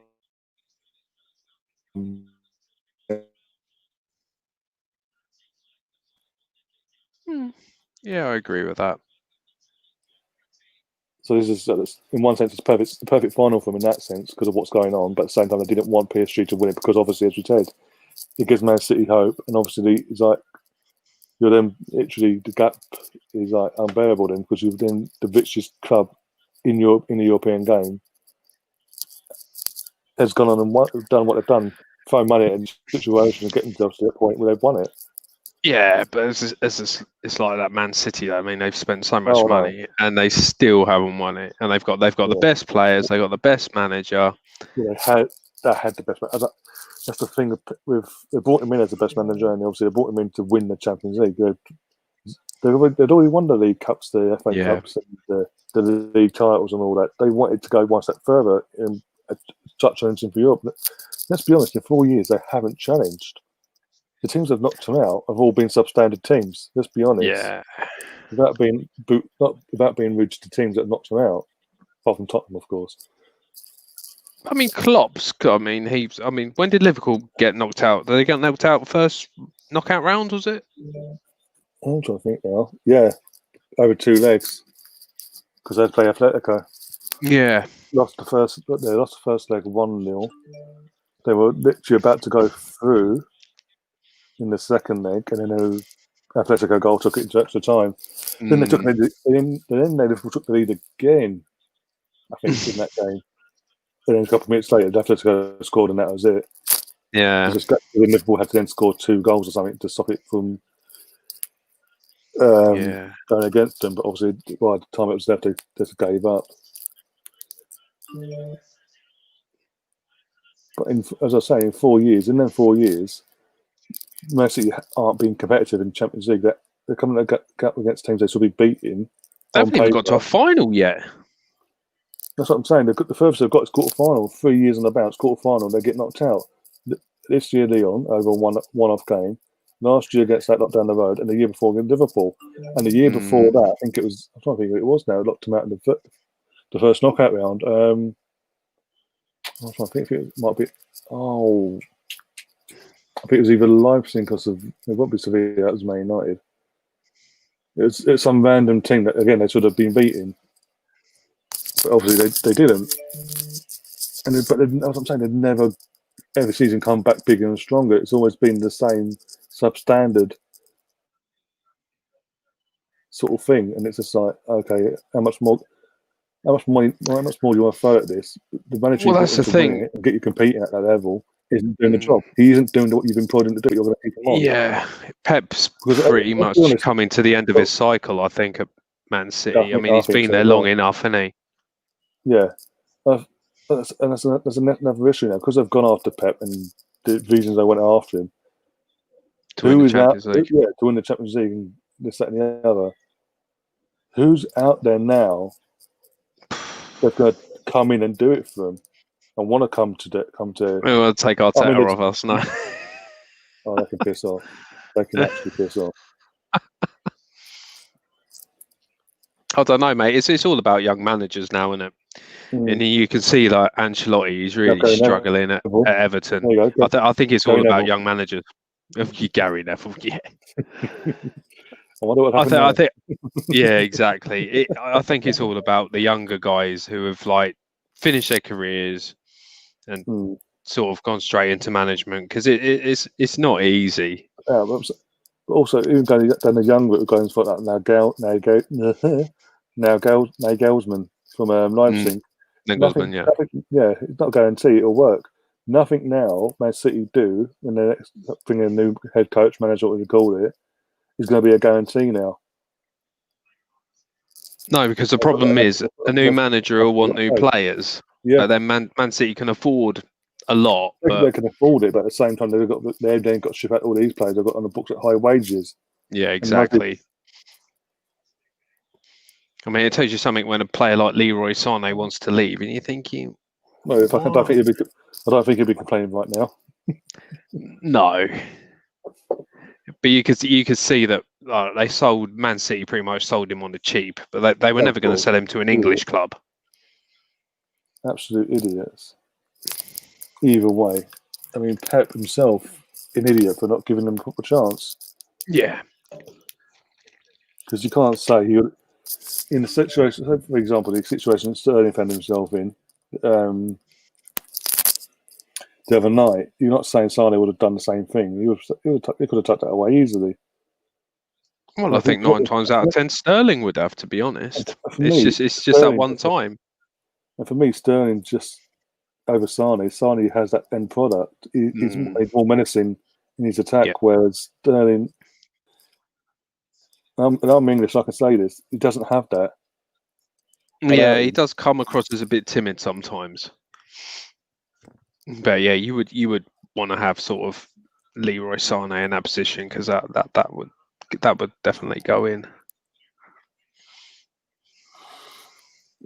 Yeah, I agree with that. So this is, in one sense, it's the perfect final for them in that sense because of what's going on. But at the same time, they didn't want PSG to win it because obviously, as we said, it gives Man City hope, and obviously, it's like you're then literally the gap is like unbearable then because you've been the richest club in the European game has gone on and done what they've done, throw money at a situation and get themselves to that point where they've won it. Yeah, but it's like that Man City. I mean, they've spent so much money and they still haven't won it. And they've got the best players, they've got the best manager. Yeah, they had the best manager. That's the thing with they brought him in as the best manager, and obviously they brought him in to win the Champions League. They'd already won the League Cups, the FA Cups, and the league titles, and all that. They wanted to go one step further and start challenging for Europe. Let's be honest, in 4 years they haven't challenged. The teams that have knocked them out have all been substandard teams. Let's be honest. Yeah. Without being rude to the teams that have knocked them out, apart from Tottenham, of course. I mean, Klopp's. I mean, when did Liverpool get knocked out? Did they get knocked out first knockout round? Was it? I'm trying to think now. Yeah, over 2 legs because they play Atletico. Yeah. They lost the first leg 1-0. They were literally about to go through in the second leg, and then Atletico goal took it into extra time. Then they took they took the lead again. I think in that game. And then a couple of minutes later, Atletico scored, and that was it. Yeah. Liverpool had to then score 2 goals or something to stop it from going against them. But obviously, by the time it was left, they just gave up. But as I say, in 4 years, Man City aren't being competitive in Champions League. They're coming up against teams they should be beating. They haven't even got to a final yet. That's what I'm saying. The furthest they've got is quarter final. 3 years on the bounce, quarter final, they get knocked out. This year, Lyon over one-off game. Last year against that lot down the road, and the year before against Liverpool, and the year before that, I think it was. I'm trying to think who it was now. Locked them out in the first knockout round. I'm trying to think if it might be. Oh, I think it was either Leipzig because it won't be Sevilla. That was Man United. It's some random team that again they should have been beating, but obviously they didn't. But as I'm saying, they've never every season come back bigger and stronger. It's always been the same substandard sort of thing, and it's just like, okay, how much more do you want to throw at this? The manager that's the thing. And get you competing at that level isn't doing the job. He isn't doing what you've employed him to do. You're going to keep him on. Yeah, Pep's pretty much coming to the end of his cycle, I think, at Man City. I mean, he's been there long enough, hasn't he? Yeah. That's another issue now because they've gone after Pep and the reasons they went after him. To win the Champions League. Yeah, to win the Champions League and this, that, and the other. Who's out there now that's going to come in and do it for them and want to come to? We want to take our tether off us, no. Oh, they can piss off. They can actually piss off. I don't know, mate. It's all about young managers now, isn't it? And you can see like Ancelotti, he's really struggling at Everton. I think it's all about young managers. Gary Neville, yeah. I wonder what happened. I think, yeah, exactly. I think it's all about the younger guys who have like finished their careers and sort of gone straight into management because it's not easy. Yeah, but also even down the young route, going for that Nagelsmann from Leipzig. Nagelsmann, yeah, it's not guaranteed it'll work. Nothing now Man City do when they bring in a new head coach, manager, what you call it, is going to be a guarantee now. No, because the problem is a new manager will want new players. Yeah, but then Man City can afford a lot. They can afford it, but at the same time, they've got to ship out all these players they've got on the books at high wages. Yeah, exactly. I mean, it tells you something when a player like Leroy Sané wants to leave, and you're thinking, no, I don't think he'd be complaining right now. No, but you could see that they sold Man City pretty much sold him on the cheap, but they were never going to sell him to an English club. Absolute idiots. Either way, I mean, Pep himself, an idiot for not giving them a proper chance. Yeah, because you can't say you in the situation. For example, the situation Sterling found himself in the other night. You're not saying Sané would have done the same thing. He could have tucked that away easily. Well, I think 9 times out of 10 Sterling would have, to be honest. It's just that one time. And for me, Sterling just over Sané. Sané has that end product. He's more menacing in his attack, whereas Sterling. And I'm English, I can say this. He doesn't have that. Yeah, he does come across as a bit timid sometimes. But yeah, you would want to have sort of Leroy Sané in that position because that would definitely go in.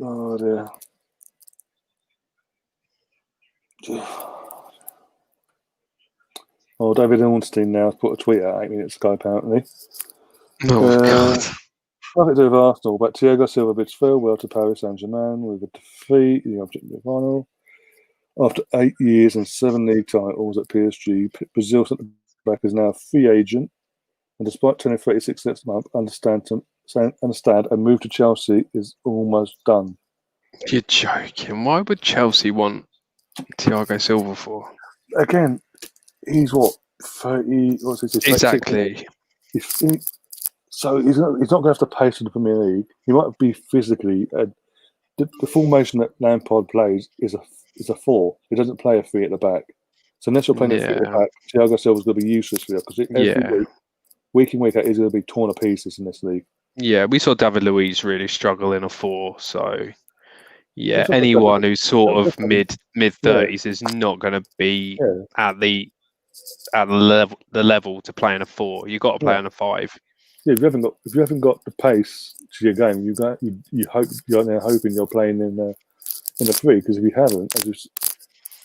Oh dear. Oh, David Ornstein now has put a tweet out 8 minutes ago, apparently. Oh, God. Nothing to do with Arsenal, but Thiago Silva bids farewell to Paris Saint-Germain with a defeat in the objective final. After 8 years and 7 league titles at PSG, Brazil centre-back is now a free agent. And despite turning 36 next month, understand a move to Chelsea is almost done. You're joking. Why would Chelsea want Thiago Silva for? Again, he's what, 30? What's this? Exactly. So he's not going to have to pace in the Premier League. He might be physically. The formation that Lampard plays is a 4. He doesn't play a 3 at the back. So unless you're playing a 3 at the back, Thiago Silva's going to be useless for you because every week in, week out, he's going to be torn to pieces in this league. Yeah, we saw David Luiz really struggle in a 4. So yeah, anyone who's sort of mid 30s is not going to be at the level to play in a 4. You've got to play on a 5. Yeah, if you haven't got the pace to your game, you're now hoping you're playing in a 3 because if you haven't,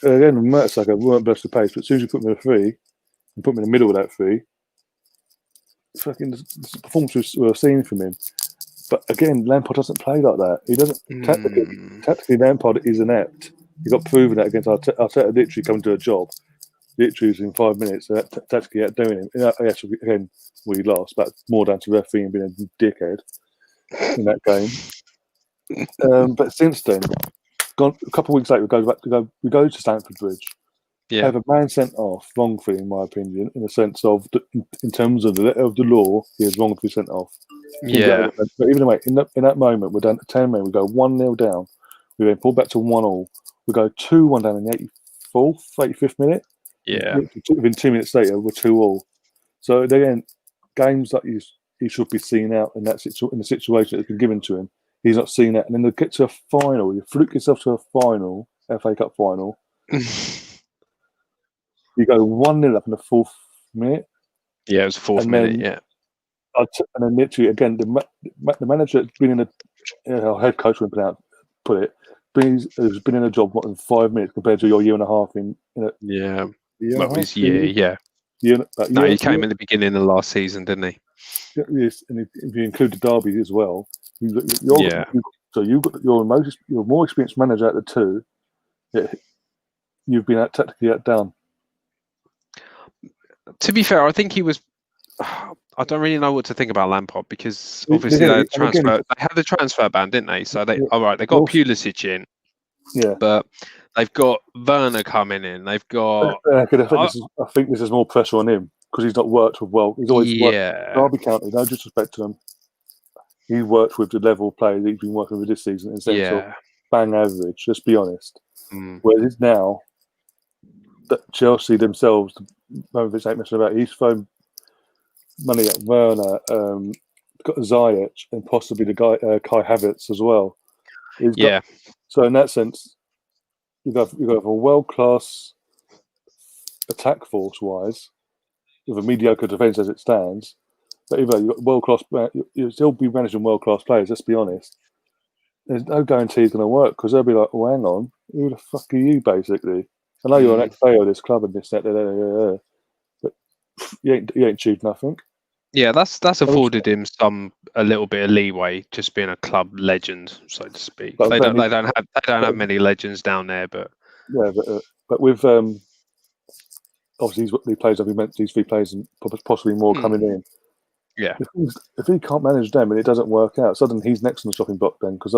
again, Mertesacker weren't blessed with pace, but as soon as you put them in a 3 and put them in the middle of that 3, fucking the performance we're seeing from him. But again, Lampard doesn't play like that. He doesn't tactically. Lampard is inept. He got proven that against Arteta. Literally coming to a job, literally in 5 minutes. So tactically outdoing him. Actually, again, we lost, but more down to referee and being a dickhead in that game. But since then, a couple of weeks later, we go to Stamford Bridge. Yeah. Have a man sent off wrongfully, in my opinion, in the sense of in terms of the letter of the law, he is wrongfully sent off. Yeah. But even away, in that moment, we're down to 10 men. We go 1-0 down. We then pull back to 1-1. We go 2-1 down in the 85th minute. Yeah. Within 2 minutes later, we're 2-2. So again, games that he should be seen out in the situation that's been given to him. He's not seen that, and then they get to a final. You fluke yourself to a final, FA Cup final. You go 1-0 up in the 4th minute. Yeah, it was the 4th minute. Yeah. And then literally again, the manager that's been in head coach wouldn't put it. Has been in a job in 5 minutes compared to your year and a half in a year. Yeah. No, he came in the beginning of last season, didn't he? Yes, and if you include the derby as well, so you're more experienced manager out of the two. Yeah, you've been tactically outdone. To be fair, I think he was. I don't really know what to think about Lampard because obviously they had the transfer ban, didn't they? So they they got Pulisic in, but they've got Werner coming in. They've got. I think this is more pressure on him because he's not worked with He's always worked. Derby County, no disrespect to him. He worked with the level of play that he's been working with this season instead of bang average. Let's be honest. Whereas now, that Chelsea themselves, the moment it's ain't messing about, he's thrown money at Werner, got Ziyech, and possibly the guy Kai Havertz as well. So in that sense, you've got a world-class attack force-wise, with a mediocre defence as it stands. But you've got world-class. You'll still be managing world-class players. Let's be honest. There's no guarantee it's going to work because they'll be like, "Oh, hang on, who the fuck are you?" Basically, I know you're an ex-player of this club and this, that, but you ain't achieved nothing. Yeah, that's afforded him a little bit of leeway, just being a club legend, so to speak. They don't have many legends down there, but yeah, but with obviously these players I've mentioned, these 3 players and possibly more coming in. Yeah, if he can't manage them and it doesn't work out, suddenly he's next on the shopping block then because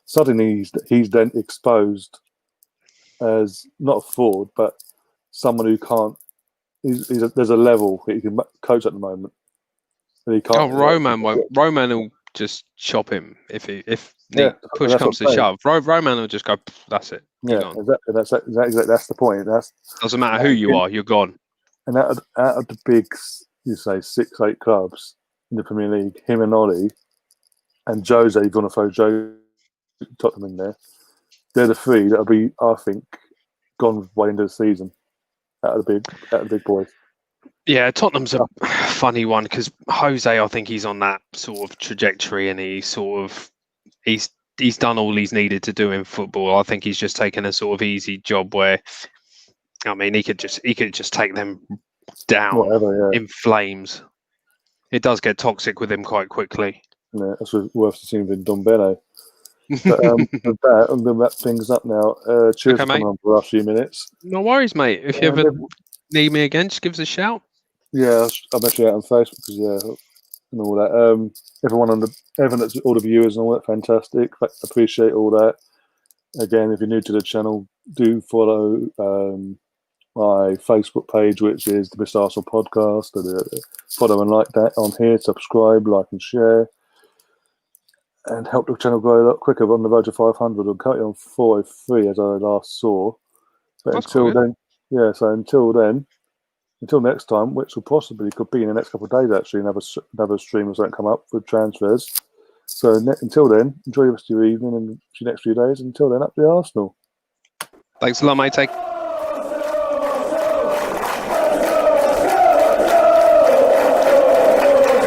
suddenly he's then exposed as not a fraud, but someone who can't. There's a level that he can coach at the moment. And he can't. Roman will just chop him if push comes to shove. Roman will just go. That's it. Yeah, exactly. That's the point. Doesn't matter who you are, you're gone. And out of the big, you say 6-8 clubs in the Premier League, him and Ollie and Jose, you're going to throw Joe Tottenham in there. They're the 3 that'll be, I think, gone by the end of the season. Out of the big boys. Yeah, Tottenham's a funny one because Jose, I think he's on that sort of trajectory, and he's done all he's needed to do in football. I think he's just taken a sort of easy job where, I mean, he could just take them down in flames. It does get toxic with him quite quickly. Yeah, that's worth seeing with Dombele. But with that, I'm going to wrap things up now. Cheers for coming on for the last few minutes. No worries, mate. If you ever need me again, just give us a shout. Yeah, I'll bet you out on Facebook and all that. Everyone that's all the viewers and all that, fantastic. Appreciate all that. Again, if you're new to the channel, do follow my Facebook page, which is the Mr. Arsenal Podcast. Follow and like that on here. Subscribe, like, and share. And help the channel grow a lot quicker. We're on the road to 500. I'm currently on 403 as I last saw. But until next time, which will could be in the next couple of days actually, another stream or something come up with transfers. So until then, enjoy the rest of your evening and the next few days. Until then, up the Arsenal. Thanks a lot, mate. Take